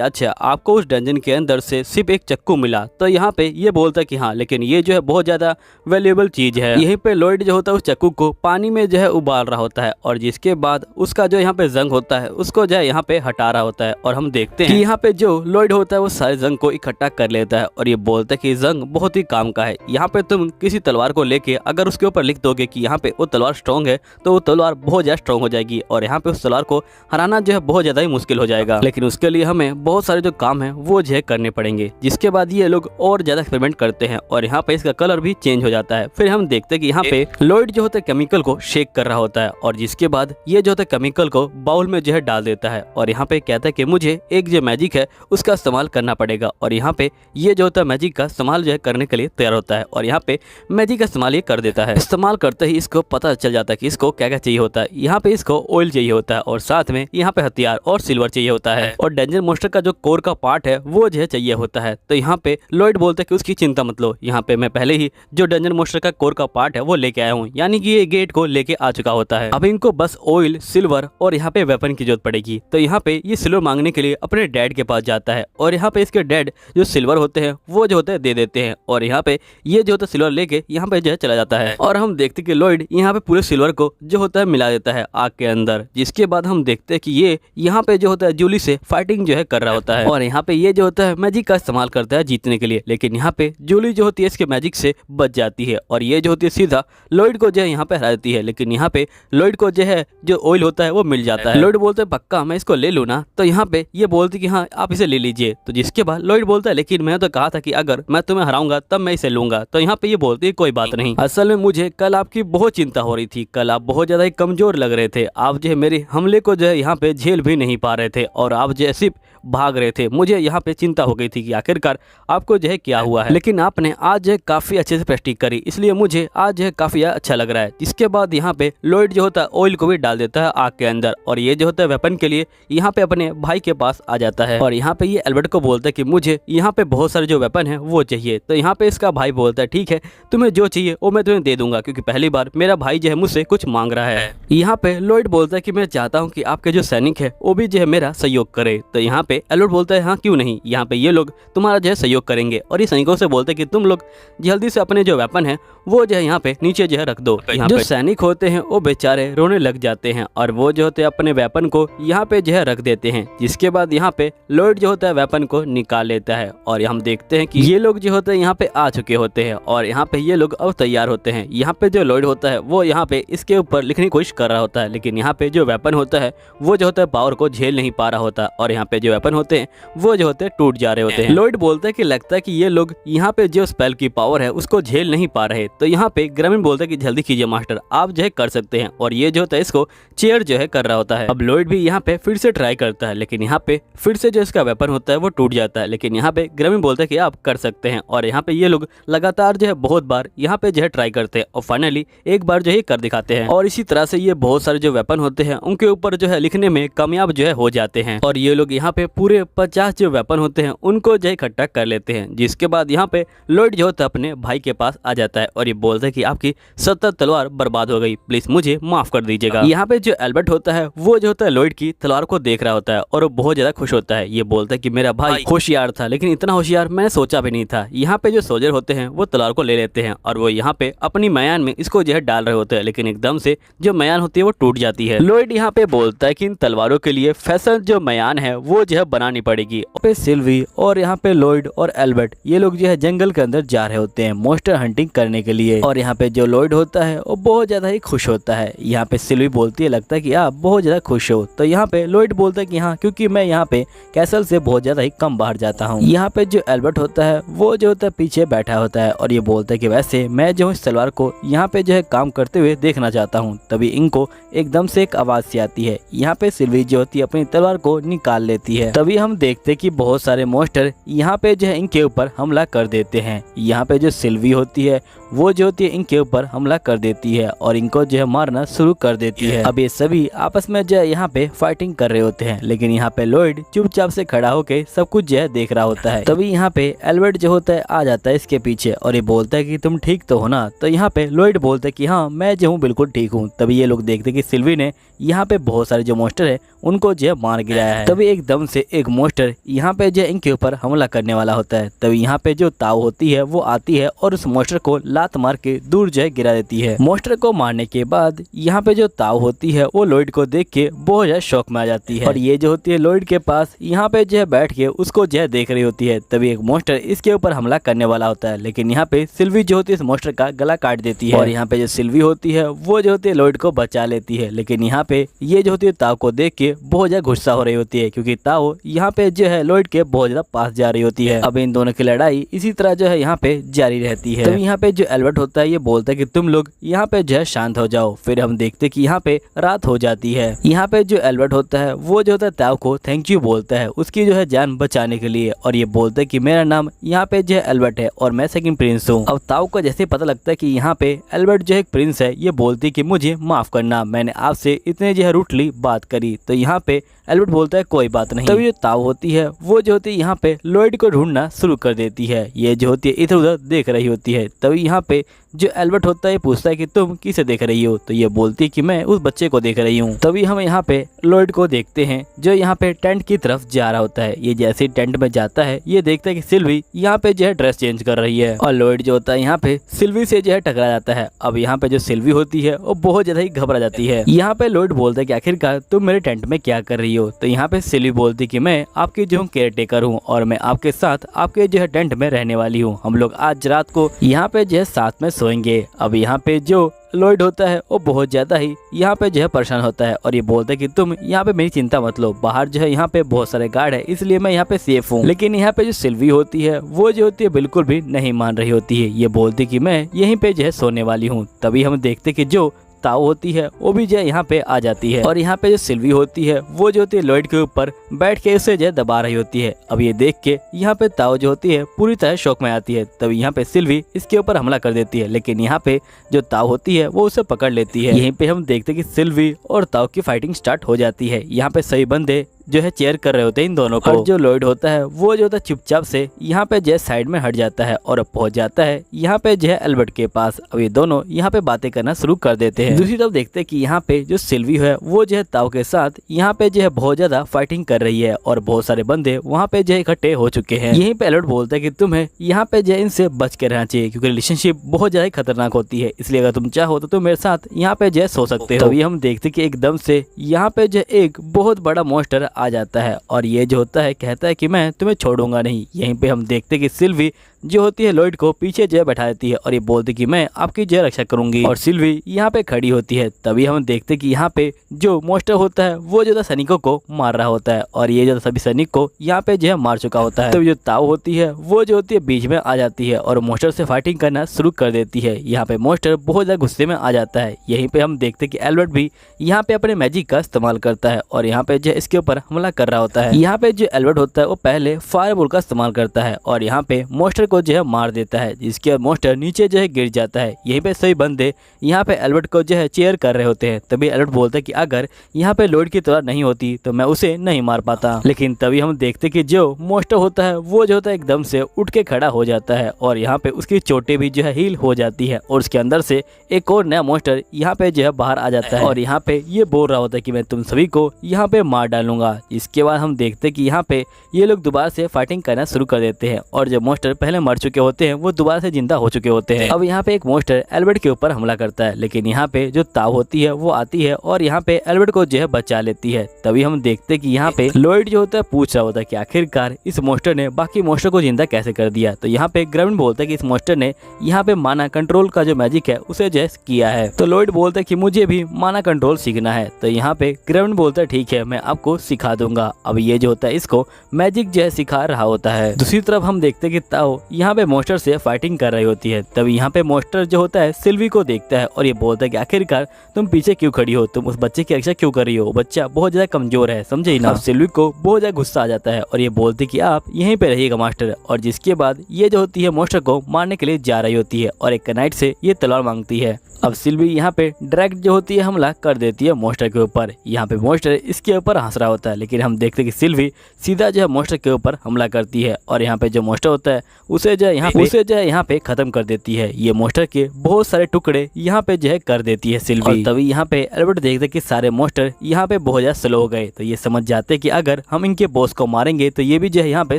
अच्छा आपको उस डंजन के अंदर से सिर्फ एक चक्कू मिला। तो यहाँ पे ये बोलता है कि हाँ, लेकिन ये जो है बहुत ज्यादा वैल्यूएबल चीज है। यहीं पे लॉयड जो होता है उस चक्कू को पानी में जो है उबाल रहा होता है और जिसके बाद उसका जो यहाँ पे जंग होता है उसको जो है यहाँ पे हटा रहा होता है। और हम देखते हैं कि यहाँ पे जो लॉयड होता है वो सारे जंग को इकट्ठा कर लेता है और ये बोलता है कि जंग बहुत ही काम का है। यहाँ पे तुम किसी तलवार को लेके अगर उसके ऊपर लिख दोगे कि यहाँ पे वो तलवार स्ट्रॉन्ग है तो वो तलवार बहुत ज्यादा स्ट्रॉन्ग हो जाएगी और यहाँ पे उस तलवार को हराना जो है बहुत ज्यादा ही मुश्किल हो जाएगा। लेकिन उसके लिए हमें बहुत सारे जो काम है वो जो है करने पड़ेंगे। जिसके बाद ये लोग और ज्यादा एक्सपेरिमेंट करते हैं और यहाँ पे इसका कलर भी चेंज हो जाता है। फिर हम देखते हैं कि यहाँ पे लॉयड जो होता है केमिकल को शेक कर रहा होता है और जिसके बाद ये जो होता है केमिकल को बाउल में जो है डाल देता है और यहाँ पे कहता है कि मुझे एक जो मैजिक है उसका इस्तेमाल करना पड़ेगा। और यहाँ पे ये जो होता है मैजिक का इस्तेमाल जो है करने के लिए तैयार होता है और यहाँ पे मैजिक का इस्तेमाल ये कर देता है। इस्तेमाल करते ही इसको पता चल जाता है कि इसको क्या क्या चाहिए होता है। यहाँ पे इसको ऑयल चाहिए होता है और साथ में यहाँ पे हथियार और सिल्वर चाहिए होता है और डेंजर मोस्टर का जो कोर का पार्ट है वो जो है चाहिए होता है। तो यहाँ पे लॉयड बोलता है कि उसकी चिंता मत लो, यहाँ पे मैं पहले ही जो डंजन मोस्टर का कोर का पार्ट है वो लेके आया हूँ, यानी कि ये गेट को लेके आ चुका होता है। अब इनको बस ऑयल, सिल्वर और यहाँ पे वेपन की जरूरत पड़ेगी। तो यहाँ पे ये सिल्वर मांगने के लिए अपने डैड के पास जाता है और यहाँ पे इसके डैड जो सिल्वर होते हैं वो जो होते हैं दे देते हैं और यहाँ पे ये जो होता है सिल्वर लेके यहाँ पे जो है चला जाता है। और हम देखते कि लॉयड यहाँ पे पूरे सिल्वर को जो होता है मिला देता है आग के अंदर। जिसके बाद हम देखते हैं कि ये यहाँ पे जो होता है जूली से फाइटिंग जो है कर रहा होता है और यहाँ पे ये जो होता है मैजिक का इस्तेमाल करता है जीतने के लिए। लेकिन यहाँ पे जूली जो होती है इसके मैजिक से बच जाती है और ये जो होती है सीधा लॉयड को जो है यहाँ पे हरा देती है। लेकिन यहाँ पे लॉयड को जो है जो ऑयल होता है वो मिल जाता है। लॉयड बोलते हैं पक्का मैं इसको ले लूँ ना, तो यहाँ पे ये बोलती कि हाँ आप इसे ले लीजिए। तो जिसके बाद लॉयड बोलता है लेकिन मैं तो कहा था कि अगर मैं तुम्हें हराऊंगा तब मैं इसे लूंगा। तो यहाँ पे ये बोलती है कोई बात नहीं, असल में मुझे कल आपकी बहुत चिंता हो रही थी, कल आप बहुत ज्यादा ही कमजोर लग रहे थे, आप जो है मेरे हमले को जो है यहाँ पे झेल भी नहीं पा रहे थे और आप जो है सिर्फ भाग रहे थे। मुझे यहाँ पे चिंता हो गई थी कि आखिरकार आपको जो है क्या हुआ है, लेकिन आपने आज जो है काफी अच्छे से प्रेस्टिज करी, इसलिए मुझे आज जो है काफी अच्छा लग रहा है। जिसके बाद यहाँ पे लॉयड जो होता है ऑयल को भी डाल देता है आग के अंदर और ये जो होता है वेपन के लिए यहाँ पे अपने भाई के पास आ जाता है और यहाँ पे ये एल्बर्ट को बोलता है कि मुझे यहाँ पे बहुत सारे जो वेपन है वो चाहिए। तो यहाँ पे इसका भाई बोलता है ठीक है तुम्हें जो चाहिए वो मैं तुम्हें दे दूंगा, क्योंकि पहली बार मेरा भाई जो है मुझसे कुछ मांग रहा है। यहाँ पे लॉयड बोलता है कि मैं चाहता हूँ कि आपके जो सैनिक है वो भी जो है मेरा सहयोग करे। तो यहाँ पे एल्बर्ट बोलता है हाँ क्यों नहीं, यहाँ पे ये लोग तुम्हारा जो है सहयोग करेंगे और ये सैनिकों से बोलते हैं कि तुम लोग जल्दी से अपने जो वेपन है वो जो है यहाँ पे नीचे जो है रख दो। जो सैनिक होते हैं वो बेचारे रोने लग जाते हैं और वो जो होते हैं अपने वेपन को यहाँ पे जो है रख देते हैं। जिसके बाद यहाँ पे लॉयड जो होता है वेपन को निकाल लेता है और हम देखते हैं कि ये लोग जो होते हैं यहाँ पे आ चुके होते हैं और यहाँ पे ये लोग अब तैयार होते हैं। यहाँ पे जो लॉयड होता है वो यहाँ पे इसके ऊपर लिखने की कोशिश कर रहा होता है, लेकिन यहाँ पे जो वेपन होता है वो जो होता है पावर को झेल नहीं पा रहा होता और यहाँ पे जो वेपन होते हैं वो जो होते हैं टूट जा रहे होते हैं। लॉयड बोलता है कि लगता है कि ये लोग यहाँ पे जो स्पेल की पावर है उसको झेल नहीं पा रहे। तो यहाँ पे ग्रामीण बोलता है कि जल्दी कीजिए मास्टर, आप जो है कर सकते हैं। और ये जो होता है इसको चेयर जो है कर रहा होता है। अब लॉयड भी यहाँ पे फिर से ट्राई करता है, लेकिन यहाँ पे फिर से जो इसका वेपन होता है वो टूट जाता है। लेकिन यहाँ पे ग्रामीण बोलता है कि आप कर सकते हैं। और यहाँ पे ये लोग लगातार जो है बहुत बार यहाँ पे जो है ट्राई करते हैं और फाइनली एक बार जो है कर दिखाते हैं। और इसी तरह से ये बहुत सारे जो वेपन होते हैं उनके ऊपर जो है लिखने में कामयाब जो है हो जाते हैं। और ये लोग यहाँ पे पूरे 50 जो वेपन होते हैं उनको जो है इकट्ठा कर लेते हैं। जिसके बाद यहाँ पे लॉयड जो होता है अपने भाई के पास आ जाता है और ये बोलता है कि आपकी 70 तलवार बर्बाद हो गई, प्लीज मुझे माफ कर दीजिएगा। यहाँ पे जो एल्बर्ट होता है वो जो होता है लॉयड की तलवार को देख रहा होता है और वो बहुत ज्यादा खुश होता है। ये बोलता है कि मेरा भाई होशियार था, लेकिन इतना होशियार मैंने सोचा भी नहीं था। यहाँ पे जो सोल्जर होते हैं वो तलवार को ले लेते हैं और वो यहाँ पे अपनी मयान में इसको जो है डाल रहे होते हैं, लेकिन एकदम से जो मयान होती है वो टूट जाती है। लॉयड यहाँ पे बोलता है कि इन तलवारों के लिए फैसल जो मयान है वो जो है बनानी पड़ेगी। पे सिल्वी और यहाँ पे लॉयड और एल्बर्ट ये लोग जो है जंगल के अंदर जा रहे होते हैं मॉन्स्टर हंटिंग करने के लिए। और यहाँ पे जो लॉयड होता है वो बहुत ज्यादा ही खुश होता है। यहाँ पे सिल्वी बोलती है लगता है कि आप बहुत ज्यादा खुश हो। तो यहाँ पे लॉयड बोलता है कि हाँ, क्योंकि मैं यहाँ पे कैसल से बहुत ज्यादा ही कम बाहर जाता हूँ। यहाँ पे जो एल्बर्ट होता है वो जो होता है पीछे बैठा होता है और ये बोलता है कि वैसे मैं जो इस तलवार को यहाँ पे जो है काम करते हुए देखना चाहता हूँ। तभी इनको एकदम से एक आवाज सी आती है। यहाँ पे सिल्वी जो होती है अपनी तलवार को निकाल लेती है। तभी हम देखते कि बहुत सारे मॉन्स्टर यहाँ पे जो है इनके ऊपर हमला कर देते हैं। यहाँ पे जो सिल्वी होती है वो जो होती है इनके ऊपर हमला कर देती है और इनको जो है मारना शुरू कर देती है। अब ये सभी आपस में जो है यहाँ पे फाइटिंग कर रहे होते हैं, लेकिन यहाँ पे लॉयड चुपचाप से खड़ा होके सब कुछ जो है देख रहा होता है। तभी यहाँ पे एल्बर्ट जो होता है आ जाता है इसके पीछे और ये बोलता है कि तुम ठीक तो हो ना। तो यहाँ पे लॉयड बोलता है कि हाँ, मैं जो हूँ बिल्कुल ठीक हूँ। तभी ये लोग देखते कि सिल्वी ने यहाँ पे बहुत सारे जो मॉन्स्टर है उनको जो है मार गिराया है। तभी एकदम से एक मॉन्स्टर यहाँ पे जो इनके ऊपर हमला करने वाला होता है। तभी यहाँ पे जो ताऊ होती है वो आती है और उस मॉन्स्टर को लात मार के दूर जो है गिरा देती है। मॉन्स्टर को मारने के बाद यहाँ पे जो ताऊ होती है वो लॉयड को देख के बहुत ज्यादा शौक में आ जाती है और ये जो होती है लॉयड के पास यहाँ पे जो है बैठ के उसको जो है देख रही होती है। तभी एक मॉन्स्टर इसके ऊपर हमला करने वाला होता है, लेकिन यहाँ पे सिल्वी जो होती है इस मॉन्स्टर का गला काट देती है और यहाँ पे जो सिल्वी होती है वो जो होती है लॉयड को बचा लेती है। लेकिन यहाँ पे ये जो होती है ताऊ को देख के बहुत ज्यादा गुस्सा हो रही होती है, क्योंकि ताऊ यहाँ पे जो है लॉयड के बहुत ज्यादा पास जा रही होती है। अब इन दोनों की लड़ाई इसी तरह जो है यहाँ पे जारी रहती है। तो यहाँ पे जो एल्बर्ट होता है ये बोलता है कि तुम लोग यहाँ पे जो है शांत हो जाओ। फिर हम देखते कि यहाँ पे रात हो जाती है। यहाँ पे जो एल्बर्ट होता है वो जो होता है ताऊ को थैंक यू बोलता है उसकी जो है जान बचाने के लिए और ये बोलता है कि मेरा नाम यहाँ पे जो है एल्बर्ट है और मैं सेकंड प्रिंस हूँ। अब ताऊ को जैसे पता लगता है कि यहाँ पे एल्बर्ट जो है एक प्रिंस है, ये बोलती कि मुझे माफ करना, मैंने आपसे इतने जो है रूटली बात करी। तो यहाँ पे एल्बर्ट बोलता है कोई बात नहीं। तभी जो ताऊ होती है वो जो होती है यहाँ पे लॉयड को ढूंढना शुरू कर देती है। ये जो होती है इधर उधर देख रही होती है। तभी यहाँ पे जो एल्बर्ट होता है पूछता है कि तुम किसे देख रही हो। तो ये बोलती है कि मैं उस बच्चे को देख रही हूँ। तभी हम यहाँ पे लॉयड को देखते हैं जो यहाँ पे टेंट की तरफ जा रहा होता है। ये जैसे टेंट में जाता है ये देखता है कि सिल्वी यहाँ पे जो है ड्रेस चेंज कर रही है और लॉयड जो होता है यहाँ पे सिल्वी से जो है टकरा जाता है। अब यहाँ पे जो सिल्वी होती है वो बहुत ज्यादा ही घबरा जाती है। यहाँ पे लॉयड बोलता है कि आखिरकार तुम मेरे टेंट में क्या कर रही हो। तो यहाँ पे सिल्वी बोलती कि मैं आपकी जो केयर टेकर हूँ और मैं आपके साथ आपके जो है टेंट में रहने वाली हूँ। हम लोग आज रात को यहाँ पे जो है साथ में सोएंगे। अब यहाँ पे जो लॉयड होता है वो बहुत ज्यादा ही यहाँ पे जो है परेशान होता है और ये बोलता है कि तुम यहाँ पे मेरी चिंता मत लो, बाहर जो है यहाँ पे बहुत सारे गार्ड है इसलिए मैं यहाँ पे सेफ हूँ। लेकिन यहाँ पे जो सिल्वी होती है वो जो होती है बिल्कुल भी नहीं मान रही होती है। ये बोलती कि मैं यहीं पे जो है सोने वाली हूँ। तभी हम देखते कि जो ताऊ होती है वो भी जो है यहाँ पे आ जाती है और यहाँ पे जो सिल्वी होती है वो जो होती है लॉयड के ऊपर बैठ के उसे जो है दबा रही होती है। अब ये देख के यहाँ पे ताऊ जो होती है पूरी तरह शौक में आती है। तब यहाँ पे सिल्वी इसके ऊपर हमला कर देती है, लेकिन यहाँ पे जो ताऊ होती है वो उसे पकड़ लेती है। यहीं पे हम देखते हैं कि सिल्वी और ताऊ की फाइटिंग स्टार्ट हो जाती है। यहाँ पे सही बंदे जो है चेयर कर रहे होते हैं इन दोनों को। और जो लॉयड होता है वो जो होता है चुपचाप से यहाँ पे जो है साइड में हट जाता है और पहुंच जाता है यहाँ पे जो है एल्बर्ट के पास। अब ये दोनों यहाँ पे बातें करना शुरू कर देते हैं। दूसरी तरफ देखते हैं कि यहाँ पे जो सिल्वी है वो जो है ताऊ के साथ यहाँ पे जो है बहुत ज्यादा फाइटिंग कर रही है और बहुत सारे बंदे वहाँ पे जो है इकट्ठे हो चुके हैं। यहीं पे एल्बर्ट बोलता है कि तुम्हें यहाँ पे जो है इनसे बच के रहना चाहिए, क्योंकि रिलेशनशिप बहुत ज्यादा खतरनाक होती है, इसलिए अगर तुम चाहो तो तुम मेरे साथ यहाँ पे जो है सो सकते हो। तभी हम देखते कि एकदम से यहाँ पे जो एक बहुत बड़ा मॉन्स्टर आ जाता है और ये जो होता है कहता है कि मैं तुम्हें छोड़ूंगा नहीं। यहीं पे हम देखते कि सिल्वी जो होती है लॉयड को पीछे जो है बैठा देती है और ये बोलती कि मैं आपकी जो है रक्षा करूंगी। और सिल्वी यहाँ पे खड़ी होती है। तभी हम देखते कि यहाँ पे जो मॉन्स्टर होता है वो जो सैनिकों को मार रहा होता है और ये जो सभी सैनिक को यहाँ पे जो है मार चुका होता है। तभी जो ताऊ होती है वो जो होती है बीच में आ जाती है और मॉन्स्टर से फाइटिंग करना शुरू कर देती है। यहाँ पे मॉन्स्टर बहुत ज्यादा गुस्से में आ जाता है। यहीं पे हम देखते कि एल्बर्ट भी यहाँ पे अपने मैजिक का इस्तेमाल करता है और यहाँ पे जो इसके ऊपर हमला कर रहा होता है। यहाँ पे जो एल्बर्ट होता है वो पहले फायरबॉल का इस्तेमाल करता है और यहाँ पे मॉन्स्टर को जो है मार देता है, जिसके बाद मॉन्स्टर नीचे जो है गिर जाता है। यहीं पे सही बंदे यहाँ पे एल्बर्ट को जो है चेयर कर रहे होते हैं। तभी एल्बर्ट बोलता है कि अगर यहाँ पे लॉयड की तलवार नहीं होती तो मैं उसे नहीं मार पाता। लेकिन तभी हम देखते कि जो मॉन्स्टर होता है वो जो होता है एकदम से उठ के खड़ा हो जाता है और यहाँ पे उसकी चोटें भी जो है हील हो जाती है और उसके अंदर से एक और नया मॉन्स्टर यहाँ पे जो है बाहर आ जाता है और यहाँ पे ये बोल रहा होता है कि मैं तुम सभी को यहाँ पे मार डालूंगा। इसके बाद हम देखते कि यहाँ पे ये लोग दोबारा से फाइटिंग करना शुरू कर देते हैं और जो मॉन्स्टर पहले मर चुके होते हैं वो दोबारा से जिंदा हो चुके होते हैं। अब यहाँ पे एक मॉन्स्टर एल्बर्ट के ऊपर हमला करता है, लेकिन यहाँ पे जो ताऊ होती है वो आती है और यहाँ पे एल्बर्ट को जो है बचा लेती है। तभी हम देखते कि यहाँ पे लॉयड जो होता है पूछ रहा होता है कि आखिरकार इस मॉन्स्टर ने बाकी मॉन्स्टर को जिंदा कैसे कर दिया। तो यहाँ पे ग्रामीण बोलता है कि इस मॉन्स्टर ने यहाँ पे माना कंट्रोल का जो मैजिक है उसे जो किया है। तो लॉयड बोलता है कि मुझे भी माना कंट्रोल सीखना है। तो यहाँ पे ग्रामीण बोलता है ठीक है मैं आपको सिखा दूंगा। अब ये जो होता है इसको मैजिक जो है सिखा रहा होता है। दूसरी तरफ हम देखते कि ताऊ यहाँ पे मॉन्स्टर से फाइटिंग कर रही होती है। तभी यहाँ पे मॉन्स्टर जो होता है सिल्वी को देखता है और ये बोलता है कि आखिरकार तुम पीछे क्यों खड़ी हो, तुम उस बच्चे की रक्षा क्यों कर रही हो, बच्चा बहुत ज्यादा कमजोर है, समझे ना। सिल्वी को बहुत ज्यादा गुस्सा आ जाता है और ये बोलती कि आप यहीं पे रहिएगा मास्टर। और जिसके बाद ये जो होती है मॉन्स्टर को मारने के लिए जा रही होती है और एक नाइट से ये तलवार मांगती है। अब सिल्वी यहाँ पे डायरेक्ट जो होती है हमला कर देती है मॉन्स्टर के ऊपर। यहाँ पे मॉन्स्टर इसके ऊपर हंस रहा होता है, लेकिन हम देखते हैं कि सिल्वी सीधा जो है मॉन्स्टर के ऊपर हमला करती है और यहाँ पे जो मॉन्स्टर होता है उसे जो है यहाँ पे खत्म कर देती है। ये मॉन्स्टर के बहुत सारे टुकड़े यहाँ पे जो है कर देती है सिल्वी। और तभी यहाँ पे एल्बर्ट देखते कि सारे मॉन्स्टर यहाँ पे बहुत ज्यादा स्लो हो गए। तो ये समझ जाते कि अगर हम इनके बॉस को मारेंगे तो ये भी जो है यहाँ पे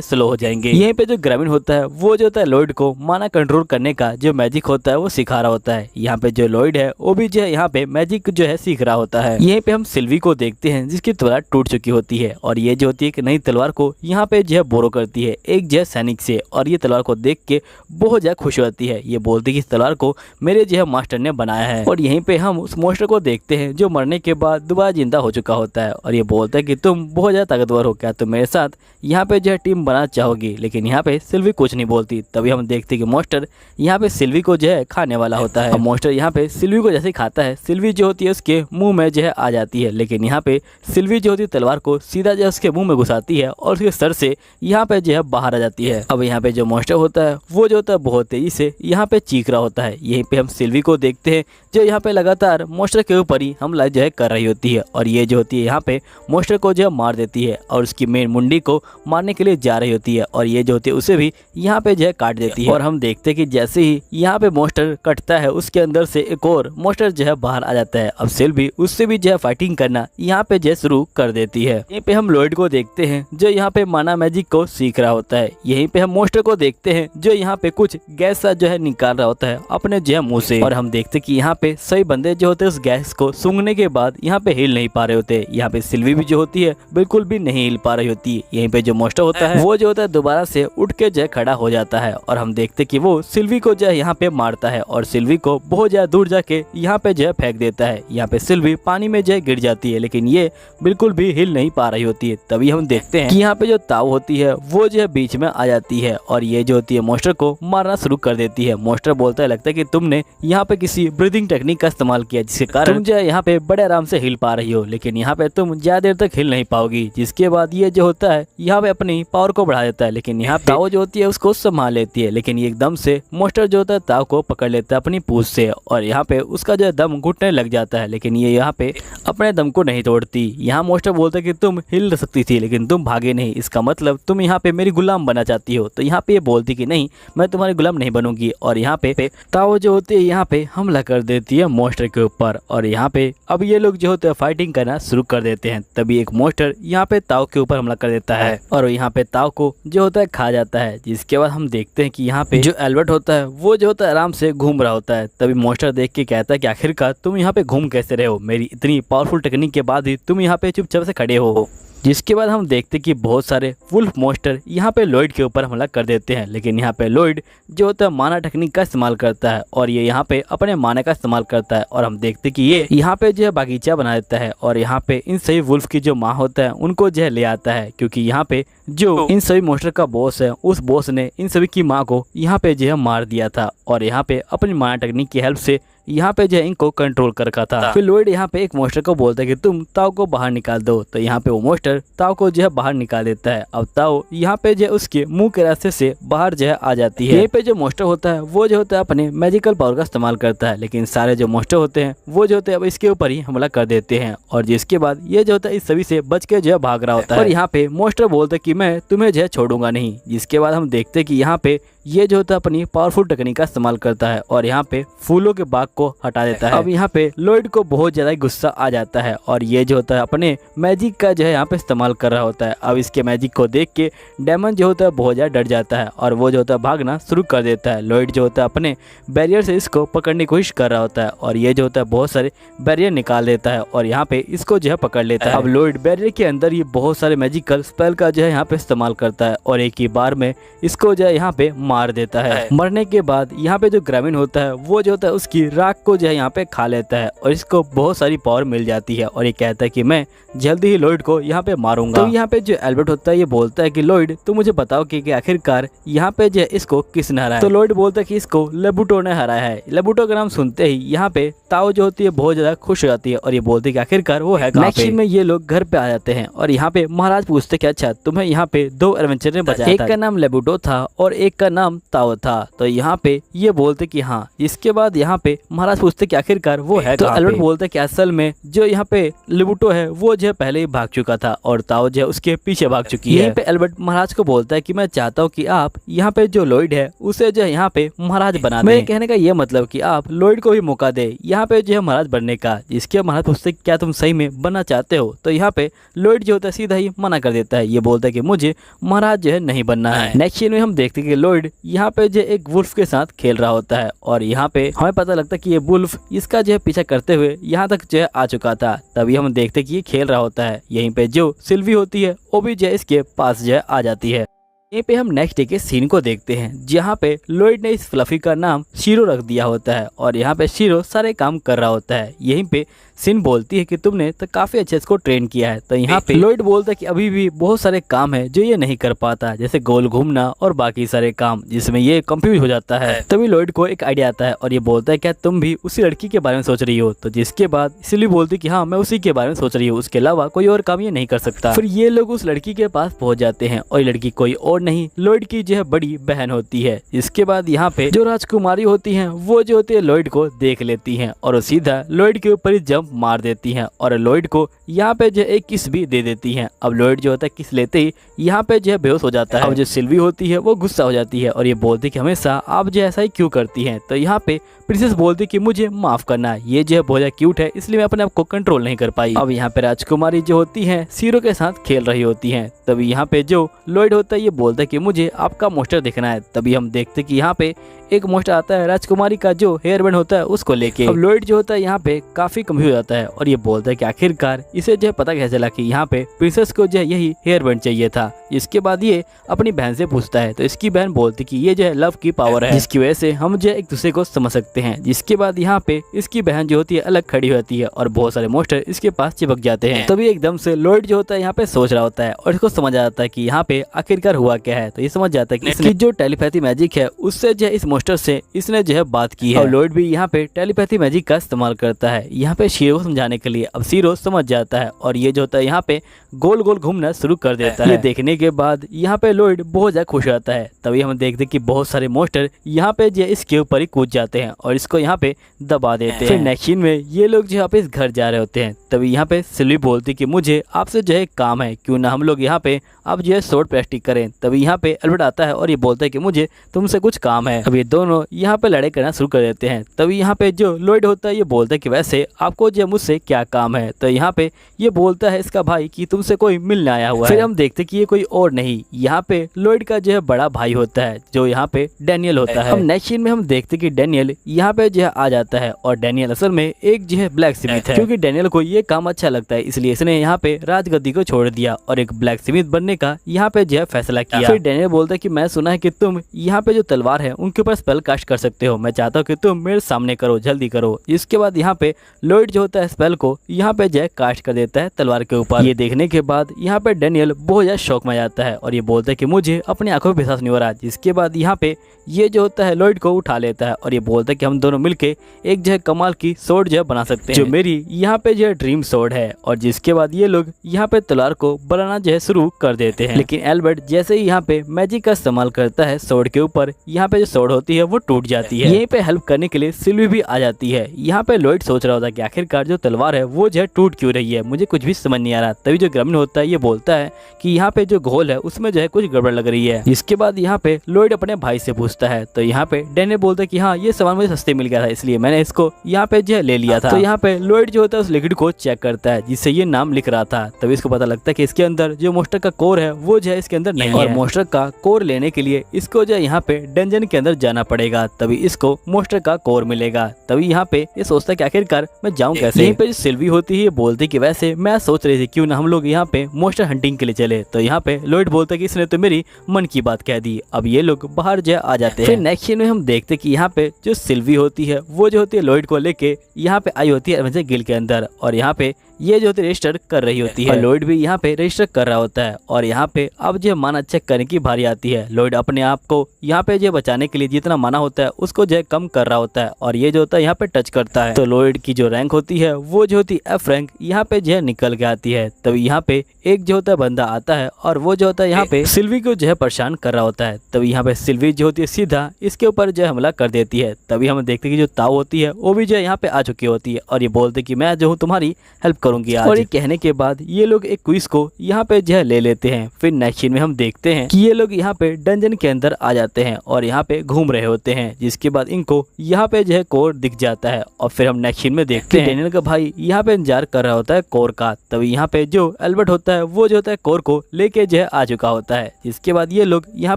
स्लो हो जाएंगे। यहीं पे जो ग्रामीण होता है वो जो होता है लॉयड को माना कंट्रोल करने का जो मैजिक होता है वो सिखा रहा होता है। यहाँ पे जो लॉयड है वो भी जो है यहाँ पे मैजिक जो है सीख रहा होता है। यहीं पे हम सिल्वी को देखते हैं जिसकी तलवार टूट चुकी होती है और ये जो होती है एक नई तलवार को यहाँ पे जो है बोरो करती है एक जो है सैनिक से और ये तलवार को देख के बहुत ज्यादा खुश होती है। ये बोलती है कि इस तलवार को मेरे जो है मास्टर ने बनाया है। और यहीं पे हम उस मॉन्स्टर को देखते हैं जो मरने के बाद दोबारा जिंदा हो चुका होता है और ये बोलता है कि तुम बहुत ज्यादा ताकतवर हो, क्या तुम मेरे साथ यहाँ पे जो है टीम बनाना चाहोगी। लेकिन यहाँ पे सिल्वी कुछ नहीं बोलती। तभी हम देखते हैं कि मॉन्स्टर यहाँ पे सिल्वी को जो है खाने वाला होता है। मॉन्स्टर यहाँ पे सिल्वी को जैसे खाता है सिल्वी जो होती है उसके मुंह में जो है आ जाती है, लेकिन यहाँ पे सिल्वी जो होती है तलवार को सीधा जो है उसके मुंह में घुसाती है और उसके सर से यहाँ पे जो है बाहर आ जाती है। अब यहाँ पे जो मॉन्स्टर होता है वो जो होता है बहुत तेजी से यहाँ पे चीख रहा होता है। यहीं पे हम सिल्वी को देखते हैं जो यहाँ पे लगातार मॉन्स्टर के ऊपर ही हमला जो है कर रही होती है और ये जो होती है यहाँ पे मॉन्स्टर को जो है मार देती है और उसकी मेन मुंडी को मारने के लिए जा रही होती है और ये जो होती है उसे भी यहाँ पे जो है काट देती है। और हम देखते हैं कि जैसे ही यहाँ पे मॉन्स्टर कटता है उसके अंदर से एक और मॉन्स्टर जो है बाहर आ जाता है। अब सिल्वी उससे भी जो है फाइटिंग करना यहाँ पे जो है शुरू कर देती है। यहीं पे हम लॉयड को देखते हैं जो यहाँ पे माना मैजिक को सीख रहा होता है। यहीं पे हम मॉन्स्टर को देखते हैं जो यहाँ पे कुछ गैस सा जो है निकाल रहा होता है अपने जो है मुंह से और हम देखते कि यहाँ पे सही बंदे जो होते हैं उस गैस को सूंघने के बाद यहाँ पे हिल नहीं पा रहे होते। यहाँ पे सिल्वी भी जो होती है बिल्कुल भी नहीं हिल पा रही होती है। यहीं पे जो मॉन्स्टर होता है वो जो होता है दोबारा से उठ के जो है खड़ा हो जाता है और हम देखते कि वो सिल्वी को जो है यहाँ पे मारता है और सिल्वी को बहुत ज्यादा दूर जाके यहाँ पे जो है फेंक देता है। यहाँ पे सिल्वी पानी में जो है गिर जाती है, लेकिन ये बिल्कुल भी हिल नहीं पा रही होती है। तभी हम देखते हैं कि यहाँ पे जो ताऊ होती है वो जो है बीच में आ जाती है और ये जो होती है मॉन्स्टर को मारना शुरू कर देती है। मॉन्स्टर बोलता है लगता है कि तुमने यहाँ पे किसी ब्रीदिंग टेक्निक का इस्तेमाल किया जिसके कारण तुम जो है यहाँ पे बड़े आराम से हिल पा रही हो, लेकिन यहाँ पे तुम ज्यादा देर तक हिल नहीं पाओगी। जिसके बाद ये जो होता है यहाँ पे अपनी पावर को बढ़ा देता है, लेकिन यहाँ पे ताऊ जो होती है उसको संभाल लेती है। लेकिन ये एकदम से मॉन्स्टर जो होता है ताऊ को पकड़ लेता है अपनी पूंछ से और यहाँ पे उसका जो है दम घुटने लग जाता है, लेकिन ये यहाँ पे अपने दम को नहीं तोड़ती। यहाँ मॉन्स्टर बोलता है कि तुम हिल सकती थी लेकिन तुम भागे नहीं, इसका मतलब तुम यहाँ पे मेरी गुलाम बनना चाहती हो। तो यहाँ पे ये बोलती कि नहीं, मैं तुम्हारी गुलाम नहीं बनूंगी और यहाँ पे ताऊ जो होती है यहाँ पे हमला कर देती है मॉन्स्टर के ऊपर और यहाँ पे अब ये लोग जो होते हैं फाइटिंग करना शुरू कर देते हैं। तभी एक मॉन्स्टर यहाँ पे ताऊ के ऊपर हमला कर देता है और यहाँ पे ताऊ को जो होता है खा जाता है। जिसके बाद हम देखते हैं कि यहाँ पे जो एल्बर्ट होता है वो जो होता है आराम से घूम रहा होता है। तभी मॉन्स्टर देख के कहता है कि आखिरकार तुम यहाँ पे घूम कैसे रहे हो, मेरी इतनी पावरफुल टेक्निक के बाद ही तुम यहाँ पे चुपचाप से खड़े हो। जिसके बाद हम देखते कि बहुत सारे वुल्फ मॉन्स्टर यहाँ पे लॉयड के ऊपर हमला कर देते हैं, लेकिन यहाँ पे लॉयड जो होता है माना टेक्निक का इस्तेमाल करता है और ये यहाँ पे अपने माने का इस्तेमाल करता है और हम देखते कि ये यहाँ पे जो है बागीचा बना देता है और यहाँ पे इन सभी वुल्फ की जो माँ होता है उनको जो है ले आता है, क्योंकि यहाँ पे जो इन सभी मॉन्स्टर का बॉस है उस बॉस ने इन सभी की माँ को यहाँ पे जो है मार दिया था और यहाँ पे अपनी माना टेक्निक की हेल्प से यहाँ पे जो है इनको कंट्रोल कर रखा था। फिर लॉयड यहाँ पे एक मॉन्स्टर को बोलता है कि तुम ताओ को बाहर निकाल दो, तो यहाँ पे वो मॉन्स्टर ताओ को जो है बाहर निकाल देता है। अब ताओ यहाँ पे जो है उसके मुंह के रास्ते से बाहर जो है आ जाती है। यहीं पे जो मॉन्स्टर होता है वो जो होता है अपने मैजिकल पावर का इस्तेमाल करता है, लेकिन सारे जो मॉन्स्टर होते हैं वो जो होते हैं अब इसके ऊपर ही हमला कर देते हैं और जिसके बाद ये जो होता है इस सभी से बच के जो है भाग रहा होता है और यहाँ पे मॉन्स्टर बोलता है कि मैं तुम्हें जो है छोड़ूंगा नहीं। जिसके बाद हम देखते हैं कि यहाँ पे ये जो होता है अपनी पावरफुल टेक्निक का इस्तेमाल करता है और यहाँ पे फूलों के बाग को हटा देता है। अब यहाँ पे लॉयड को बहुत ज्यादा गुस्सा आ जाता है और ये जो होता है अपने मैजिक का जो है यहाँ पे इस्तेमाल कर रहा होता है। अब इसके मैजिक को देख के डेमन जो होता है बहुत ज्यादा डर जाता है और वो जो होता है भागना शुरू कर देता है। लॉयड जो होता है अपने बैरियर से इसको पकड़ने की कोशिश कर रहा होता है और ये जो होता है बहुत सारे बैरियर निकाल देता है और यहाँ पे इसको जो है पकड़ लेता है। अब लॉयड बैरियर के अंदर ये बहुत सारे मैजिकल स्पेल का जो है यहाँ पे इस्तेमाल करता है और एक ही बार में इसको जो है यहाँ पे मार देता है। मरने के बाद यहाँ पे जो ग्रामीण होता है वो जो होता है उसकी राख को जो है यहाँ पे खा लेता है और इसको बहुत सारी पावर मिल जाती है और ये कहता है कि मैं जल्दी ही लॉयड को यहाँ पे मारूंगा। तो यहाँ पे जो एल्बर्ट होता है ये बोलता है कि लॉयड तुम मुझे बताओ कि आखिरकार यहाँ पे जो है इसको किसने हराया। तो लॉयड बोलता है कि इसको लेबुटो ने हराया है। लेबुटो का नाम सुनते ही यहाँ पे ताओ जो होती है बहुत ज्यादा खुश हो जाती है और ये बोलती है कि आखिरकार वो है कहाँ पे। में ये लोग घर पे आ जाते हैं और यहाँ पे महाराज पूछते कि अच्छा तुम्हें यहाँ पे दो एडवेंचर ने बचाया, एक का नाम लेबुटो था और एक का नाम ताओ था। तो यहाँ पे ये बोलते कि हाँ। इसके बाद यहाँ पे महाराज पूछते कि आखिरकार वो है। तो एल्बर्ट बोलते कि असल में जो यहाँ पे लेबुटो है वो जो पहले ही भाग चुका था और ताओ जो उसके पीछे भाग चुकी है। यहीं पे एल्बर्ट महाराज को बोलता है कि मैं चाहता हूँ कि आप यहाँ पे जो लॉयड है उसे जो यहाँ पे महाराज बना दें। मेरे कहने का ये मतलब कि आप लॉयड को भी मौका दे यहाँ पे जो है महाराज बनने का। जिसके महाराज पूछते क्या तुम सही में बनना चाहते हो, तो यहाँ पे लॉयड जो होता है सीधा ही मना कर देता है। ये बोलता है कि मुझे महाराज जो है नहीं बनना है। नेक्स्ट सीन में हम देखते हैं कि लॉयड यहाँ पे जो एक वुल्फ के साथ खेल रहा होता है और यहाँ पे हमें पता लगता है कि ये वुल्फ इसका जो है पीछा करते हुए यहाँ तक जो है आ चुका था। तभी हम देखते हैं कि ये खेल रहा होता है। यहीं पे जो सिल्वी होती है वो भी जो है इसके पास जो है आ जाती है। यहीं पे हम नेक्स्ट डे के सीन को देखते हैं जहाँ पे लॉयड ने इस फ्लफी का नाम शीरो रख दिया होता है और यहाँ पे शीरो सारे काम कर रहा होता है। यहीं पे सिन बोलती है कि तुमने तो काफी अच्छे इसको ट्रेन किया है। तो यहाँ पे लॉयड बोलता है कि अभी भी बहुत सारे काम है जो ये नहीं कर पाता, जैसे गोल घूमना और बाकी सारे काम, जिसमें ये कंफ्यूज हो जाता है। तभी लॉयड को एक आइडिया आता है और ये बोलता है क्या तुम भी उसी लड़की के बारे में सोच रही हो। तो जिसके बाद सिली बोलती कि हाँ मैं उसी के बारे में सोच रही हूँ, उसके अलावा कोई और काम ये नहीं कर सकता। फिर ये लोग उस लड़की के पास पहुंच जाते हैं और ये लड़की कोई और नहीं लॉयड की जो है बड़ी बहन होती है। इसके बाद यहाँ पे जो राजकुमारी होती है वो जो होती है लॉयड को देख लेती है और सीधा लॉयड के ऊपर ही जंप मार देती हैं और लॉयड को यहाँ पे जो एक किस भी दे देती हैं। अब लॉयड जो होता है किस लेते ही यहाँ पे जो है बेहोश हो जाता है। अब जो सिल्वी होती है वो गुस्सा हो जाती है और ये बोलती कि हमेशा आप जो ऐसा ही क्यों करती हैं। तो यहाँ पे प्रिंसेस बोलती कि मुझे माफ करना, ये जो है बहुत ज्यादा क्यूट है इसलिए मैं अपने आप को कंट्रोल नहीं कर पाई। अब यहाँ पे राजकुमारी जो होती है शीरो के साथ खेल रही होती है। तभी यहाँ पे जो लॉयड होता है ये बोलता है कि मुझे आपका मॉन्स्टर देखना है। तभी हम देखते कि यहाँ पे एक मॉन्स्टर आता है राजकुमारी का जो हेयर बैंड होता है उसको लेके। अब लॉयड जो होता है यहाँ पे काफी कंफ्यूज हो जाता है और ये बोलता है कि आखिरकार इसे जो है पता कैसे चला कि यहाँ पे प्रिंसेस को जो है यही हेयर बैंड चाहिए था। इसके बाद ये अपनी बहन से पूछता है तो इसकी बहन बोलती कि ये जो है लव की पावर है जिसकी वजह से हम जो है एक दूसरे को समझ सकते हैं। जिसके बाद यहाँ पे इसकी बहन जो होती है अलग खड़ी होती है और बहुत सारे मॉन्स्टर इसके पास चिपक जाते हैं। तभी एकदम से लॉयड जो होता है यहाँ पे सोच रहा होता है और इसको समझ आ जाता है कि यहाँ पे आखिरकार हुआ क्या है। तो ये समझ जाता है कि इसकी जो टेलीपैथी मैजिक है उससे जो है इस मॉन्स्टर से इसने जो है बात की है और लॉयड भी यहाँ पे टेलीपैथी मैजिक का इस्तेमाल करता है यहाँ पे शीरो को समझाने के लिए। अब शीरो समझ जाता है और ये जो होता है यहाँ पे गोल गोल घूमना शुरू कर देता है। ये देखने के बाद यहाँ पे लॉयड बहुत ज्यादा खुश रहता है। तभी हम देखते हैं कि बहुत सारे मॉन्स्टर यहाँ पे जो इसके ऊपर ही कूद जाते हैं और इसको यहाँ पे दबा देते हैं। फिर नेक्स्ट सीन में ये लोग जो वापस घर जा रहे होते हैं। तभी यहाँ पे सिल्वी बोलती कि मुझे आपसे जो है काम है, क्यों ना हम लोग यहाँ पे अब जो है शॉर्ट प्रैक्टिस करें। तभी यहाँ पे एल्बर्ट आता है और ये बोलता है कि मुझे तुमसे कुछ काम है। अब ये दोनों यहाँ पे लड़ाई करना शुरू कर देते हैं। तभी यहाँ पे जो लॉयड होता है ये बोलता है कि वैसे आपको जो मुझसे क्या काम है। तो यहाँ पे ये बोलता है इसका भाई कि तुमसे कोई मिलने आया हुआ है। फिर हम देखते कि ये कोई और नहीं, यहाँ पे लॉयड का जो है बड़ा भाई होता है जो यहाँ पे डैनियल होता है। हम नेक्स्ट सीन में हम देखते कि डैनियल यहाँ पे जो है आ जाता है और डैनियल असल में एक जो है ब्लैक स्मिथ है, क्योंकि डैनियल को ये काम अच्छा लगता है इसलिए इसने यहाँ पे राजगद्दी को छोड़ दिया और एक ब्लैक स्मिथ बनने का यहाँ पे जो है फैसला किया। फिर डैनियल बोलता है कि मैं सुना है कि तुम यहाँ पे जो तलवार है उनके ऊपर स्पेल कास्ट कर सकते हो, मैं चाहता हूँ कि तुम मेरे सामने करो, जल्दी करो। इसके बाद यहाँ पे लॉयड जो होता है स्पेल को यहाँ पे जो है कास्ट कर देता है तलवार के ऊपर। ये देखने के बाद यहाँ पे डैनियल बहुत ज्यादा शौक में जाता है और ये बोलता है कि मुझे अपनी आंखों पे विश्वास नहीं हो रहा। जिसके बाद यहाँ पे ये जो होता है लॉयड को उठा लेता है और ये बोलता है कि हम दोनों मिलके एक जो है कमाल की सोर्ड जो है बना सकते हैं, जो मेरी यहाँ पे जो है ड्रीम सोर्ड है। और जिसके बाद ये लोग यहाँ पे तलवार को बनाना जो है शुरू कर देते हैं। लेकिन एल्बर्ट जैसे ही यहाँ पे मैजिक का इस्तेमाल करता है सोर्ड के ऊपर, यहाँ पे जो सोर्ड होती है वो टूट जाती है। यहीं पे हेल्प करने के लिए सिल्वी भी आ जाती है। यहाँ पे लॉयड सोच रहा होता है कि आखिरकार जो तलवार है वो जो है टूट क्यों रही है, मुझे कुछ भी समझ नहीं आ रहा। तभी जो ग्रामीण होता है ये बोलता है कि यहाँ पे जो घोल है उसमें जो है कुछ गड़बड़ लग रही है। इसके बाद यहाँ पे लॉयड अपने भाई से पूछता है तो यहाँ पे डैनियल बोलता है कि हाँ ये सामान मुझे सस्ते मिल गया था इसलिए मैंने इसको यहाँ पे जो है ले लिया था। तो यहाँ पे लॉयड जो होता है उस लिक्विड को चेक करता है जिससे ये नाम लिख रहा था। तभी इसको पता लगता है कि इसके अंदर जो मोस्टर का कोर है वो जो है इसके अंदर नहीं है और मोस्टर का कोर लेने के लिए इसको जो है यहाँ पे डंजन के अंदर जाना पड़ेगा, तभी इसको मोस्टर का कोर मिलेगा। तभी यहाँ पे ये सोचता है कि आखिरकार मैं जाऊँ कैसे। यहीं पे सिल्वी होती है बोलती कि वैसे मैं सोच रही थी क्यों ना हम लोग यहाँ पे मोस्टर हंटिंग के लिए चले। तो यहाँ पे लॉयड बोलता है कि इसने तो मेरी मन की बात कह दी। अब ये लोग बाहर जो आ जाते हैं। फिर नेक्स्ट सीन में हम देखते कि यहाँ पे जो सिल्वी होती है वो जो होती है लॉयड को लेके यहाँ पे आई होती है एडवेंचर गिल्ड के अंदर और यहाँ पे ये जो होती है रजिस्टर कर रही होती है। लॉयड भी यहाँ पे रजिस्टर कर रहा होता है और यहाँ पे अब जो माना चेक करने की बारी आती है। लॉयड अपने आप को यहाँ पे जो बचाने के लिए जितना माना होता है उसको जो कम कर रहा होता है और ये जो होता है यहाँ पे टच करता है। तो लॉयड की जो रैंक होती है वो जो होती है एफ रैंक यहाँ पे जो है निकल के आती है। तभी यहाँ पे एक जो होता है बंदा आता है और वो जो होता है यहाँ पे सिल्वी को जो है परेशान कर रहा होता है। तभी यहाँ पे सिल्वी जो होती है सीधा इसके ऊपर जो है हमला कर देती है। तभी हम देखते कि जो ताऊ होती है वो भी जो है यहाँ पे आ चुकी होती है और ये बोलते कि मैं जो हूँ तुम्हारी हेल्प करूंगी आज। और ये कहने के बाद ये लोग एक क्विज को यहाँ पे जो है ले लेते हैं। फिर नेक्स्ट सीन में हम देखते हैं कि ये लोग यहाँ पे डंजन के अंदर आ जाते हैं और यहाँ पे घूम रहे होते हैं। जिसके बाद इनको यहाँ पे जो है कोर दिख जाता है और फिर हम नेक्स्ट सीन में देखते हैं डैनियल का भाई यहाँ पे इंतजार कर रहा होता है कोर का। तभी यहाँ पे जो एल्बर्ट होता है वो जो होता है कोर को लेके जो है आ चुका होता है। जिसके बाद ये लोग यहाँ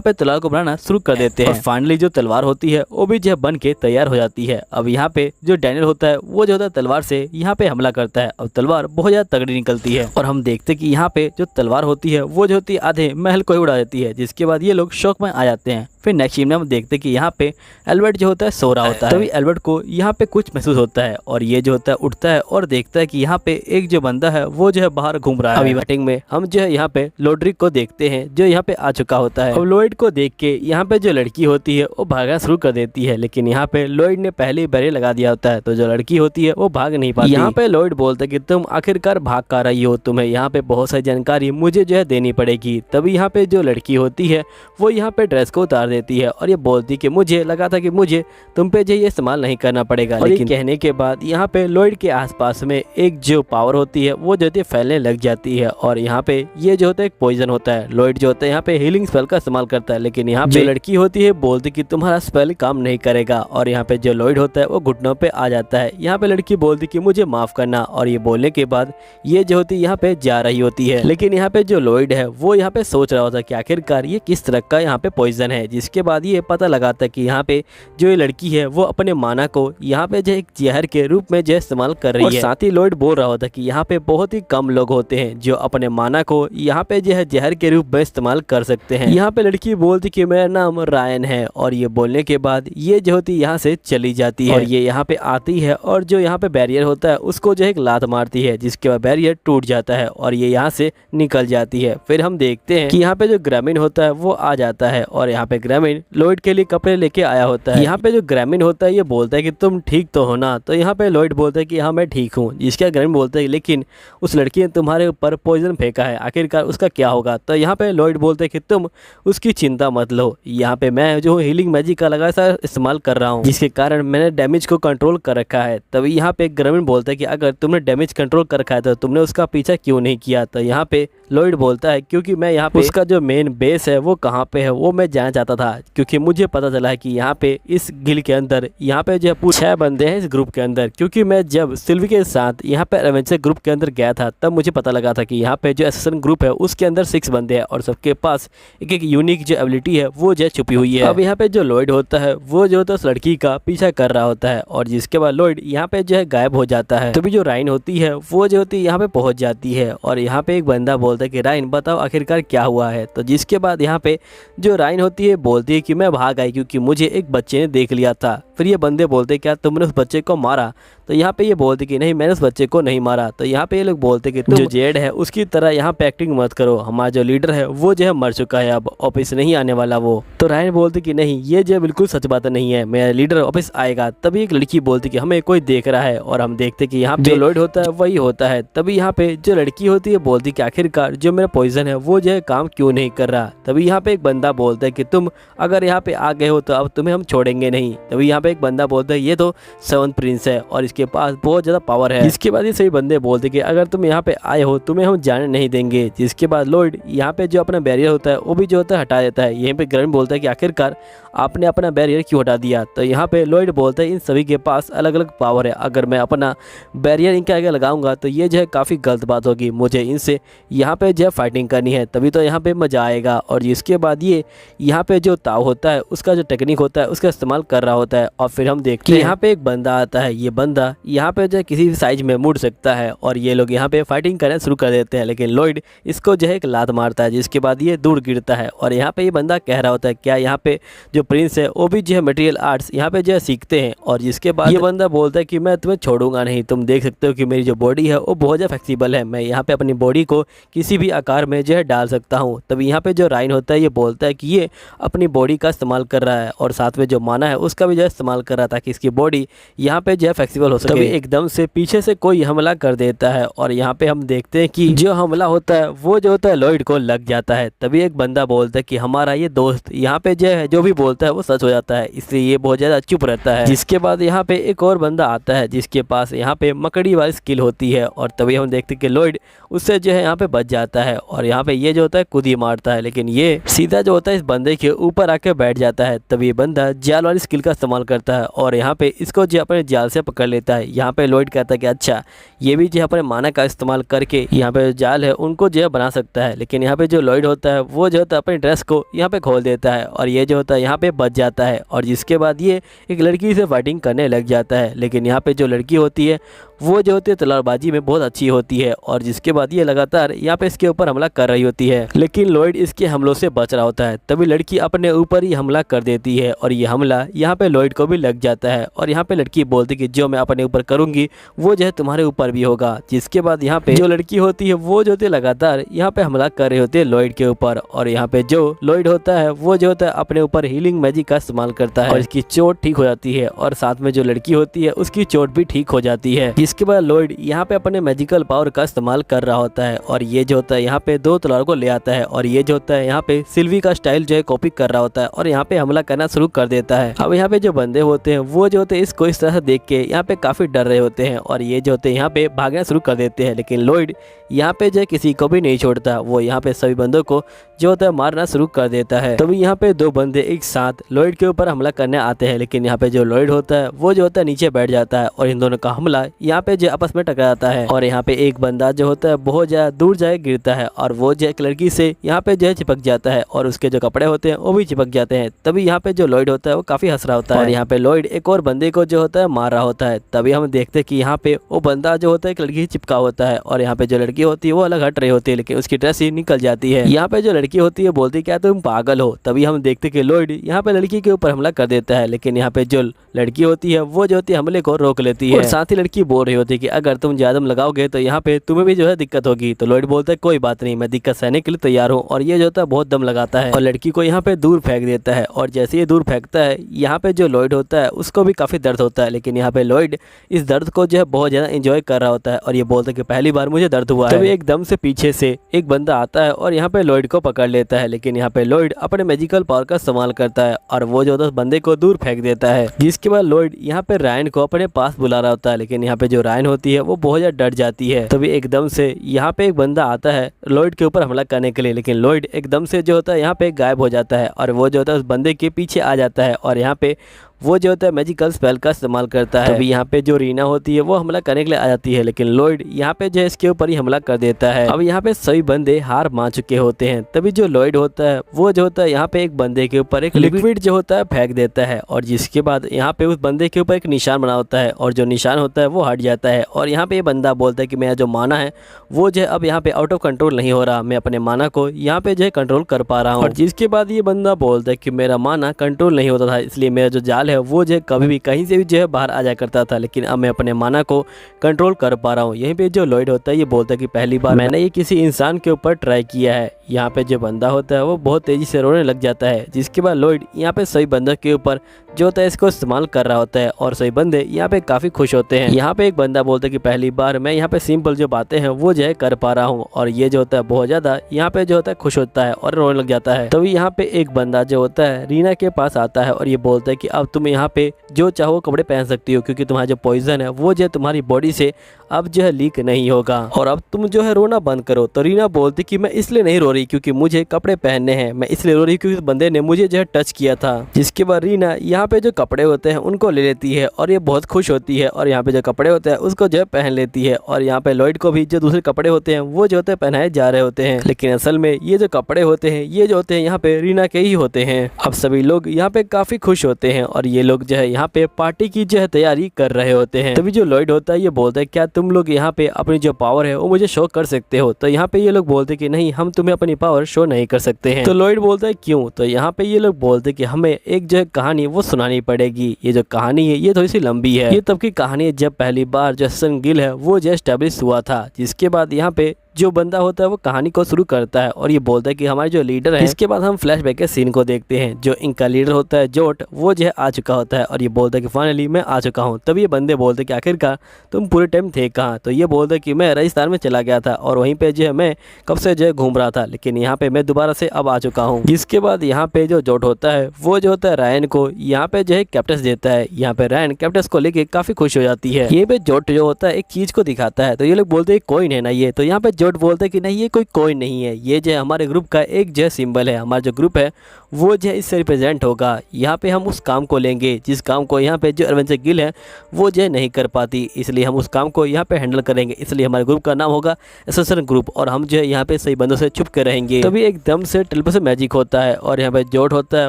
पे तलवार को बनाना शुरू कर देते हैं और फाइनली जो तलवार होती है वो भी जो है बन के तैयार हो जाती है। अब यहाँ पे जो डैनियल होता है वो जो होता है तलवार से यहाँ पे हमला करता है और तलवार बहुत ज्यादा तगड़ी निकलती है और हम देखते कि यहाँ पे जो तलवार होती है वो जो होती है आधे महल को ही उड़ा देती है। जिसके बाद ये लोग शौक में आ जाते हैं। फिर नेक्स्ट सीन में हम देखते कि यहाँ पे एल्बर्ट जो होता है सो रहा होता है। तभी एल्बर्ट को यहाँ पे कुछ महसूस होता है और ये जो होता है उठता है और देखता है कि यहाँ पे एक जो बंदा है वो जो है बाहर घूम रहा है। अभी बैटिंग में हम जो है यहाँ पे लॉड्रिक को देखते हैं जो यहाँ पे आ चुका होता है। अब लॉयड को देख के यहाँ पे जो लड़की होती है वो भागना शुरू कर देती है, लेकिन यहाँ पे लॉयड ने पहले ही बैरियर लगा दिया होता है तो जो लड़की होती है वो भाग नहीं पाती। यहाँ पे लॉयड बोलता है कि तुम आखिरकार भाग कर रही हो, तुम्हें यहाँ पे बहुत सारी जानकारी मुझे जो है देनी पड़ेगी। तभी यहाँ पे जो लड़की होती है वो यहाँ पे ड्रेस को उतार देती है और ये बोलती कि मुझे लगा था कि मुझे तुम पे जो ये इस्तेमाल नहीं करना पड़ेगा। लेकिन कहने के बाद यहाँ पे लॉयड के आसपास में एक जो पावर होती है वो जो होती है फैलने लग जाती है और यहाँ पे ये जो होता है एक पॉइजन होता है। लॉयड जो होता है यहाँ पे हीलिंग स्पेल का इस्तेमाल करता है, लेकिन यहाँ पे जो लड़की होती है बोलती कि तुम्हारा स्पेल काम नहीं करेगा और यहाँ पे जो लॉयड होता है वो घुटनों पे आ जाता है। यहाँ पे लड़की बोलती कि मुझे माफ करना और ये बोलने के बाद ये जो होती है यहाँ पे जा रही होती है। लेकिन यहाँ पे जो लॉयड है वो यहाँ पे सोच रहा होता है कि आखिरकार ये किस तरह का यहाँ पे पॉइजन है। जिसके बाद ये पता लगाता है कि यहाँ पे जो ये लड़की है वो अपने माना को यहाँ पे जो एक जहर के रूप में जो इस्तेमाल कर रही है। साथ ही लॉयड बोल रहा होता है कि यहाँ पे बहुत ही कम लोग होते हैं जो अपने माना को यहाँ पे जो है जहर के रूप में इस्तेमाल कर सकते हैं। यहाँ पे लड़की बोलती कि मेरा नाम रायन है और ये बोलने के बाद ये जो होती यहाँ से चली जाती है और ये यहाँ पे आती है और जो यहाँ पे बैरियर होता है उसको जो है एक लात मारती है, जिसके बाद बैरियर टूट जाता है और ये यहाँ से निकल जाती है। फिर हम देखते हैं कि यहाँ पे जो ग्रामीण होता है वो आ जाता है और यहाँ पे ग्रामीण लॉयड के लिए कपड़े लेके आया होता है। यहाँ पे जो ग्रामीण होता है ये बोलता है कि तुम ठीक तो हो ना, तो यहाँ पे लॉयड बोलता है कि हाँ मैं ठीक हूँ। जिसका ग्रामीण बोलता है लेकिन उस लड़की ने तुम्हारे ऊपर पॉइजन फेंका है, आखिरकार उसका क्या होगा। तो यहाँ पे लॉयड बोलते हैं कि तुम उसकी चिंता मत लो, यहाँ पे मैं जो हीलिंग मैजिक का लगातार इस्तेमाल कर रहा हूँ जिसके कारण मैंने डैमेज को कंट्रोल कर रखा है। तभी यहाँ पे ग्रामीण बोलता है कि अगर तुमने डैमेज कंट्रोल कर रखा है तो तुमने उसका पीछा क्यों नहीं किया। तो यहाँ पे लॉयड बोलता है क्योंकि मैं यहाँ पे उसका जो मेन बेस है वो कहाँ पे है वो मैं जानना चाहता था, क्योंकि मुझे पता चला है कि यहाँ पे इस गिल के अंदर यहाँ पे जो 6 बंदे हैं इस ग्रुप के अंदर। क्योंकि मैं जब सिल्वी के साथ यहाँ पे एडवेंचर ग्रुप के अंदर गया था तब मुझे पता लगा था कि यहाँ पे जो एसेसन ग्रुप है उसके अंदर 6 बंदे हैं और सबके पास एक एक यूनिक जो एबिलिटी है वो जो छुपी हुई है। अब यहाँ पे जो लॉयड होता है वो जो होता है उस लड़की का पीछा कर रहा होता है और जिसके बाद लॉयड यहाँ पे जो है गायब हो जाता है। तभी जो राइन होती है वो जो होती है यहाँ पे पहुंच जाती है और यहाँ पे एक बंदा बोलता है कि राइन बताओ आखिरकार क्या हुआ है। तो जिसके बाद यहाँ पे जो राइन होती है बोलती है कि मैं भाग आई क्योंकि मुझे एक बच्चे ने देख लिया था। फिर ये बंदे बोलते क्या तुमने उस बच्चे को मारा? तो यहाँ पे ये बोलते कि नहीं मैंने उस बच्चे को नहीं मारा। तो यहाँ पे ये लोग बोलते कि जो जेड है उसकी तरह यहाँ पे एक्टिंग मत करो, हमारा जो लीडर है वो जो है मर चुका है, अब ऑफिस नहीं आने वाला वो। तो रायन बोलते कि नहीं ये जो बिल्कुल सच बात नहीं है, मेरा लीडर ऑफिस आएगा। तभी एक लड़की बोलती कि हमें कोई देख रहा है और हम देखते कि यहाँ जो लॉयड होता है वही होता है। तभी यहाँ पे जो लड़की होती है बोलती कि आखिरकार जो मेरा पॉइजन है वो जो है काम क्यों नहीं कर रहा। तभी यहाँ पे एक बंदा बोलता है कि तुम अगर यहाँ पे आ गए हो तो अब तुम्हें हम छोड़ेंगे नहीं। तभी यहाँ पे एक बंदा बोलता है ये तो 7th प्रिंस है और इसके पास बहुत ज्यादा पावर है। इसके बाद ये सभी बंदे बोलते कि अगर तुम यहाँ पे आए हो तुम्हें हम जाने नहीं देंगे। जिसके बाद लॉयड यहाँ पे जो अपना बैरियर होता है वो भी जो होता है हटा देता है। यहीं पे ग्रैंड बोलता है कि आखिरकार आपने अपना बैरियर क्यों हटा दिया। तो यहाँ पे लॉयड बोलता है इन सभी के पास अलग अलग पावर है, अगर मैं अपना बैरियर इनके आगे लगाऊंगा तो ये जो है काफ़ी गलत बात होगी, मुझे इनसे यहाँ पे जो है फाइटिंग करनी है, तभी तो यहाँ पे मज़ा आएगा। और जिसके बाद ये यहाँ पे जो ताव होता है उसका जो टेक्निक होता है उसका इस्तेमाल कर रहा होता है और फिर हम देखते हैं यहाँ पे एक बंदा आता है। ये बंदा यहाँ पे जो है किसी भी साइज में मुड़ सकता है और ये लोग यहाँ पे फाइटिंग करना शुरू कर देते हैं, लेकिन लॉयड इसको जो है एक लात मारता है जिसके बाद ये दूर गिरता है। और यहाँ पे ये बंदा कह रहा होता है क्या यहाँ पे जो प्रिंस है वो भी जो है मटेरियल आर्ट्स यहाँ पे जो है सीखते हैं। और जिसके बाद ये बंदा बोलता है कि मैं तुम्हें छोड़ूंगा नहीं, तुम देख सकते हो कि मेरी जो बॉडी है वो बहुत ज़्यादा फ्लेक्सिबल है, मैं यहाँ पे अपनी बॉडी को किसी भी आकार में जो है डाल सकता हूँ। तभी यहाँ पे जो राइन होता है ये बोलता है कि ये अपनी बॉडी का इस्तेमाल कर रहा है और साथ में जो माना है उसका भी जो है इस्तेमाल कर रहा था ताकि इसकी बॉडी यहाँ पे जो है फ्लेक्सिबल हो सके। तभी एकदम से पीछे से कोई हमला कर देता है और यहाँ पे हम देखते हैं कि जो हमला होता है वो जो होता है लॉयड को लग जाता है। तभी एक बंदा बोलता है कि हमारा ये दोस्त यहाँ पे जो है जो भी बोलता है वो सच हो जाता है, इसलिए ये बहुत ज़्यादा चुप रहता है। जिसके बाद यहाँ पे एक और बंदा आता है जिसके पास यहाँ पे मकड़ी वाली स्किल होती है और तभी हम देखते हैं कि लॉयड उससे जो है यहाँ पे बच जाता है और यहाँ पे ये जो होता है खुद ही मारता है, लेकिन ये सीधा जो होता है इस बंदे के ऊपर आके बैठ जाता है। तभी ये बंदा जाल वाली स्किल का इस्तेमाल करता है और यहाँ पे इसको जो अपने जाल से पकड़ लेता है। यहाँ पे लॉयड कहता है कि अच्छा ये भी जो अपने माना का इस्तेमाल करके यहाँ पे जाल है उनको जो है बना सकता है, लेकिन यहाँ पे जो लॉयड होता है वो जो होता है अपनी ड्रेस को यहाँ पे खोल देता है और ये जो होता है यहाँ पे बच जाता है। और जिसके बाद ये एक लड़की से फाइटिंग करने लग जाता है, लेकिन यहाँ पे जो लड़की होती है वो जो होती है तलवारबाजी में बहुत अच्छी होती है और जिसके बाद ये लगातार यहाँ पे इसके ऊपर हमला कर रही होती है, लेकिन लॉयड इसके हमलों से बच रहा होता है। तभी लड़की अपने ऊपर ही हमला कर देती है और ये हमला यहाँ पे लॉयड को भी लग जाता है और यहाँ पे लड़की बोलती कि जो मैं अपने ऊपर करूँगी वो जो है तुम्हारे ऊपर भी होगा। जिसके बाद यहाँ पे जो लड़की होती है वो जो होती है लगातार यहाँ पे हमला कर रही होती है लॉयड के ऊपर और यहाँ पे जो लॉयड होता है वो जो होता है अपने ऊपर हीलिंग मैजिक का इस्तेमाल करता है और इसकी चोट ठीक हो जाती है और साथ में जो लड़की होती है उसकी चोट भी ठीक हो जाती है। इसके बाद लॉयड यहाँ पे अपने मैजिकल पावर का इस्तेमाल कर रहा होता है और ये जो होता है यहाँ पे 2 तलवार को ले आता है और ये जो होता है यहाँ पे सिल्वी का स्टाइल जो है कॉपी कर रहा होता है और यहाँ पे हमला करना शुरू कर देता है। अब यहाँ पे जो बंदे होते हैं वो जो होते हैं इसको इस तरह से देख के यहाँ पे काफी डर रहे होते हैं और ये जो होते हैं यहाँ पे भागना शुरू कर देते हैं, लेकिन लॉयड यहाँ पे जो किसी को भी नहीं छोड़ता, वो यहाँ पे सभी बंदों को जो होता है मारना शुरू कर देता है। तभी यहाँ पे 2 बंदे एक साथ लॉयड के ऊपर हमला करने आते हैं, लेकिन यहाँ पे जो लॉयड होता है वो जो होता है नीचे बैठ जाता है और इन दोनों का हमला यहाँ पे जो आपस में टकराता है और यहाँ पे एक बंदा जो होता है बहुत ज्यादा दूर जाए गिरता है और वो जो एक लड़की से यहाँ पे जो है चिपक जाता है और उसके जो कपड़े होते हैं वो भी चिपक जाते हैं। तभी यहाँ पे जो लॉयड होता है वो काफी हंस रहा होता है और यहाँ पे लॉयड एक और बंदे को जो होता है मार रहा होता है। तभी हम देखते हैं कि यहाँ पे वो बंदा जो होता है एक लड़की से चिपका होता है और यहाँ पे जो लड़की होती है वो अलग हट रही होती है, लेकिन उसकी ड्रेस ही निकल जाती है। यहाँ पे जो लड़की होती है बोलती क्या तुम पागल हो। तभी हम देखते कि लॉयड यहाँ पे लड़की के ऊपर हमला कर देता है, लेकिन यहाँ पे जो लड़की होती है वो जो होती है हमले को रोक लेती है और साथ ही लड़की बोल रही होती है कि अगर तुम ज्यादा लगाओगे तो यहाँ पे तुम्हें भी जो है दिक्कत होगी। तो लॉयड बोलता है कोई बात नहीं, मैं दिक्कत सहने के लिए तैयार हूँ और ये जो होता है बहुत दम लगाता है और लड़की को यहाँ पे दूर फेंक देता है और जैसे ये दूर फेंकता है यहाँ पे जो लॉयड होता है उसको भी काफी दर्द होता है, लेकिन यहाँ पे लॉयड इस दर्द को जो है बहुत ज्यादा एंजॉय कर रहा होता है और ये बोलता है कि पहली बार मुझे दर्द हुआ है। तभी एकदम से पीछे से एक बंदा आता है और यहाँ पे लॉयड को पकड़ पकड़ लेता है, लेकिन यहाँ पे लॉयड अपने मैजिकल पावर का इस्तेमाल करता है और वो जो होता है उस बंदे को दूर फेंक देता है। जिसके बाद लॉयड यहाँ पे रायन को अपने पास बुला रहा होता है, लेकिन यहाँ पे जो रायन होती है वो बहुत ज्यादा डर जाती है। तभी एकदम से यहाँ पे एक बंदा आता है लॉयड के ऊपर हमला करने के लिए, लेकिन लॉयड एकदम से जो होता है यहाँ पे गायब हो जाता है और वो जो होता है उस बंदे के पीछे आ जाता है और यहाँ पे वो जो होता है मैजिकल स्पेल का इस्तेमाल करता है। तभी यहाँ पे जो रीना होती है वो हमला करने के लिए आ जाती है, लेकिन लॉयड यहाँ पे जो है इसके ऊपर ही हमला कर देता है। अब यहाँ पे सभी बंदे हार मान चुके होते हैं। तभी जो लॉयड होता है वो जो होता है यहाँ पे एक बंदे के ऊपर एक लिक्विड जो होता है फेंक देता है और जिसके बाद यहाँ पे उस बंदे के ऊपर एक निशान बना होता है और जो निशान होता है वो हट जाता है और यहाँ पे ये बंदा बोलता है कि मेरा जो माना है वो जो है अब यहाँ पे आउट ऑफ कंट्रोल नहीं हो रहा, मैं अपने माना को यहाँ पे जो है कंट्रोल कर पा रहा हूँ। और जिसके बाद ये बंदा बोलता है कि मेरा माना कंट्रोल नहीं होता था, इसलिए मेरा जो जाल है वो जो कभी भी कहीं से भी जो है बाहर आ जाया करता था, लेकिन अब मैं अपने माना को कंट्रोल कर पा रहा हूँ। यहीं पे जो लॉयड होता है ये बोलता है कि पहली बार मैंने ये किसी इंसान के ऊपर ट्राई किया है। यहाँ पे जो बंदा होता है वो बहुत तेजी से रोने लग जाता है, जिसके बाद लॉयड यहाँ पे सभी बंदों के ऊपर जो होता है इसको इस्तेमाल कर रहा होता है और सभी बंदे यहाँ पे काफी खुश होते हैं। यहाँ पे एक बंदा बोलता है कि पहली बार मैं यहाँ पे सिंपल जो बातें हैं वो जो है कर पा रहा हूँ और ये जो होता है बहुत ज्यादा यहाँ पे जो होता है खुश होता है और रोने लग जाता है। तभी यहाँ पे एक बंदा जो होता है रीना के पास आता है और ये बोलता है कि अब तुम यहाँ पे जो चाहो कपड़े पहन सकती हो, क्योंकि तुम्हारा जो पॉइजन है वो जो है तुम्हारी बॉडी से अब जो है लीक नहीं होगा और अब तुम जो है रोना बंद करो। तो रीना बोलती कि मैं इसलिए नहीं रो रही क्योंकि मुझे कपड़े पहनने हैं, मैं इसलिए रो रही क्योंकि उस बंदे ने मुझे जो है टच किया था। जिसके बाद रीना यहाँ पे जो कपड़े होते हैं उनको ले लेती है और ये बहुत खुश होती है और यहाँ पे जो कपड़े होते हैं उसको जो है पहन लेती है और यहाँ पे लॉयड को भी जो दूसरे कपड़े होते हैं वो जो होते हैं पहनाए जा रहे होते हैं, लेकिन असल में ये जो कपड़े होते हैं ये जो होते हैं यहाँ पे रीना के ही होते हैं। अब सभी लोग यहाँ पे काफी खुश होते हैं और ये लोग जो है यहाँ पे पार्टी की जो है तैयारी कर रहे होते हैं। तभी जो लॉयड होता है ये बोलता है क्या तुम लोग यहाँ पे अपनी जो पावर है वो मुझे शो कर सकते हो? तो यहाँ पे ये लोग बोलते हैं कि नहीं, हम तुम्हें अपनी पावर शो नहीं कर सकते हैं। तो लॉयड बोलता है क्यों? तो यहाँ पे ये लोग बोलते हैं कि हमें एक जो है कहानी वो सुनानी पड़ेगी। ये जो कहानी है ये थोड़ी सी लंबी है। ये तब की कहानी है जब पहली बार जो एसेसिन गिल्ड है वो जो एस्टेब्लिश हुआ था। जिसके बाद यहाँ पे जो बंदा होता है वो कहानी को शुरू करता है और ये बोलता है कि हमारे जो लीडर है। इसके बाद हम फ्लैशबैक के सीन को देखते हैं। जो इनका लीडर होता है जोट वो जो है आ चुका होता है और ये बोलता है कि फाइनली मैं आ चुका हूँ। तब ये बंदे बोलते हैं कि आखिरकार तुम पूरे टाइम थे कहाँ? तो ये बोलता है कि मैं राजस्थान में चला गया था और वहीं पे जो है मैं कब से जो है घूम रहा था, लेकिन यहाँ पे मैं दोबारा से अब आ चुका हूँ। जिसके बाद यहाँ पे जो जोट होता है वो जो होता है रायन को यहाँ पे जो है कैप्टस देता है। यहाँ पे रायन कैप्टस को लेके काफी खुश हो जाती है। ये पे जोट जो होता है एक चीज को दिखाता है, तो ये लोग बोलते हैं कॉइन है ना ये। तो यहाँ पे जोट बोलते हैं कि नहीं, ये कोई कॉइन नहीं है, ये जो है हमारे ग्रुप का एक जो है सिंबल है। हमारा जो ग्रुप है वो जो है इससे रिप्रेजेंट होगा। यहाँ पे हम उस काम को लेंगे जिस काम को यहाँ पे जो एडवेंचर गिल्ड है वो जो है नहीं कर पाती, इसलिए हम उस काम को यहाँ पे हैंडल करेंगे। इसलिए हमारे ग्रुप का नाम होगा एसेसिन ग्रुप और हम जो है यहाँ पे सही बंदों से छुप के रहेंगे। तभी एकदम से टेलीपोर्टेशन मैजिक होता है और यहाँ पे जोट होता है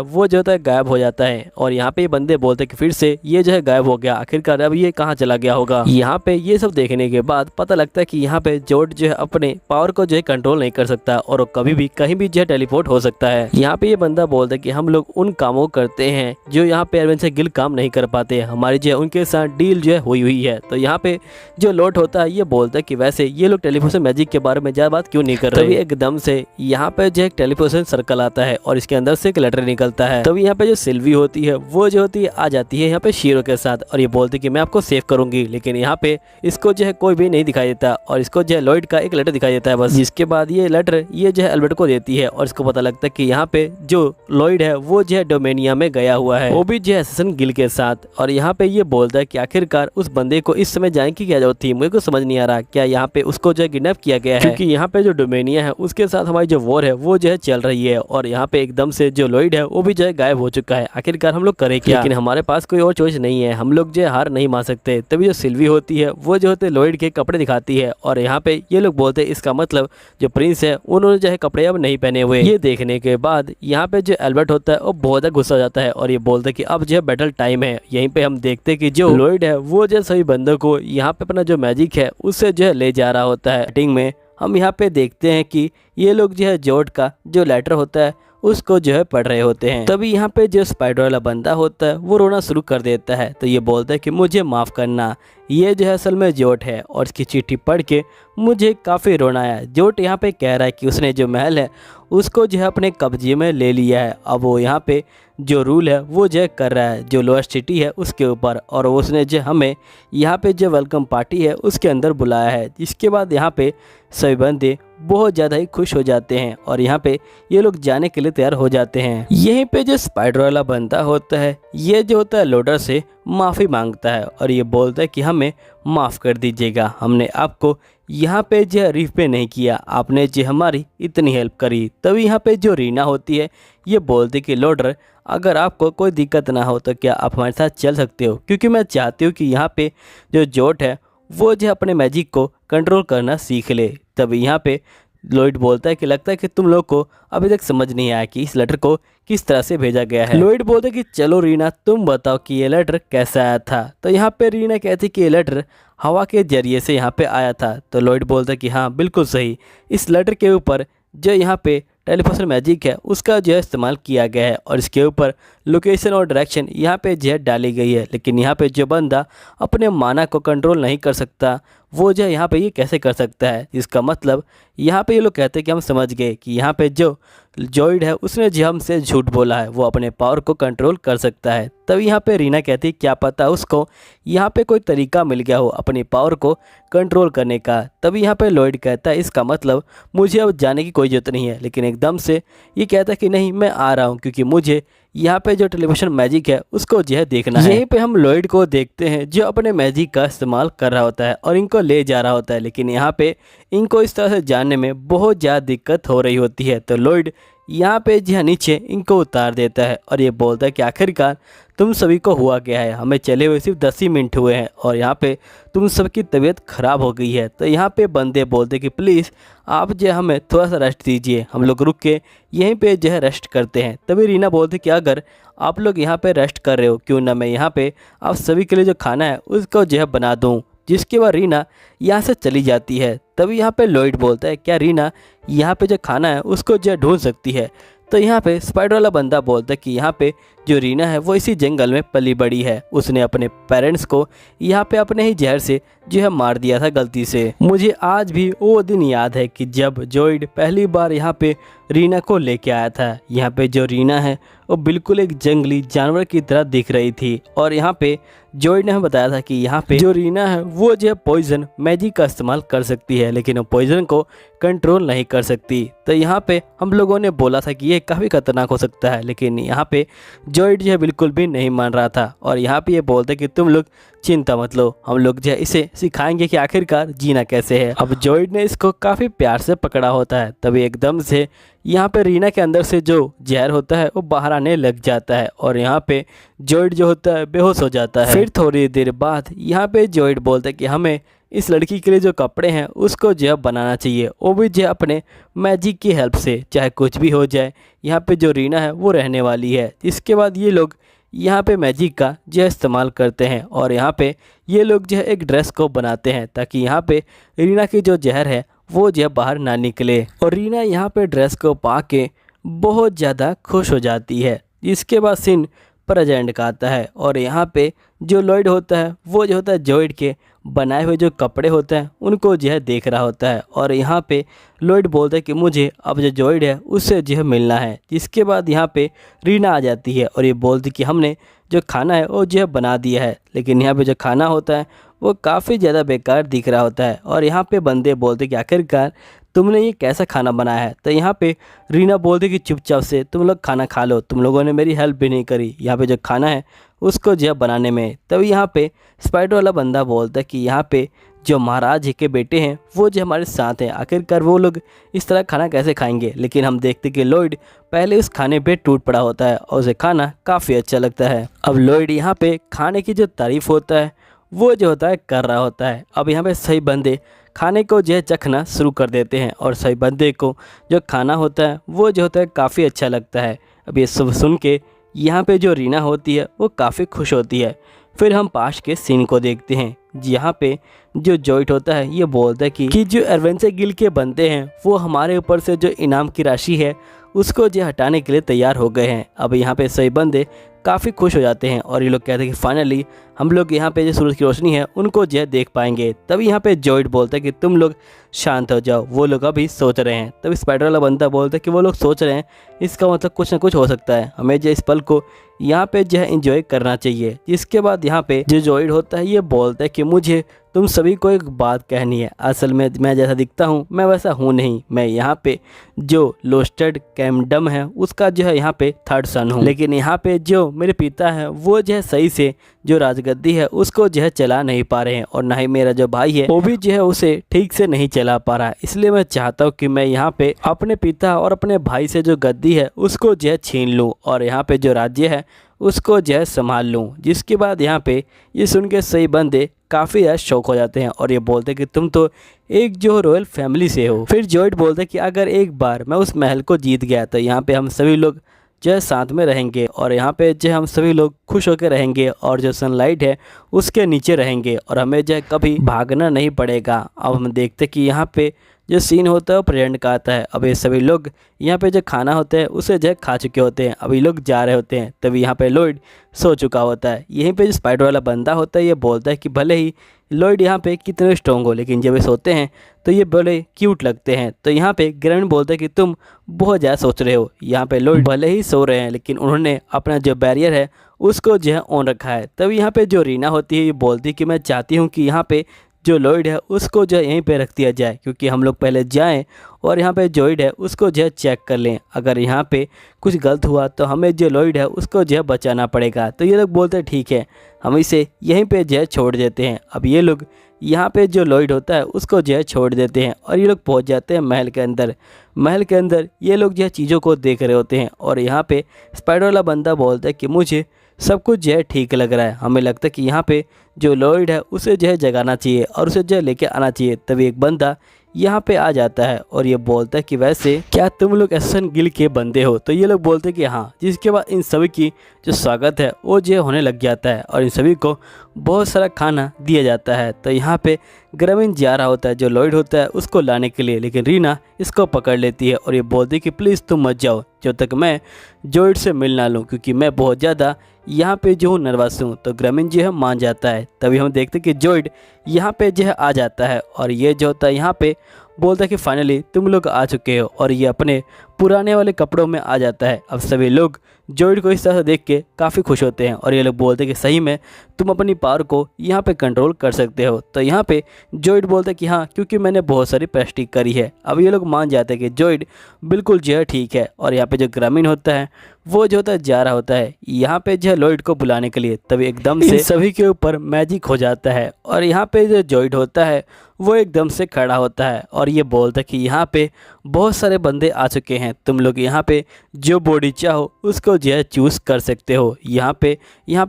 वो जो होता है गायब हो जाता है और यहाँ पे बंदे बोलते हैं कि फिर से ये जो है गायब हो गया, आखिरकार अब ये कहाँ चला गया होगा। यहाँ पे ये सब देखने के बाद पता लगता है कि यहाँ पे जोट जो है अपने पावर को जो है कंट्रोल नहीं कर सकता और कभी भी कहीं भी जो है टेलीपोर्ट हो सकता है। यहाँ पे ये बंदा बोलता है कि हम लोग उन कामों करते हैं जो यहाँ पे एडवेंचर गिल्ड काम नहीं कर पाते, हमारी जो है उनके साथ डील जो है हुई है। तो यहाँ पे जो लॉट होता है ये बोलता है कि वैसे ये लोग टेलीपोर्टेशन मैजिक के बारे में ज्यादा बात क्यों नहीं कर रहे। तभी एकदम से यहाँ पे जो एक टेलीपोर्टेशन सर्कल आता है और इसके अंदर से एक लेटर निकलता है। तभी यहाँ पे जो सिल्वी होती है वो जो होती है आ जाती है यहाँ पे शीरो के साथ और ये बोलती है कि मैं आपको सेव करूंगी, लेकिन यहाँ पे इसको जो है कोई भी नहीं दिखाई देता और इसको जो है लॉयड का एक लेटर दिखाई देता है बस। जिसके बाद ये लेटर ये जो है अल्बर्ट को देती है और इसको पता लगता है कि यहाँ पे जो लॉयड है वो जो है डोमेनिया में गया हुआ है, वो भी जो है एसेसिन गिल्ड के साथ। और यहाँ पे ये बोलता है कि आखिरकार उस बंदे को इस समय जाने की क्या जरूरत थी, मुझे कुछ समझ नहीं आ रहा, क्या यहाँ पे उसको जो है किडनैप किया गया है? क्योंकि यहाँ पे जो डोमेनिया है उसके साथ हमारी जो वॉर है वो जो है चल रही है और यहाँ पे एकदम से जो लॉयड है वो भी जो है गायब हो चुका है। आखिरकार हम लोग करें क्या? लेकिन हमारे पास कोई और चॉइस नहीं है, हम लोग जो है हार नहीं मान सकते। तभी जो सिल्वी होती है वो जो होते लॉयड के कपड़े दिखाती है और यहाँ पे ये लोग बोलते हैं इसका मतलब जो प्रिंस है उन्होंने जो है कपड़े अब नहीं पहने हुए। ये देखने के बाद यहाँ पे जो एल्बर्ट होता है वो बहुत ज्यादा गुस्सा हो जाता है और ये बोलता है कि अब जो है बैटल टाइम है। यहीं पे हम देखते हैं कि जो लॉयड है वो जो सभी बंदों को यहाँ पे अपना जो मैजिक है उससे जो है ले जा रहा होता है। मीटिंग में हम यहाँ पे देखते हैं कि ये लोग जो है जोट का जो लेटर होता है उसको जो है पढ़ रहे होते हैं। तभी यहाँ पे जो स्पाइडर वाला बंदा होता है वो रोना शुरू कर देता है। तो ये बोलता है कि मुझे माफ़ करना, ये जो है असल में जोट है और इसकी चिट्ठी पढ़ के मुझे काफ़ी रोना आया। जोट यहाँ पे कह रहा है कि उसने जो महल है उसको जो है अपने कब्जे में ले लिया है। अब वो यहाँ पे जो रूल है वो जो कर रहा है जो लोएस्ट सिटी है उसके ऊपर, और उसने जो हमें यहाँ पे जो वेलकम पार्टी है उसके अंदर बुलाया है। इसके बाद यहाँ पे सभी बंदे बहुत ज़्यादा ही खुश हो जाते हैं और यहाँ पे ये लोग जाने के लिए तैयार हो जाते हैं। यहीं पे जो स्पाइडर वाला बंदा होता है ये जो होता है लोडर से माफ़ी मांगता है और ये बोलता है कि हमें माफ़ कर दीजिएगा, हमने आपको यहाँ पे जो रीफ पे नहीं किया, आपने जो हमारी इतनी हेल्प करी। तभी यहाँ पे जो रीना होती है ये बोलती कि लोडर अगर आपको कोई दिक्कत ना हो तो क्या आप हमारे साथ चल सकते हो, क्योंकि मैं चाहती हूँ कि यहाँ पे जो जोट है वो जो अपने मैजिक को कंट्रोल करना सीख ले। तभी यहाँ पे लॉयड बोलता है कि लगता है कि तुम लोग को अभी तक समझ नहीं आया कि इस लेटर को किस तरह से भेजा गया है। लॉयड बोलता है कि चलो रीना तुम बताओ कि ये लेटर कैसे आया था। तो यहाँ पे रीना कहती कि ये लेटर हवा के जरिए से यहाँ पे आया था। तो लॉयड बोलता है कि हाँ बिल्कुल सही, इस लेटर के ऊपर जो यहाँ पे टेलीपोर्टेशन मैजिक है उसका जो है इस्तेमाल किया गया है और इसके ऊपर लोकेशन और डायरेक्शन यहाँ पे जो है डाली गई है। लेकिन यहाँ पे जो बंदा अपने माना को कंट्रोल नहीं कर सकता वो जो है यहाँ पे ये कैसे कर सकता है। इसका मतलब यहाँ पे ये लोग कहते हैं कि हम समझ गए कि यहाँ पे जो जॉइड है उसने जो हमसे झूठ बोला है, वो अपने पावर को कंट्रोल कर सकता है। तभी यहाँ पे रीना कहती है क्या पता उसको यहाँ पे कोई तरीका मिल गया हो अपनी पावर को कंट्रोल करने का। तभी यहाँ पे लॉयड कहता है इसका मतलब मुझे अब जाने की कोई ज़रूरत नहीं है। लेकिन एकदम से ये कहता है कि नहीं मैं आ रहा हूँ, क्योंकि मुझे यहाँ पे जो टेलीविजन मैजिक है उसको जो है देखना है। यहीं पे हम लॉयड को देखते हैं जो अपने मैजिक का इस्तेमाल कर रहा होता है और इनको ले जा रहा होता है। लेकिन यहाँ पे इनको इस तरह से जाने में बहुत ज़्यादा दिक्कत हो रही होती है। तो लॉयड यहाँ पे जो है नीचे इनको उतार देता है और ये बोलता है कि आखिरकार तुम सभी को हुआ क्या है, हमें चले हुए सिर्फ 10 ही मिनट हुए हैं और यहाँ पे तुम सबकी तबीयत ख़राब हो गई है। तो यहाँ पे बंदे बोलते कि प्लीज़ आप जो हमें थोड़ा सा रेस्ट दीजिए, हम लोग रुक के यहीं पे जो है रेस्ट करते हैं। तभी रीना बोलते कि अगर आप लोग यहाँ पे रेस्ट कर रहे हो क्यों ना मैं यहाँ पे आप सभी के लिए जो खाना है उसको जो है बना दूँ। जिसके बाद रीना यहाँ से चली जाती है। तभी यहाँ पे लॉयड बोलता है क्या रीना यहाँ पे जो खाना है उसको जो ढूंढ सकती है। तो यहाँ पे स्पाइडर वाला बंदा बोलता है कि यहाँ पे जो रीना है वो इसी जंगल में पली बड़ी है, उसने अपने पेरेंट्स को यहाँ पे अपने ही जहर से जो है मार दिया था गलती से। मुझे आज भी वो दिन याद है कि जब जॉइड पहली बार यहाँ पे रीना को लेके आया था। यहाँ पे जो रीना है वो बिल्कुल एक जंगली जानवर की तरह दिख रही थी और यहाँ पे जॉइड ने हमें बताया था कि यहाँ पे जो रीना है वो जो है पॉइजन मैजिक का इस्तेमाल कर सकती है, लेकिन वो पॉइजन को कंट्रोल नहीं कर सकती। तो यहाँ पे हम लोगों ने बोला था कि ये काफ़ी खतरनाक हो सकता है, लेकिन यहाँ पे जॉइड जो है बिल्कुल भी नहीं मान रहा था और यहाँ पे ये बोलते कि तुम लोग चिंता मत लो, हम लोग जो है इसे सिखाएंगे कि आखिरकार जीना कैसे है। अब जॉइड ने इसको काफ़ी प्यार से पकड़ा होता है। तभी एकदम से यहाँ पे रीना के अंदर से जो जहर होता है वो बाहर आने लग जाता है और यहाँ पे जॉइड जो होता है बेहोश हो जाता है। फिर थोड़ी देर बाद यहाँ पे जॉइड बोलता है कि हमें इस लड़की के लिए जो कपड़े हैं उसको जो है बनाना चाहिए, वो भी जो अपने मैजिक की हेल्प से, चाहे कुछ भी हो जाए यहाँ पे जो रीना है वो रहने वाली है। इसके बाद ये लोग यहाँ पे मैजिक का जो है इस्तेमाल करते हैं और यहाँ पे ये लोग जो है एक ड्रेस को बनाते हैं ताकि यहाँ पे रीना की जो जहर है वो जो है बाहर ना निकले। और रीना यहाँ पे ड्रेस को पा के बहुत ज़्यादा खुश हो जाती है। इसके बाद सीन प्रेजेंट का आता है और यहाँ पे जो लॉयड होता है वो जो होता है जॉइड के बनाए हुए जो कपड़े होते हैं उनको जो है देख रहा होता है और यहाँ पे लॉयड बोलता है कि मुझे अब जो जॉइड है उससे जो है मिलना है। जिसके बाद यहाँ पे रीना आ जाती है और ये बोलती कि हमने जो खाना है वो जो है बना दिया है, लेकिन यहाँ पे जो खाना होता है वो काफ़ी ज़्यादा बेकार दिख रहा होता है। और यहाँ पे बंदे बोलते कि आखिरकार तुमने ये कैसा खाना बनाया है। तो यहाँ पे रीना बोलती कि चुपचाप से तुम लोग खाना खा लो, तुम लोगों ने मेरी हेल्प भी नहीं करी यहाँ पे जो खाना है उसको जो बनाने में। तभी यहाँ पे स्पाइडर वाला बंदा बोलता है कि यहाँ पे जो महाराज के बेटे हैं वो जो हमारे साथ हैं, आखिरकार वो लोग इस तरह खाना कैसे खाएंगे। लेकिन हम देखते कि लॉयड पहले उस खाने पे टूट पड़ा होता है और उसे खाना काफ़ी अच्छा लगता है। अब लॉयड यहाँ पे खाने की जो तारीफ़ होता है वो जो होता है कर रहा होता है। अब यहाँ पे सही बंदे खाने को जो है चखना शुरू कर देते हैं और सही बंदे को जो खाना होता है वो जो होता है काफ़ी अच्छा लगता है। अब ये सब सुन के यहाँ पे जो रीना होती है वो काफ़ी खुश होती है। फिर हम पास के सीन को देखते हैं यहाँ पे जो जॉइड होता है ये बोलता है कि जो एडवेंचर गिल्ड के बंदे हैं वो हमारे ऊपर से जो इनाम की राशि है उसको जो हटाने के लिए तैयार हो गए हैं। अब यहाँ पे सही बंदे काफ़ी खुश हो जाते हैं और ये लोग कहते हैं कि फाइनली हम लोग यहाँ पे जो सूरज की रोशनी है उनको जो है देख पाएंगे। तभी यहाँ पे जॉइड बोलता है कि तुम लोग शांत हो जाओ, वो लोग अभी सोच रहे हैं। तभी स्पाइडर वाला बंदा बोलता है कि वो लोग सोच रहे हैं, इसका मतलब कुछ ना कुछ हो सकता है, हमें जो इस पल को यहाँ पे जो है इंजॉय करना चाहिए। जिसके बाद यहाँ पे जो जॉइड होता है ये बोलता है कि मुझे तुम सभी को एक बात कहनी है। असल में मैं जैसा दिखता हूँ मैं वैसा हूँ नहीं, मैं यहाँ पे जो लोस्टेड कैमडम है उसका जो है यहाँ पे थर्ड सन हूँ। लेकिन यहाँ पे जो मेरे पिता है वो जो है सही से जो राजगद्दी है उसको जो है चला नहीं पा रहे हैं, और ना ही मेरा जो भाई है वो भी जो है उसे ठीक से नहीं चला पा रहा है। इसलिए मैं चाहता हूँ कि मैं यहाँ पे अपने पिता और अपने भाई से जो गद्दी है उसको जो है छीन लूँ और यहाँ पे जो राज्य है उसको जो है संभाल लूँ। जिसके बाद यहाँ पे ये सुन के सही बंदे काफ़ी ज़्यादा शौक हो जाते हैं और ये बोलते हैं कि तुम तो एक जो रॉयल फैमिली से हो। फिर जॉइड बोलते हैं कि अगर एक बार मैं उस महल को जीत गया तो यहाँ पे हम सभी लोग जो है साथ में रहेंगे और यहाँ पे जो हम सभी लोग खुश होकर रहेंगे और जो सनलाइट है उसके नीचे रहेंगे और हमें जो है कभी भागना नहीं पड़ेगा। अब हम देखते कि यहाँ पे जो सीन होता है वो प्रेजेंट का आता है। अब ये सभी लोग यहाँ पे जो खाना होता है उसे जो खा चुके होते हैं, अभी लोग जा रहे होते हैं। तभी यहाँ पे लॉयड सो चुका होता है। यहीं पे जो स्पाइडर वाला बंदा होता है ये बोलता है कि भले ही लॉयड यहाँ पे कितने स्ट्रॉन्ग हो लेकिन जब ये सोते हैं तो ये बड़े क्यूट लगते हैं। तो यहाँ पे ग्रैंड बोलता है कि तुम बहुत ज़्यादा सोच रहे हो। यहाँ पे लॉयड भले ही सो रहे हैं लेकिन उन्होंने अपना जो बैरियर है उसको जो है ऑन रखा है। तभी यहाँ पे जो रीना होती है ये बोलती है कि मैं चाहती हूँ कि यहाँ पे जो लॉयड है उसको जो है यहीं पे रख दिया जाए, क्योंकि हम लोग पहले जाएं और यहाँ पे जॉइड है उसको जो है चेक कर लें। अगर यहाँ पे कुछ गलत हुआ तो हमें जो लॉयड है उसको जो है बचाना पड़ेगा। तो ये लोग बोलते हैं ठीक है, हम इसे यहीं पे जो है छोड़ देते हैं। अब ये लोग यहाँ पे जो लॉयड होता है उसको जो है छोड़ देते हैं और ये लोग पहुँच जाते हैं महल के अंदर। महल के अंदर ये लोग जो है चीज़ों को देख रहे होते हैं और यहाँ पे स्पाइडर वाला बंदा बोलता है कि मुझे सब कुछ जो है ठीक लग रहा है, हमें लगता है कि यहाँ पे जो लॉयड है उसे जो है जगाना चाहिए और उसे जो है लेके आना चाहिए। तभी एक बंदा यहाँ पे आ जाता है और ये बोलता है कि वैसे क्या तुम लोग एसन गिल के बंदे हो? तो ये लोग बोलते हैं कि हाँ। जिसके बाद इन सभी की जो स्वागत है वो जो होने लग जाता है और इन सभी को बहुत सारा खाना दिया जाता है। तो यहाँ पे ग्रामीण जा रहा होता है जो लॉयड होता है उसको लाने के लिए, लेकिन रीना इसको पकड़ लेती है और ये बोलती है कि प्लीज़ तुम मत जाओ जब तक मैं जॉइड से मिल ना लूँ, क्योंकि मैं बहुत ज़्यादा यहाँ पे जो हूँ नर्वस हूँ। तो ग्रामीण जो है मान जाता है। तभी हम देखते कि जॉइड यहाँ पे जो है आ जाता है और ये जो होता है यहाँ पे बोलता है कि फाइनली तुम लोग आ चुके हो और ये अपने पुराने वाले कपड़ों में आ जाता है। अब सभी लोग जॉइड को इस तरह से देख के काफ़ी खुश होते हैं और ये लोग बोलते हैं कि सही में तुम अपनी पावर को यहाँ पे कंट्रोल कर सकते हो। तो यहाँ पे जॉइड बोलता है कि हाँ, क्योंकि मैंने बहुत सारी प्रैक्टिस करी है। अब ये लोग मान जाते हैं कि जॉइड बिल्कुल जो है ठीक है और यहाँ पे जो ग्रामीण होता है वो जो होता है जा रहा होता है यहाँ पे जो है लॉयड को बुलाने के लिए। तभी एकदम से सभी के ऊपर मैजिक हो जाता है और यहाँ पे जो जॉइड होता है वो एकदम से खड़ा होता है और ये बोलता है कि यहाँ पे बहुत सारे बंदे आ चुके हैं, तुम लोग यहाँ पे जो बॉडी चाहो उसको जो है चूज़ कर सकते हो। यहाँ पे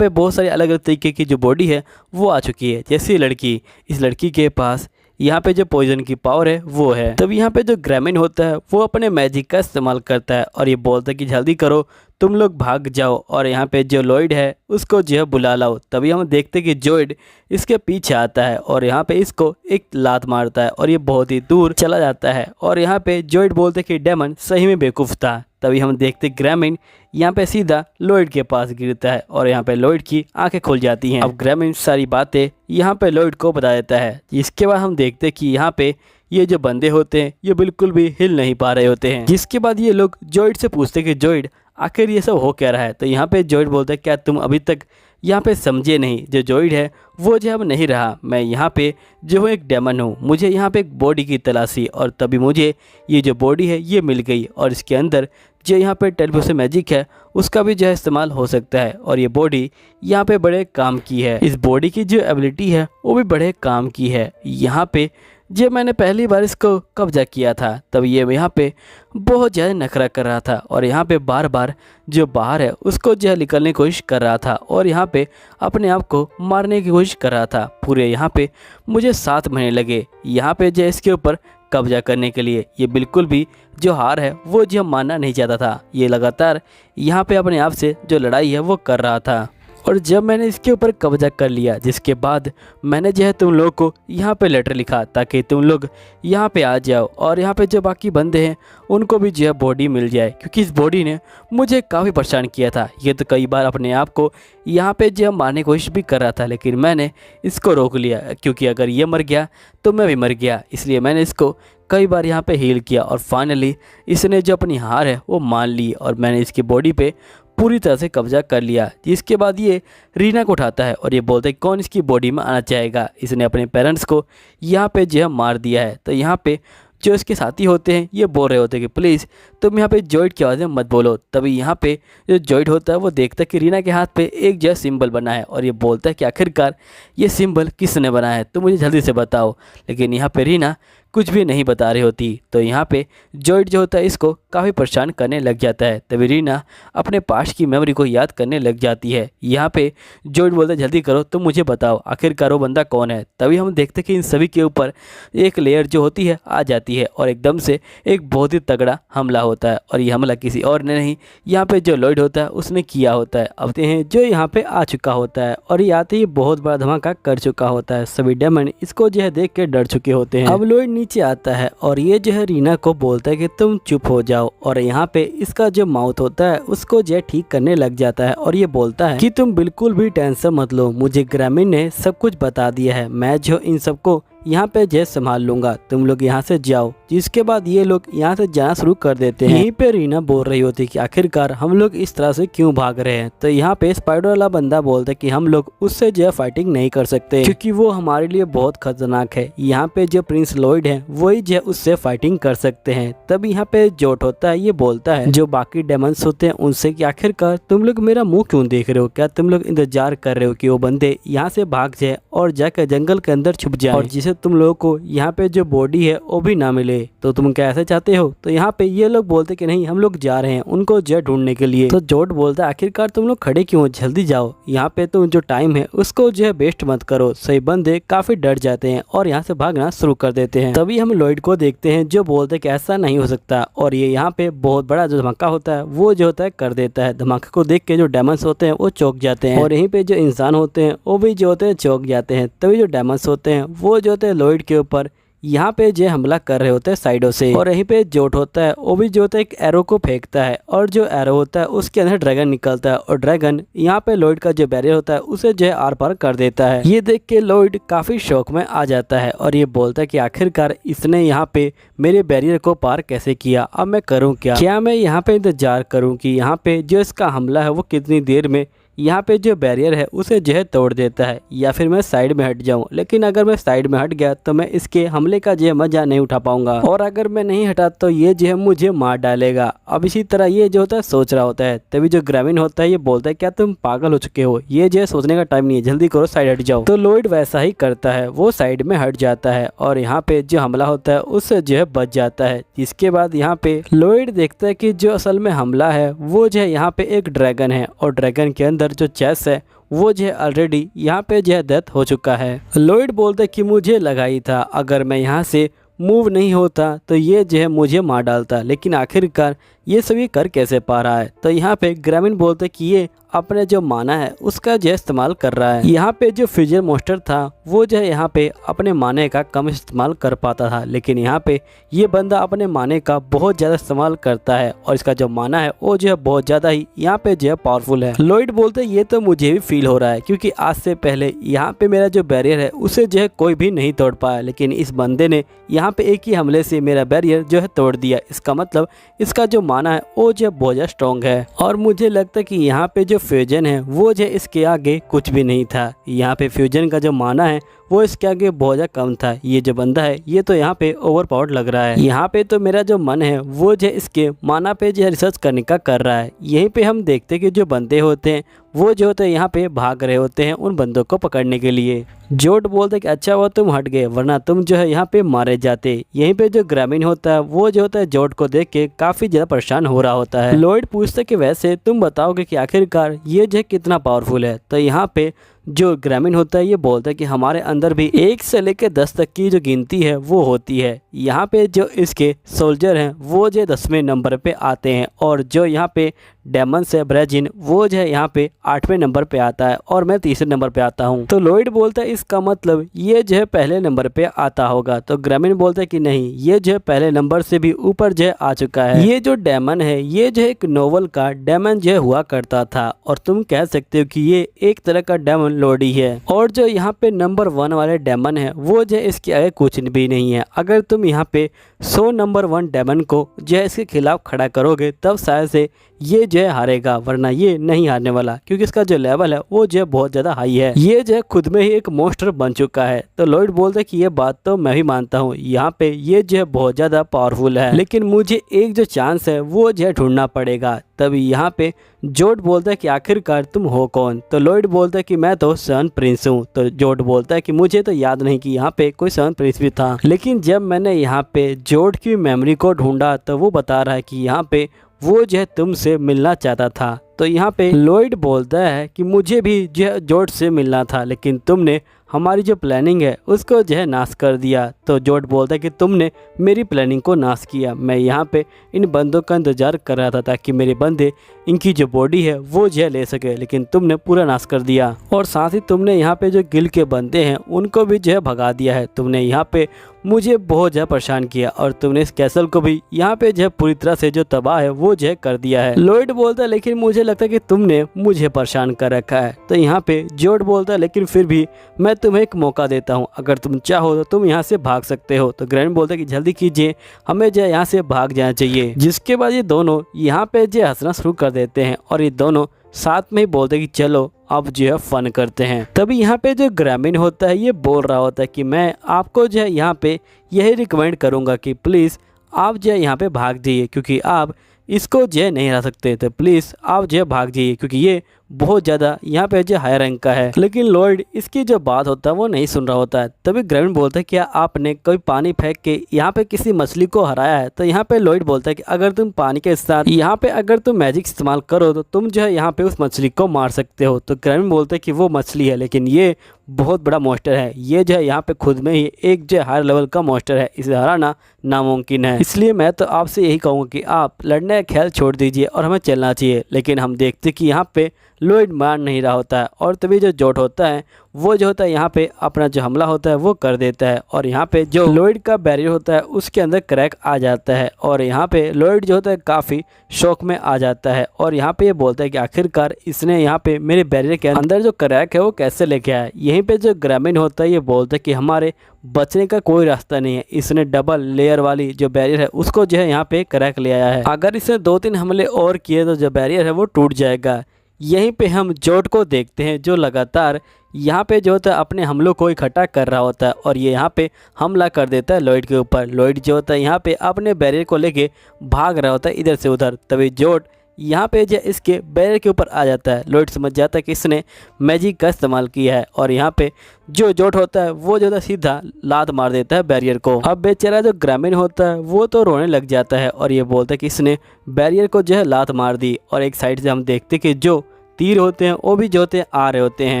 बहुत सारी अलग अलग तरीके की जो बॉडी है वो आ चुकी है। जैसी लड़की, इस लड़की के पास यहाँ पे जो पॉइजन की पावर है वो है। तब यहाँ पे जो ग्रामीण होता है वो अपने मैजिक का इस्तेमाल करता है और ये बोलता है कि जल्दी करो, तुम लोग भाग जाओ और यहाँ पे जो लॉयड है उसको जो है बुला लाओ। तभी हम देखते कि जॉइड इसके पीछे आता है और यहाँ पे इसको एक लात मारता है और ये बहुत ही दूर चला जाता है और यहाँ पे जॉइड बोलते कि डेमन सही में बेवकूफ़ था। तभी हम देखते ग्रामीण यहाँ पे सीधा लॉयड के पास गिरता है और यहाँ पे लॉयड की आंखें खुल जाती हैं। अब ग्रामीण सारी बातें यहाँ पे लॉयड को बता देता है। इसके बाद हम देखते कि यहाँ पे ये जो बंदे होते हैं ये बिल्कुल भी हिल नहीं पा रहे होते हैं। जिसके बाद ये लोग जॉइड से पूछते कि जॉइड आखिर ये सब हो क्या रहा है? तो यहाँ पे जॉइड बोलता है क्या तुम अभी तक यहाँ पे समझे नहीं? जो जॉइड है वो जो अब नहीं रहा, मैं यहाँ पे जो हूँ एक डेमन हूँ, मुझे यहाँ पे एक बॉडी की तलाशी और तभी मुझे ये जो बॉडी है ये मिल गई और इसके अंदर जो यहाँ पे टेलीपोर्टेशन मैजिक है उसका भी जो है इस्तेमाल हो सकता है और ये बॉडी यहाँ पे बड़े काम की है। इस बॉडी की जो एबिलिटी है वो भी बड़े काम की है। यहाँ पे जब मैंने पहली बार इसको कब्जा किया था तब ये यहाँ पे बहुत ज़्यादा नखरा कर रहा था और यहाँ पे बार बार जो बाहर है उसको जो है निकलने की कोशिश कर रहा था और यहाँ पे अपने आप को मारने की कोशिश कर रहा था। पूरे यहाँ पे मुझे 7 महीने लगे यहाँ पे जो इसके ऊपर कब्जा करने के लिए। ये बिल्कुल भी जो हार है वो जो मानना नहीं चाहता था, ये लगातार यहाँ पे अपने आप से जो लड़ाई है वो कर रहा था। और जब मैंने इसके ऊपर कब्जा कर लिया, जिसके बाद मैंने जो है तुम लोग को यहाँ पे लेटर लिखा ताकि तुम लोग यहाँ पे आ जाओ और यहाँ पे जो बाकी बंदे हैं उनको भी जो है बॉडी मिल जाए, क्योंकि इस बॉडी ने मुझे काफ़ी परेशान किया था। ये तो कई बार अपने आप को यहाँ पे जो मारने की कोशिश भी कर रहा था, लेकिन मैंने इसको रोक लिया, क्योंकि अगर ये मर गया तो मैं भी मर गया। इसलिए मैंने इसको कई बार यहाँ पे हील किया और फाइनली इसने जो अपनी हार है वो मान ली और मैंने इसकी बॉडी पे पूरी तरह से कब्जा कर लिया। जिसके बाद ये रीना को उठाता है और ये बोलता है कौन इसकी बॉडी में आना चाहेगा। इसने अपने पेरेंट्स को यहाँ पे जो है मार दिया है। तो यहाँ पे जो इसके साथी होते हैं ये बोल रहे होते हैं कि प्लीज़ तुम यहाँ पे जॉइड की आवाज़ में मत बोलो। तभी यहाँ पे जो जॉइड होता है वो देखता है कि रीना के हाथ पे एक जो सिंबल बना है और ये बोलता है कि आखिरकार ये सिंबल किसने बनाया है, तो मुझे जल्दी से बताओ। लेकिन यहाँ पे रीना कुछ भी नहीं बता रही होती। तो यहाँ पे जॉइड जो होता है इसको काफ़ी परेशान करने लग जाता है। तभी रीना अपने पास्ट की मेमोरी को याद करने लग जाती है। यहाँ पे जॉइड बोलता है जल्दी करो, तुम मुझे बताओ आखिरकार वो बंदा कौन है। तभी हम देखते हैं कि इन सभी के ऊपर एक लेयर जो होती है आ जाती है और एकदम से एक बहुत ही तगड़ा हमला होता है। और ये हमला किसी और ने नहीं, यहाँ पे जो लॉयड होता है उसने किया होता है। अब हैं जो यहाँ पे आ चुका होता है और ये आते ही बहुत बड़ा धमाका कर चुका होता है। सभी डेमन इसको जो है देख के डर चुके होते हैं। अब लॉयड नीचे आता है और ये जो है रीना को बोलता है कि तुम चुप हो जाओ और यहाँ पे इसका जो माउथ होता है उसको जो है ठीक करने लग जाता है और ये बोलता है कि तुम बिल्कुल भी टेंशन मत लो, मुझे ग्रामीण ने सब कुछ बता दिया है, मैं जो इन सबको यहाँ पे जय संभाल लूंगा, तुम लोग यहाँ से जाओ। जिसके बाद ये लोग यहाँ से जाना शुरू कर देते हैं। यहीं पे रीना बोल रही होती है कि आखिरकार हम लोग इस तरह से क्यों भाग रहे हैं। तो यहाँ पे स्पाइडर वाला बंदा बोलता है कि हम लोग उससे जो है फाइटिंग नहीं कर सकते क्योंकि वो हमारे लिए बहुत खतरनाक है। यहाँ पे जो प्रिंस लॉयड है वही जो है उससे फाइटिंग कर सकते हैं। तब यहाँ पे जोट होता है, ये बोलता है जो बाकी डेमंस होते हैं उनसे कि आखिरकार तुम लोग मेरा मुंह क्यों देख रहे हो, क्या तुम लोग इंतजार कर रहे हो कि वो बंदे यहाँ से भाग जाए और जाकर जंगल के अंदर छुप जाए और जिसे तुम लोगों को यहाँ पे जो बॉडी है वो भी ना मिले, तो तुम क्या ऐसा चाहते हो। तो यहाँ पे ये लोग बोलते कि नहीं हम लोग जा रहे हैं उनको जो ढूंढने के लिए। तो जोट बोलता है आखिरकार तुम लोग खड़े क्यों हो, जल्दी जाओ, यहाँ पे तुम जो टाइम है उसको जो है वेस्ट मत करो। सही बंदे काफी डर जाते हैं और यहाँ से भागना शुरू कर देते हैं। तभी हम लॉयड को देखते हैं जो बोलते कि ऐसा नहीं हो सकता और ये यहाँ पे बहुत बड़ा जो धमाका होता है वो जो होता है कर देता है। धमाके को देख के जो डेमंस होते हैं वो चौंक जाते हैं और यहीं पे जो इंसान होते हैं वो भी जो होते हैं चौंक जाते हैं। तभी जो डेमंस होते हैं वो जो होते हैं लॉयड के ऊपर यहाँ पे जो हमला कर रहे होते हैं साइडों से और यहीं पे जोट होता है वो भी जो होता है एक एरो को फेंकता है और जो एरो होता है उसके अंदर ड्रैगन निकलता है और ड्रैगन यहाँ पे लॉयड का जो बैरियर होता है उसे जो है आर पार कर देता है। ये देख के लॉयड काफी शौक में आ जाता है और ये बोलता है कि आखिरकार इसने यहाँ पे मेरे बैरियर को पार कैसे किया, अब मैं करूँ क्या मैं यहाँ पे इंतजार करूँ कि यहाँ पे जो इसका हमला है वो कितनी देर में यहाँ पे जो बैरियर है उसे जो है तोड़ देता है या फिर मैं साइड में हट जाऊं। लेकिन अगर मैं साइड में हट गया तो मैं इसके हमले का जो है मजा नहीं उठा पाऊंगा और अगर मैं नहीं हटा तो ये जो है मुझे मार डालेगा। अब इसी तरह ये जो होता है सोच रहा होता है। तभी जो ग्रामीण होता है ये बोलता है क्या तुम पागल हो चुके हो, ये जो है सोचने का टाइम नहीं है, जल्दी करो साइड हट जाओ। तो लॉयड वैसा ही करता है, वो साइड में हट जाता है और यहाँ पे जो हमला होता है उससे जो है बच जाता है। जिसके बाद यहाँ पे लॉयड देखता है कि जो असल में हमला है वो जो है यहाँ पे एक ड्रैगन है और ड्रैगन के अंदर जो चेस्ट है वो जो है ऑलरेडी यहाँ पे जो है डेथ हो चुका है। लॉयड बोलता है कि मुझे लगा ही था अगर मैं यहाँ से मूव नहीं होता तो ये जो है मुझे मार डालता, लेकिन आखिरकार ये सभी कर कैसे पा रहा है। तो यहाँ पे ग्रामीण बोलते कि ये अपने जो माना है उसका जो इस्तेमाल कर रहा है। यहाँ पे जो फ्यूजन मॉन्स्टर था वो जो है यहाँ पे अपने माने का कम इस्तेमाल कर पाता था, लेकिन यहाँ पे ये बंदा अपने माने का बहुत ज़्यादा इस्तेमाल करता है और इसका जो माना है वो जो है बहुत ज़्यादा ही यहाँ पे जो है पावरफुल है। लॉयड बोलते ये तो मुझे भी फील हो रहा है क्योंकि आज से पहले यहाँ पे मेरा जो बैरियर है उसे जो है कोई भी नहीं तोड़ पाया, लेकिन इस बंदे ने यहाँ पे एक ही हमले से मेरा बैरियर जो है तोड़ दिया। इसका मतलब इसका जो माना है वो जो बहुत ज़्यादा स्ट्रॉन्ग है और मुझे लगता है कि यहाँ पे जो फ्यूजन है वो जो इसके आगे कुछ भी नहीं था। यहाँ पे फ्यूजन का जो माना है वो इसके आगे बहुत ज़्यादा कम था। ये जो बंदा है ये तो यहाँ पे ओवर पावर्ड लग रहा है। यहाँ पे तो मेरा जो मन है वो जो इसके माना पे जो रिसर्च करने का कर रहा है। यहीं पे हम देखते कि जो बंदे होते हैं वो जो होते हैं यहाँ पे भाग रहे होते हैं उन बंदों को पकड़ने के लिए। जोट बोलते कि अच्छा हुआ तुम हट गए वरना तुम जो है यहाँ पे मारे जाते। यहीं पे जो ग्रामीण होता है वो जो होता है जोट को देख के काफी ज्यादा परेशान हो रहा होता है। लॉयड पूछता कि वैसे तुम बताओगे कि आखिरकार ये जो कितना पावरफुल है। तो यहाँ पे जो ग्रामीण होता है ये बोलता है कि हमारे अंदर भी 1 से लेकर 10 तक की जो गिनती है वो होती है। यहाँ पे जो इसके सोल्जर हैं वो जो 10वें नंबर पे आते हैं और जो यहाँ पे डेमन से ब्रेजिन वो जो है यहाँ पे 8वें नंबर पे आता है और मैं तीसरे नंबर पे आता हूँ। तो लॉयड बोलता है इसका मतलब ये जो है पहले नंबर पे आता होगा। तो ग्रामीण बोलता है कि नहीं, ये जो है पहले नंबर से भी ऊपर जो है आ चुका है। ये जो डेमन है ये जो है एक नोवेल का डेमन जो हुआ करता था और तुम कह सकते हो कि ये एक तरह का डेमन लॉर्ड ही है। और जो यहाँ पे नंबर 1 वाले डेमन है वो जो है इसके आगे कुछ भी नहीं है। अगर तुम यहाँ पे 100 नंबर 1 डेमन को जो है इसके खिलाफ खड़ा करोगे तब शायद से ये जो है हारेगा, वरना ये नहीं हारने वाला क्योंकि इसका जो लेवल है वो जो है बहुत ज़्यादा हाई है। ये जो है खुद में ही एक मॉन्स्टर बन चुका है। तो लॉयड बोलता है कि ये बात तो मैं भी मानता हूँ, यहाँ पे ये जो है बहुत ज़्यादा पावरफुल है, लेकिन मुझे एक जो चांस है वो जो है ढूंढना पड़ेगा। तभी यहाँ पे जोड बोलता है कि आखिरकार तुम हो कौन। तो लॉयड बोलता है कि मैं तो सन प्रिंस हूँ। तो जोड बोलता है कि मुझे तो याद नहीं कि यहाँ पे कोई सन प्रिंस भी था, लेकिन जब मैंने यहाँ पे जोड की मेमोरी को ढूंढा तो वो बता रहा है कि यहाँ पे वो जो है तुमसे मिलना चाहता था। तो यहाँ पे लॉयड बोलता है कि मुझे भी जो है जोड से मिलना था, लेकिन तुमने हमारी जो प्लानिंग है उसको जो है नाश कर दिया। तो जोड बोलता है कि तुमने मेरी प्लानिंग को नाश किया। मैं यहाँ पे इन बंदों का इंतजार कर रहा था ताकि मेरे बंदे इनकी जो बॉडी है वो जो है ले सके, लेकिन तुमने पूरा नाश कर दिया। और साथ ही तुमने यहाँ पे जो गिल के बंदे हैं उनको भी जो है भगा दिया है। तुमने यहाँ पे मुझे बहुत ज़्यादा परेशान किया और तुमने इस कैसल को भी यहाँ पे जो है पूरी तरह से जो तबाह है वो जो है कर दिया है। लॉयड बोलता है लेकिन मुझे लगता है कि तुमने मुझे परेशाान कर रखा है। तो यहाँ पे जोड बोलता है लेकिन फिर भी मैं तुम्हें एक मौका देता हूँ, अगर तुम चाहो तो तुम यहाँ से भाग सकते हो। तो ग्रैंड बोलता है कि जल्दी कीजिए, हमें जो है यहाँ से भाग जाना चाहिए। जिसके बाद ये दोनों यहाँ पे जो हंसना शुरू कर देते हैं और ये दोनों साथ में ही बोलते हैं कि चलो अब जो है फन करते हैं। तभी यहाँ पे जो ग्रामीण होता है ये बोल रहा होता है कि मैं आपको जो है यहाँ पे यही रिकमेंड करूँगा कि प्लीज़ आप जो है यहाँ पे भाग जाइए, क्योंकि आप इसको जो है नहीं हरा सकते। तो प्लीज़ आप जो है भाग जाइए क्योंकि ये बहुत ज़्यादा यहाँ पे जो हाई रैंक का है। लेकिन लॉयड इसकी जो बात होता है वो नहीं सुन रहा होता है। तभी ग्रामीण बोलता है क्या आपने कोई पानी फेंक के यहाँ पे किसी मछली को हराया है। तो यहाँ पे लॉयड बोलता है कि अगर तुम पानी के साथ यहाँ पे अगर तुम मैजिक इस्तेमाल करो तो तुम जो है यहाँ पे उस मछली को मार सकते हो। तो ग्रामीण बोलता है कि वो मछली है लेकिन ये बहुत बड़ा मॉन्स्टर है, ये जो है यहाँ पे खुद में ही एक जो हायर लेवल का मॉन्स्टर है, इसे हराना नामुमकिन है। इसलिए मैं तो आपसे यही कहूँगा कि आप लड़ने का ख्याल छोड़ दीजिए और हमें चलना चाहिए। लेकिन हम देखते कि यहाँ पे लॉयड मान नहीं रहा होता है और तभी जो जोड होता है वो जो होता है यहाँ पे अपना जो हमला होता है वो कर देता है और यहाँ पे जो लॉयड का बैरियर होता है उसके अंदर क्रैक आ जाता है और यहाँ पे लॉयड जो होता है काफ़ी शौक में आ जाता है और यहाँ पे ये बोलता है कि आखिरकार इसने यहाँ पे मेरे बैरियर के अंदर जो क्रैक है वो कैसे लेके आया। यहीं पे जो ग्रामीण होता है ये बोलता है कि हमारे बचने का कोई रास्ता नहीं है, इसने डबल लेयर वाली जो बैरियर है उसको जो है यहाँ पे क्रैक ले आया है। अगर इसने 2-3 हमले और किए तो जो बैरियर है वो टूट जाएगा। यहीं पे हम जोड को देखते हैं जो लगातार यहाँ पे जो होता है अपने हमलों को इकट्ठा कर रहा होता है और ये यहाँ पे हमला कर देता है लॉयड के ऊपर। लॉयड जो होता है यहाँ पे अपने बैरियर को लेके भाग रहा होता है इधर से उधर। तभी जोड यहाँ पे जो इसके बैरियर के ऊपर आ जाता है। लॉयड समझ जाता है कि इसने मैजिक का इस्तेमाल किया है और यहाँ पे जो जोड होता है वो जो सीधा लात मार देता है बैरियर को। अब बेचारा जो ग्रामीण होता है वो तो रोने लग जाता है और ये बोलता है कि इसने बैरियर को जो है लात मार दी। और एक साइड से हम देखते कि जो तीर होते हैं वो भी जो होते हैं आ रहे होते हैं।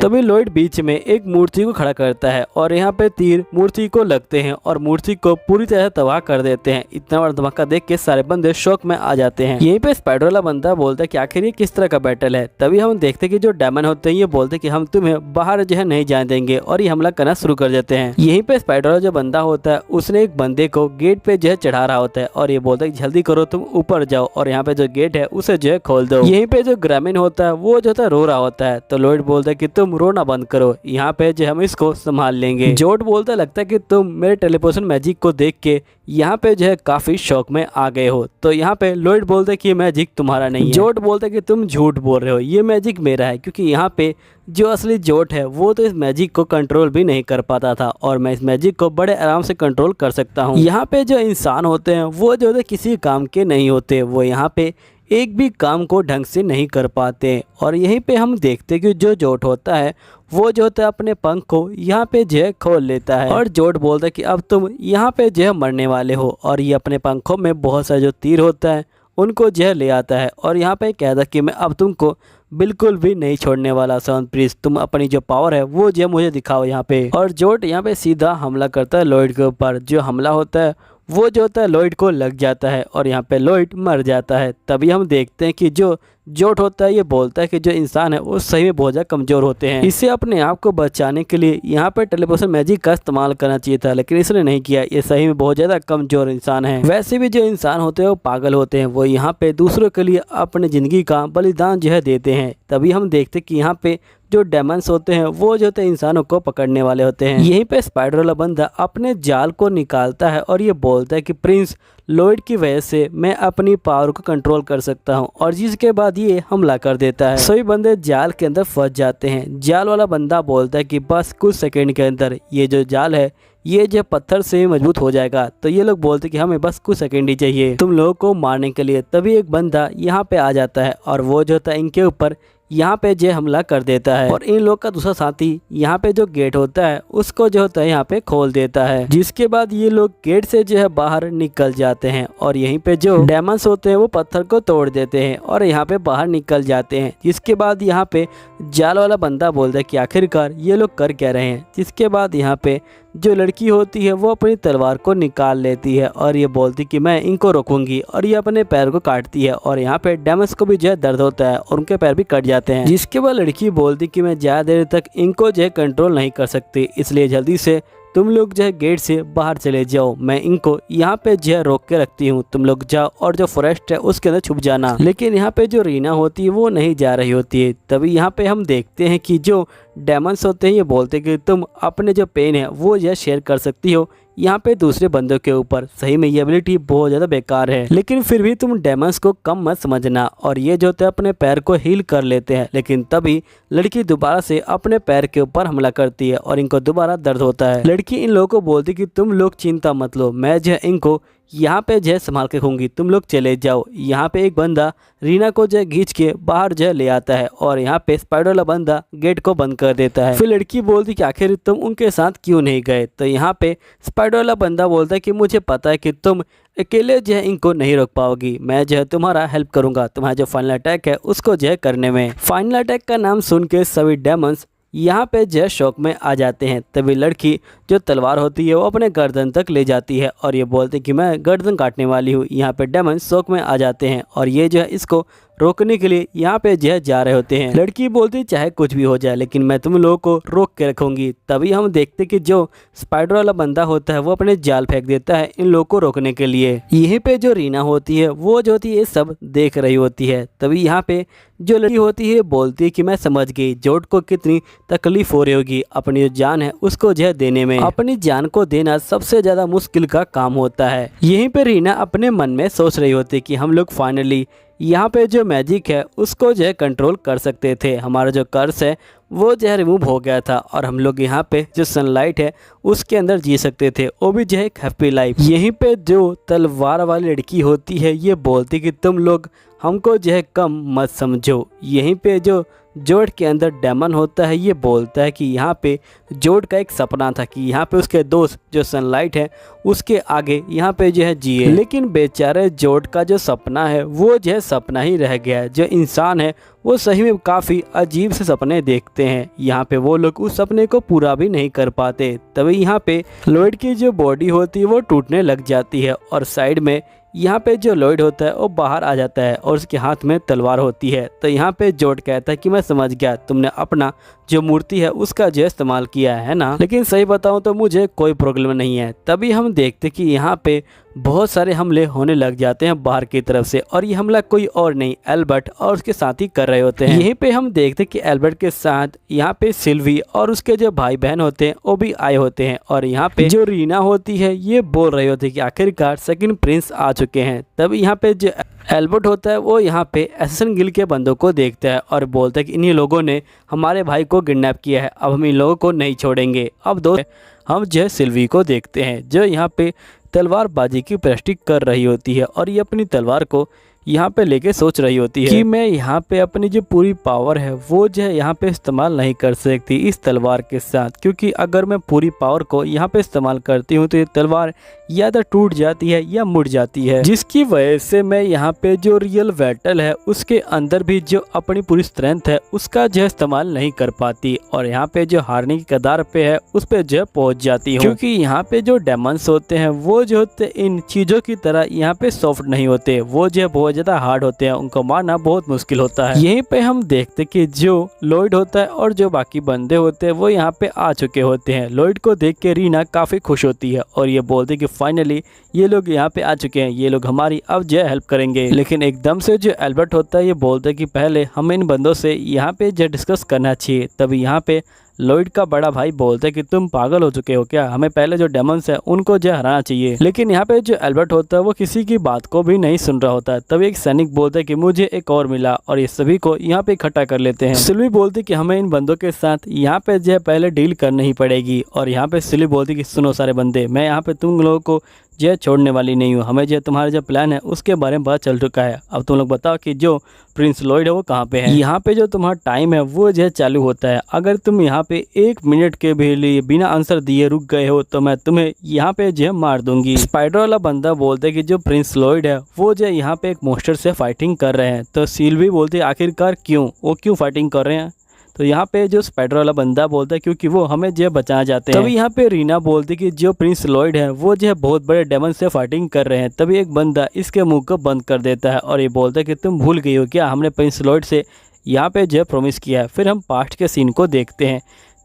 तभी लॉयड बीच में एक मूर्ति को खड़ा करता है और यहाँ पे तीर मूर्ति को लगते हैं और मूर्ति को पूरी तरह तबाह कर देते हैं। इतना बड़ा धमाका देख के सारे बंदे शौक में आ जाते हैं। यहीं पे स्पाइडर वाला बंदा बोलता है कि आखिर ये किस तरह का बैटल है। तभी हम देखते हैं कि जो डेमन होते हैं ये बोलते हैं कि हम तुम्हें बाहर जो है नहीं जाने देंगे और ये हमला करना शुरू कर देते हैं। यहीं पे स्पाइडर वाला जो बंदा होता है उसने एक बंदे को गेट पे जो है चढ़ा रहा होता है और ये बोलता है जल्दी करो तुम ऊपर जाओ और यहाँ पे जो गेट है उसे जो है खोल दो। यहीं पे जो ग्रामीण होता है वो जो होता है रो रहा होता है। तो लॉयड बोलता है कि तुम रोना बंद करो, यहाँ पे जो हम इसको संभाल लेंगे। जोड बोलता लगता है कि तुम मेरे टेलीपोर्टेशन मैजिक को देख के यहाँ पे जो है काफी शौक में आ गए हो। तो यहाँ पे लॉयड बोलता है कि ये मैजिक तुम्हारा नहीं है। जोड बोलता है कि तुम झूठ बोल रहे हो, ये मैजिक मेरा है, क्योंकि यहाँ पे जो असली जोड है वो तो इस मैजिक को कंट्रोल भी नहीं कर पाता था और मैं इस मैजिक को बड़े आराम से कंट्रोल कर सकता हूँ। यहाँ पे जो इंसान होते हैं वो जो है किसी काम के नहीं होते, वो यहाँ पे एक भी काम को ढंग से नहीं कर पाते। और यहीं पे हम देखते कि जो जोड होता है वो जो होता है अपने पंख को यहाँ पे जो है खोल लेता है और जोड बोलता है कि अब तुम यहाँ पे जो है मरने वाले हो। और ये अपने पंखों में बहुत सारे जो तीर होता है उनको जो है ले आता है और यहाँ पे कहता है कि मैं अब तुमको बिल्कुल भी नहीं छोड़ने वाला सन प्रिंस, तुम अपनी जो पावर है वो जो मुझे दिखाओ यहाँ पे। और जोड यहाँ पे सीधा हमला करता है लॉयड के ऊपर। जो हमला होता है वो जो होता है लॉयड को लग जाता है और यहाँ पे लॉयड मर जाता है। तभी हम देखते हैं कि जो जोट होता है ये बोलता है कि जो इंसान है वो सही में बहुत ज़्यादा कमज़ोर होते हैं, इसे अपने आप को बचाने के लिए यहाँ पे टेलीपोर्टेशन मैजिक का इस्तेमाल करना चाहिए था, लेकिन इसने नहीं किया। ये सही में बहुत ज़्यादा कमज़ोर इंसान है। वैसे भी जो इंसान होते हैं वो पागल होते हैं, वो यहाँ पे दूसरों के लिए अपने ज़िंदगी का बलिदान जो है देते हैं। तभी हम देखते हैं कि यहाँ पे जो डेमंस होते हैं वो जो होते हैं इंसानों को पकड़ने वाले होते हैं। यहीं पे स्पाइडर वाला बंदा अपने जाल को निकालता है और ये बोलता है कि प्रिंस लॉयड की वजह से मैं अपनी पावर को कंट्रोल कर सकता हूं, और जिसके बाद ये हमला कर देता है। सभी बंदे जाल के अंदर फंस जाते हैं। जाल वाला बंदा बोलता है कि बस कुछ सेकंड के अंदर ये जो जाल है ये जो पत्थर से मजबूत हो जाएगा। तो ये लोग बोलते कि हमें बस कुछ सेकंड ही चाहिए तुम लोगों को मारने के लिए। तभी एक बंदा यहाँ पे आ जाता है और वो जो होता है इनके ऊपर यहाँ पे जो हमला कर देता है, और इन लोग का दूसरा साथी यहाँ पे जो गेट होता है उसको जो होता है यहाँ पे खोल देता है। जिसके बाद ये लोग गेट से जो है बाहर निकल जाते हैं और यहीं पे जो डेमंस होते हैं वो पत्थर को तोड़ देते हैं और यहाँ पे बाहर निकल जाते हैं। जिसके बाद यहाँ पे जाल वाला बंदा बोलता है कि आखिरकार ये लोग कर क्या रहे हैं। जिसके बाद यहाँ पे जो लड़की होती है वो अपनी तलवार को निकाल लेती है और ये बोलती कि मैं इनको रोकूंगी, और ये अपने पैर को काटती है और यहाँ पे डेमंस को भी जो है दर्द होता है और उनके पैर भी कट जाते हैं। जिसके बाद लड़की बोलती कि मैं ज़्यादा देर तक इनको जो है कंट्रोल नहीं कर सकती, इसलिए जल्दी से तुम लोग जो है गेट से बाहर चले जाओ, मैं इनको यहाँ पे जो है रोक के रखती हूँ, तुम लोग जाओ और जो फॉरेस्ट है उसके अंदर छुप जाना। लेकिन यहाँ पे जो रीना होती है वो नहीं जा रही होती है। तभी यहाँ पे हम देखते हैं कि जो डेमंस होते हैं ये बोलते हैं कि तुम अपने जो पेन है वो यह शेयर कर सकती हो यहाँ पे दूसरे बंदों के ऊपर। सही में ये एबिलिटी बहुत ज़्यादा बेकार है, लेकिन फिर भी तुम डेमंस को कम मत समझना। और ये जो होते हैं अपने पैर को हील कर लेते हैं, लेकिन तभी लड़की दोबारा से अपने पैर के ऊपर हमला करती है और इनको दोबारा दर्द होता है। लड़की इन लोगों को बोलती कि तुम लोग चिंता मत लो, मैं जो है इनको यहाँ पे जो है संभाल के रखूंगी, तुम लोग चले जाओ। यहाँ पे एक बंदा रीना को जो है खींच के बाहर जो है ले आता है और यहाँ पे स्पाइडर वाला बंदा गेट को बंद कर देता है। फिर लड़की बोलती कि आखिर तुम उनके साथ क्यों नहीं गए। तो यहाँ पे स्पाइडर वाला बंदा बोलता है कि मुझे पता है कि तुम अकेले जो है इनको नहीं रोक पाओगी, मैं जो है तुम्हारा हेल्प करूंगा तुम्हारा जो फाइनल अटैक है उसको जो है करने में। फाइनल अटैक का नाम सुन के सभी डेमंस यहाँ पे जो है शौक में आ जाते हैं। तभी लड़की जो तलवार होती है वो अपने गर्दन तक ले जाती है और ये बोलते कि मैं गर्दन काटने वाली हूँ। यहाँ पे डेमंस शौक में आ जाते हैं और ये जो है इसको रोकने के लिए यहाँ पे जो है जा रहे होते हैं। लड़की बोलती चाहे कुछ भी हो जाए लेकिन मैं तुम लोगों को रोक के रखूंगी। तभी हम देखते कि जो स्पाइडर वाला बंदा होता है वो अपने जाल फेंक देता है इन लोगों को रोकने के लिए। यहीं पे जो रीना होती है वो जो होती है ये सब देख रही होती है। तभी यहाँ पे जो लड़की होती है बोलती है कि मैं समझ गई जोट को कितनी तकलीफ हो रही होगी अपनी जो जान है उसको जो है देने में। अपनी जान को देना सबसे ज्यादा मुश्किल का काम होता है। यहीं पे रीना अपने मन में सोच रही होती है कि हम लोग फाइनली यहाँ पे जो मैजिक है उसको जो है कंट्रोल कर सकते थे, हमारा जो कर्स है वो जो है रिमूव हो गया था और हम लोग यहाँ पे जो सनलाइट है उसके अंदर जी सकते थे, वो भी जो है हैप्पी लाइफ। यहीं पे जो तलवार वाली लड़की होती है ये बोलती कि तुम लोग हमको जो है कम मत समझो। यहीं पे जो जोड के अंदर डेमन होता है ये बोलता है कि यहाँ पे जोड का एक सपना था कि यहाँ पे उसके दोस्त जो सनलाइट है उसके आगे यहाँ पे जो है जिए, लेकिन बेचारे जोड का जो सपना है वो जो है सपना ही रह गया है। जो इंसान है वो सही में काफ़ी अजीब से सपने देखते हैं, यहाँ पे वो लोग उस सपने को पूरा भी नहीं कर पाते। तभी यहाँ पे लॉयड की जो बॉडी होती है वो टूटने लग जाती है और साइड में यहाँ पे जो लॉयड होता है वो बाहर आ जाता है और उसके हाथ में तलवार होती है। तो यहाँ पे जोड कहता है कि मैं समझ गया तुमने अपना जो मूर्ति है उसका जो इस्तेमाल किया है ना, लेकिन सही बताऊं तो मुझे कोई प्रॉब्लम नहीं है। तभी हम देखते कि यहाँ पे बहुत सारे हमले होने लग जाते हैं बाहर की तरफ से, और ये हमला कोई और नहीं एल्बर्ट और उसके साथी कर रहे होते हैं। यहीं पे हम देखते कि एल्बर्ट के साथ यहाँ पे सिल्वी और उसके जो भाई बहन होते हैं वो भी आए होते हैं, और यहाँ पे जो रीना होती है ये बोल रही होती है कि आखिरकार सेकंड प्रिंस आ चुके हैं। तब यहाँ पे जो एल्बर्ट होता है वो यहाँ पे एसेसिन गिल्ड के बंदों को देखता है और बोलता है कि इन्हीं लोगों ने हमारे भाई को किडनैप किया है, अब हम इन लोगों को नहीं छोड़ेंगे। अब दोस्त हम जो है सिल्वी को देखते हैं जो यहाँ पे तलवारबाजी की प्रैक्टिस कर रही होती है और ये अपनी तलवार को यहाँ पे लेके सोच रही होती है कि मैं यहाँ पे अपनी जो पूरी पावर है वो जो है यहाँ पे इस्तेमाल नहीं कर सकती इस तलवार के साथ, क्योंकि अगर मैं पूरी पावर को यहाँ पे इस्तेमाल करती हूँ तो ये तलवार या तो टूट जाती है या मुड़ जाती है, जिसकी वजह से मैं यहाँ पे जो रियल बैटल है उसके अंदर भी जो अपनी पूरी स्ट्रेंथ है उसका जो इस्तेमाल नहीं कर पाती और यहाँ पे जो हारने की कगार पे है उस पे जो पहुंच जाती हूँ। क्योंकि यहाँ पे जो डेमंस होते हैं वो जो होते इन चीजों की तरह यहाँ पे सॉफ्ट नहीं होते, वो जो बहुत ज्यादा हार्ड होते हैं, उनको मारना बहुत मुश्किल होता है। यहीं पे हम देखते कि जो लॉयड होता है और जो बाकी बंदे होते हैं वो यहाँ पे आ चुके होते हैं। लॉयड को देख के रीना काफी खुश होती है और ये बोलती कि फाइनली ये लोग यहाँ पे आ चुके हैं, ये लोग हमारी अब जो हेल्प करेंगे। लेकिन एकदम से जो एल्बर्ट होता है ये बोलता है कि पहले हम इन बंदों से यहाँ पे जो डिस्कस करना चाहिए। तभी यहाँ पे लॉयड का बड़ा भाई बोलता है कि तुम पागल हो चुके हो क्या, हमें पहले जो डेमंस है उनको जो हराना चाहिए। लेकिन यहाँ पे जो एल्बर्ट होता है वो किसी की बात को भी नहीं सुन रहा होता है। तभी एक सैनिक बोलता है कि मुझे एक और मिला और ये सभी को यहाँ पे इकट्ठा कर लेते हैं। सिल्वी बोलती कि हमें इन बंदों के साथ यहाँ पे जो है पहले डील करनी ही पड़ेगी और यहाँ पे सिल्वी बोलती कि सुनो सारे बंदे, मैं यहाँ पे तुम लोगों को जो छोड़ने वाली नहीं हूँ, हमें जो तुम्हारा जो प्लान है उसके बारे में पता चल चुका है। अब तुम लोग बताओ कि जो प्रिंस लॉयड है वो कहाँ पे है। यहाँ पे जो तुम्हारा टाइम है वो जो चालू होता है, अगर तुम यहाँ पे 1 मिनट के भी लिए बिना आंसर दिए रुक गए हो तो मैं तुम्हें यहाँ पे जो मार दूंगी। स्पाइडर वाला बंदा बोलता है कि जो प्रिंस लॉयड है वो जो यहाँ पे एक मोस्टर से फाइटिंग कर रहे हैं। तो सिल्वी बोलती है आखिरकार क्यों, वो क्यों फाइटिंग कर रहे हैं। तो यहाँ पे जो स्पाइडर वाला बंदा बोलता है क्योंकि वो हमें जो बचाना चाहते हैं। तभी यहाँ पे रीना बोलती कि जो प्रिंस लॉयड है वो जो है बहुत बड़े डेमन से फाइटिंग कर रहे हैं। तभी एक बंदा इसके मुंह को बंद कर देता है और ये बोलता है कि तुम भूल गई हो क्या, हमने प्रिंस लॉयड से यहाँ पे जो प्रॉमिस किया है। फिर हम पास्ट के सीन को देखते हैं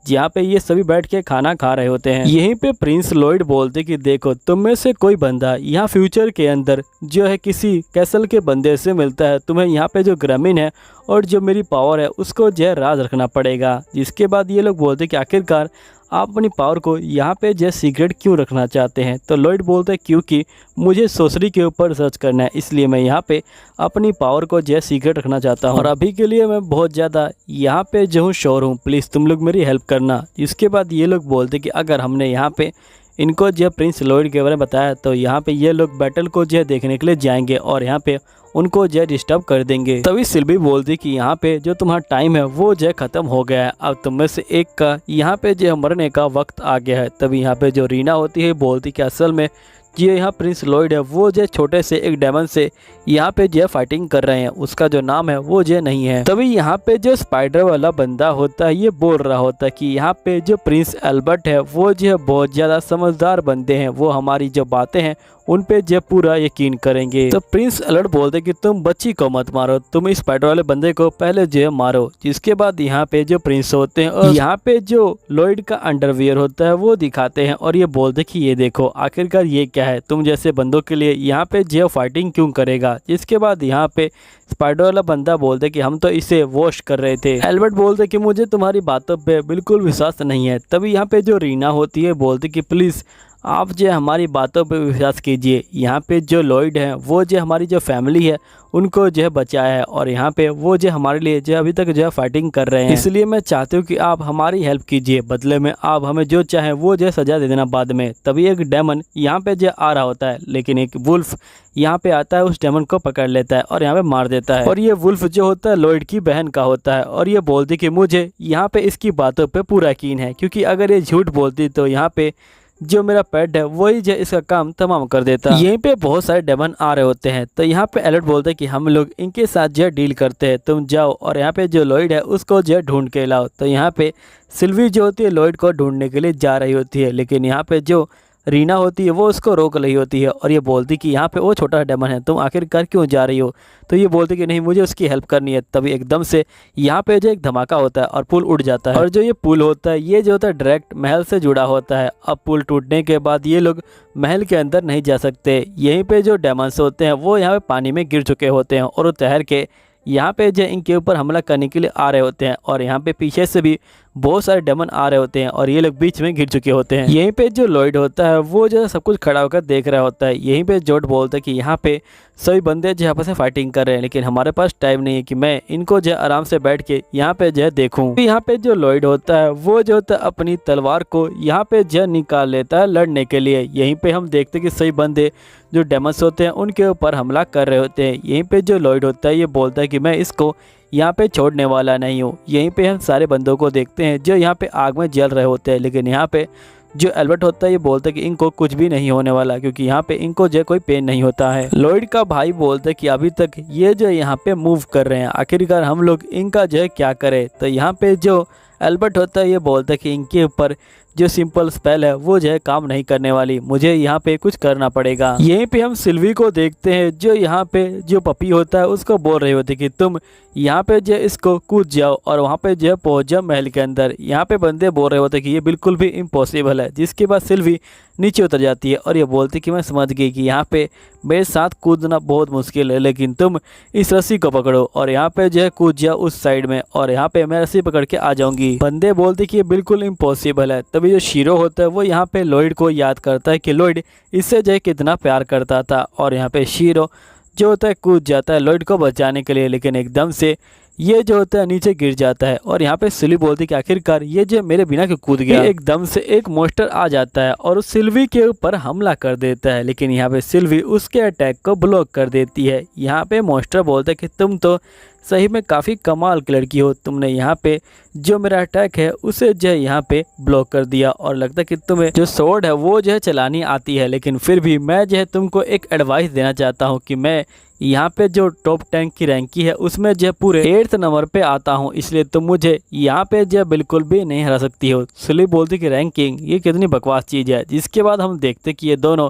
जहाँ पे ये सभी बैठ के खाना खा रहे होते हैं। यहीं पे प्रिंस लॉयड बोलते कि देखो तुम में से कोई बंदा यहाँ फ्यूचर के अंदर जो है किसी कैसल के बंदे से मिलता है, तुम्हें यहाँ पे जो ग्रामीण है और जो मेरी पावर है उसको जो है राज रखना पड़ेगा। जिसके बाद ये लोग बोलते कि आखिरकार आप अपनी पावर को यहाँ पे जो सीक्रेट क्यों रखना चाहते हैं। तो लॉयड बोलते हैं क्योंकि मुझे सोसरी के ऊपर सर्च करना है, इसलिए मैं यहाँ पे अपनी पावर को जो सीक्रेट रखना चाहता हूँ और अभी के लिए मैं बहुत ज़्यादा यहाँ पे जो हूँ श्योर हूँ, प्लीज़ तुम लोग मेरी हेल्प करना। इसके बाद ये लोग बोलते कि अगर हमने यहाँ पे इनको जो प्रिंस लॉयड के बारे में बताया तो यहाँ पे ये लोग बैटल को जो देखने के लिए जाएंगे और यहाँ पे उनको जो डिस्टर्ब कर देंगे। तभी सिल्वी बोलती कि यहाँ पे जो तुम्हारा टाइम है वो जो खत्म हो गया है, अब तुम में से एक का यहाँ पे जो मरने का वक्त आ गया है। तभी यहाँ पे जो रीना होती है बोलती कि असल में ये यहाँ प्रिंस लॉयड है वो जो छोटे से एक डेमन से यहाँ पे जो फाइटिंग कर रहे हैं, उसका जो नाम है वो जो नहीं है। तभी यहाँ पे जो स्पाइडर वाला बंदा होता है ये बोल रहा होता है कि यहाँ पे जो प्रिंस एल्बर्ट है वो जो बहुत ज़्यादा समझदार बंदे हैं, वो हमारी जो बातें हैं उन पे जो पूरा यकीन करेंगे। तो प्रिंस एल्बर्ट बोलते कि तुम बच्ची को मत मारो, तुम इस स्पाइडर वाले बंदे को पहले जो मारो। जिसके बाद यहाँ पे जो प्रिंस होते हैं और यहाँ पे जो लॉयड का अंडरवियर होता है वो दिखाते हैं और ये बोलते कि ये देखो आखिरकार ये क्या है, तुम जैसे बंदों के लिए यहाँ पे जो फाइटिंग क्यों करेगा। जिसके बाद यहाँ पे स्पाइडर वाला बंदा बोलते कि हम तो इसे वॉश कर रहे थे। एल्बर्ट बोलते कि मुझे तुम्हारी बातों पे बिल्कुल विश्वास नहीं है। तभी यहाँ पे जो रीना होती है बोलती कि प्लीज़ आप जो हमारी बातों पे विश्वास कीजिए, यहाँ पे जो लॉयड है वो जो हमारी जो फैमिली है उनको जो है बचाया है और यहाँ पे वो जो हमारे लिए जो अभी तक जो है फाइटिंग कर रहे हैं। इसलिए मैं चाहती हूँ कि आप हमारी हेल्प कीजिए, बदले में आप हमें जो चाहे वो जो है सजा दे देना बाद में। तभी एक डेमन यहाँ पे जो आ रहा होता है, लेकिन एक वुल्फ यहाँ पे आता है, उस डेमन को पकड़ लेता है और यहाँ पे मार देता है। और ये वुल्फ जो होता है लॉयड की बहन का होता है और ये बोलती कि मुझे यहाँ पे इसकी बातों पे पूरा यकीन है, क्योंकि अगर ये झूठ बोलती तो यहाँ पे जो मेरा पेट है वही जो इसका काम तमाम कर देता है। यहीं पे बहुत सारे डेमन आ रहे होते हैं। तो यहाँ पे एल्बर्ट बोलते हैं कि हम लोग इनके साथ जो डील करते हैं, तुम जाओ और यहाँ पे जो लॉयड है उसको जो ढूंढ के लाओ। तो यहाँ पे सिल्वी जो होती है लॉयड को ढूंढने के लिए जा रही होती है, लेकिन यहाँ पे जो रीना होती है वो उसको रोक रही होती है और ये बोलती कि यहाँ पे वो छोटा डेमन है, तुम आखिरकार क्यों जा रही हो। तो ये बोलती कि नहीं, मुझे उसकी हेल्प करनी है। तभी एकदम से यहाँ पे जो एक धमाका होता है और पुल उड़ जाता है और जो ये पुल होता है ये जो होता है डायरेक्ट महल से जुड़ा होता है। अब पुल टूटने के बाद ये लोग महल के अंदर नहीं जा सकते। यहीं पे जो डेमन्स होते हैं वो यहाँ पे पानी में गिर चुके होते हैं और वो तैर के यहाँ पे जो इनके ऊपर हमला करने के लिए आ रहे होते हैं और यहाँ पे पीछे से भी बहुत सारे डेमन आ रहे होते हैं और ये लोग बीच में घिर चुके होते हैं। यहीं पे जो लॉयड होता है वो जो सब कुछ खड़ा होकर देख रहा होता है। यहीं पे जोड बोलता है कि यहाँ पे सभी बंदे जो आपस में फाइटिंग कर रहे हैं, लेकिन हमारे पास टाइम नहीं है कि मैं इनको जो आराम से बैठ के यहाँ पे जो देखूं। यहाँ पे जो लॉयड होता है वो जो होता है अपनी तलवार को यहाँ पे जो निकाल लेता है लड़ने के लिए। यहीं पे हम देखते हैं कि सभी बंदे जो डेमन्स होते हैं उनके ऊपर हमला कर रहे होते हैं। यहीं पे जो लॉयड होता है ये बोलता है कि मैं इसको यहाँ पे छोड़ने वाला नहीं हूँ। यहीं पे हम सारे बंदों को देखते हैं जो यहाँ पे आग में जल रहे होते हैं, लेकिन यहाँ पे जो एल्बर्ट होता है ये बोलता है कि इनको कुछ भी नहीं होने वाला, क्योंकि यहाँ पे इनको जो कोई पेन नहीं होता है। लॉयड का भाई बोलता है कि अभी तक ये जो यहाँ पे मूव कर रहे हैं, आखिरकार हम लोग इनका जो है क्या करें। तो यहाँ पे जो एल्बर्ट होता है ये बोलता है कि इनके ऊपर जो सिंपल स्पेल है वो जो है काम नहीं करने वाली, मुझे यहाँ पे कुछ करना पड़ेगा। यहीं पे हम सिल्वी को देखते हैं जो यहाँ पे जो पपी होता है उसको बोल रहे होते कि तुम यहाँ पे जो इसको कूद जाओ और वहाँ पे जो पहुँच जाओ महल के अंदर। यहाँ पे बंदे बोल रहे होते कि ये बिल्कुल भी इम्पॉसिबल है, जिसके बाद सिल्वी नीचे उतर जाती है और ये बोलती कि मैं समझ गई कि यहाँ पे मेरे साथ कूदना बहुत मुश्किल है, लेकिन तुम इस रस्सी को पकड़ो और यहाँ पे जो है कूद जाओ उस साइड में और यहाँ पे मैं रस्सी पकड़ के आ जाऊंगी। बंदे बोलते कि ये बिल्कुल इम्पॉसिबल है। तभी जो शीरो होता है वो यहाँ पे लॉयड को याद करता है कि लॉयड इससे जो है कितना प्यार करता था और यहाँ पे शीरो जो होता है कूद जाता है लॉयड को बचाने के लिए, लेकिन एकदम से ये जो होता है नीचे गिर जाता है और यहाँ पे सिल्वी बोलती है कि आखिरकार ये जो मेरे बिना क्यों कूद गया। एकदम से एक मॉन्स्टर आ जाता है और उस सिल्वी के ऊपर हमला कर देता है, लेकिन यहाँ पे सिल्वी उसके अटैक को ब्लॉक कर देती है। यहाँ पे मॉन्स्टर बोलता है कि तुम तो सही में काफ़ी कमाल की लड़की हो, तुमने यहाँ पे जो मेरा अटैक है उसे जो है यहाँ पे ब्लॉक कर दिया और लगता है कि तुम्हें जो स्वॉर्ड है वो जो है चलानी आती है, लेकिन फिर भी मैं जो है तुमको एक एडवाइस देना चाहता हूँ कि मैं यहाँ पे जो टॉप टैंक की रैंक की है उसमें जो पूरे 8th नंबर पे आता हूँ, इसलिए तुम मुझे यहाँ पे जो बिल्कुल भी नहीं हरा सकती हो। सिल्वी बोलती कि रैंकिंग ये कितनी बकवास चीज़ है। जिसके बाद हम देखते कि ये दोनों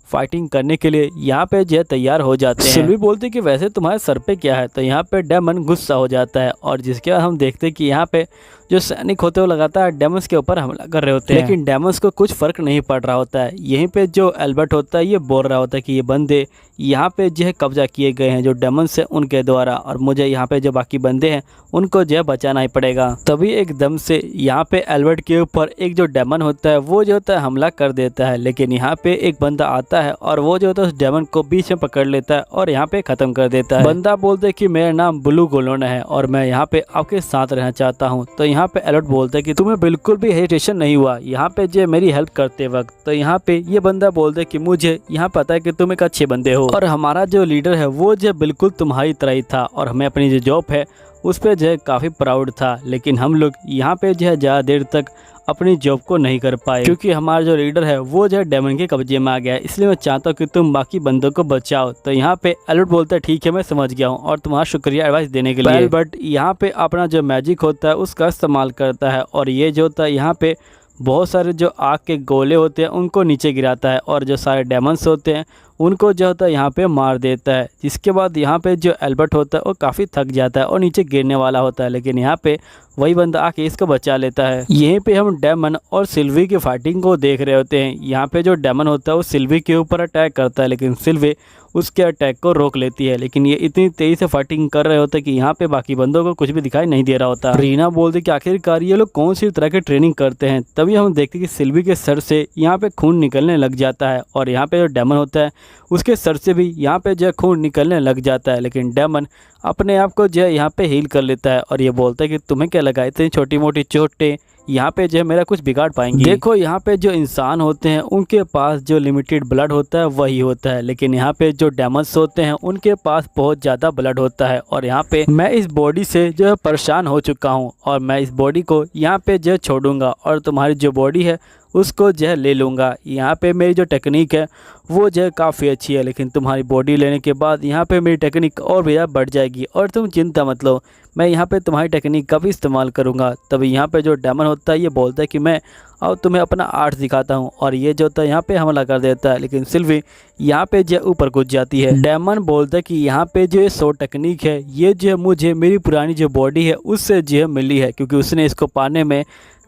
फाइटिंग करने के लिए यहाँ पे जो तैयार हो जाते हैं। सिल्वी बोलती कि वैसे तुम्हारे सर पे क्या है, तो यहाँ पे डेमन गुस्सा हो जाता है और जिसके बाद हम देखते कि यहाँ पे जो सैनिक होते हैं वो लगातार डेमन्स के ऊपर हमला कर रहे होते हैं, लेकिन डेमन्स को कुछ फर्क नहीं पड़ रहा होता है। यहीं पे जो एल्बर्ट होता है ये बोल रहा होता है कि ये बंदे यहाँ पे जो है कब्जा किए गए हैं जो डेमन्स है उनके द्वारा और मुझे यहाँ पे जो बाकी बंदे हैं उनको जो है बचाना ही पड़ेगा। तभी एकदम से यहाँ पे एल्बर्ट के ऊपर एक जो डेमन होता है वो जो होता है हमला कर देता है, लेकिन यहाँ पे एक बंदा आता है और वो जो होता है उस डेमन को बीच में पकड़ लेता है और यहाँ पे खत्म कर देता है। बंदा बोलता है कि मेरा नाम ब्लू गोलोना है और मैं यहाँ पे आपके साथ रहना चाहता हूँ। तो यहाँ पे एल्बर्ट बोलता है कि तुम्हें बिल्कुल भी हेजिटेशन नहीं हुआ यहाँ पे जो मेरी हेल्प करते वक्त। तो यहाँ पे ये बंदा बोलता है कि मुझे यहाँ पता है कि तुम एक अच्छे बंदे हो और हमारा जो लीडर है वो जो बिल्कुल तुम्हारी तरह ही था और हमें अपनी जो जॉब है उस पर जो है काफ़ी प्राउड था, लेकिन हम लोग यहाँ पे जो है ज़्यादा देर तक अपनी जॉब को नहीं कर पाए क्योंकि हमारा जो लीडर है वो जो है डेमन के कब्जे में आ गया है, इसलिए मैं चाहता हूँ कि तुम बाकी बंदों को बचाओ। तो यहाँ पे एल्बर्ट बोलता है ठीक है मैं समझ गया हूँ और तुम्हारा शुक्रिया एडवाइस देने के लिए। एल्बर्ट यहाँ पे अपना जो मैजिक होता है उसका इस्तेमाल करता है और ये जो होता है यहाँ पे बहुत सारे जो आग के गोले होते हैं उनको नीचे गिराता है और जो सारे डेमन्स होते हैं उनको जो होता है यहाँ पे मार देता है। जिसके बाद यहाँ पे जो एल्बर्ट होता है वो काफ़ी थक जाता है और नीचे गिरने वाला होता है, लेकिन यहाँ पे वही बंदा आके इसको बचा लेता है। यहीं पे हम डेमन और सिल्वी की फाइटिंग को देख रहे होते हैं। यहाँ पे जो डेमन होता है वो सिल्वी के ऊपर अटैक करता है, लेकिन सिल्वी उसके अटैक को रोक लेती है, लेकिन ये इतनी तेजी से फाइटिंग कर रहे होते हैं कि यहाँ पे बाकी बंदों को कुछ भी दिखाई नहीं दे रहा होता। रीना बोलती कि आखिरकार ये लोग कौन सी तरह की ट्रेनिंग करते हैं। तभी हम देखते कि सिल्वी के सर से यहाँ पे खून निकलने लग जाता है और यहाँ पे जो डेमन होता है उसके सर से भी यहाँ पे जो खून निकलने लग जाता है, लेकिन डेमन अपने आप को जो है यहाँ पे हील कर लेता है और ये बोलता है कि तुम्हें क्या लगा इतनी छोटी मोटी चोटें यहाँ पे जो है मेरा कुछ बिगाड़ पाएंगे। देखो यहाँ पे जो इंसान होते हैं उनके पास जो लिमिटेड ब्लड होता है वही होता है, लेकिन यहाँ पे जो डेमन्स होते हैं उनके पास बहुत ज़्यादा ब्लड होता है और यहाँ पे मैं इस बॉडी से जो है परेशान हो चुका हूँ और मैं इस बॉडी को यहाँ पे जो छोड़ूंगा और तुम्हारी जो बॉडी है उसको जो है ले लूँगा। यहाँ पे मेरी जो टेक्निक है वो जो है काफ़ी अच्छी है, लेकिन तुम्हारी बॉडी लेने के बाद यहाँ पे मेरी टेक्निक और भी बढ़ जाएगी और तुम चिंता मत लो, मैं यहाँ पे तुम्हारी टेक्निक का भी इस्तेमाल करूँगा। तभी यहाँ पे जो डेमन होता है ये बोलता है कि मैं अब तुम्हें अपना आर्ट दिखाता हूँ और ये जो होता है यहाँ पे हमला कर देता है, लेकिन सिल्वी यहाँ पे जो ऊपर कूद जाती है। डेमन बोलता है कि यहाँ पे जो सो टेक्निक है ये जो मुझे मेरी पुरानी जो बॉडी है उससे जो मिली है, क्योंकि उसने इसको पाने में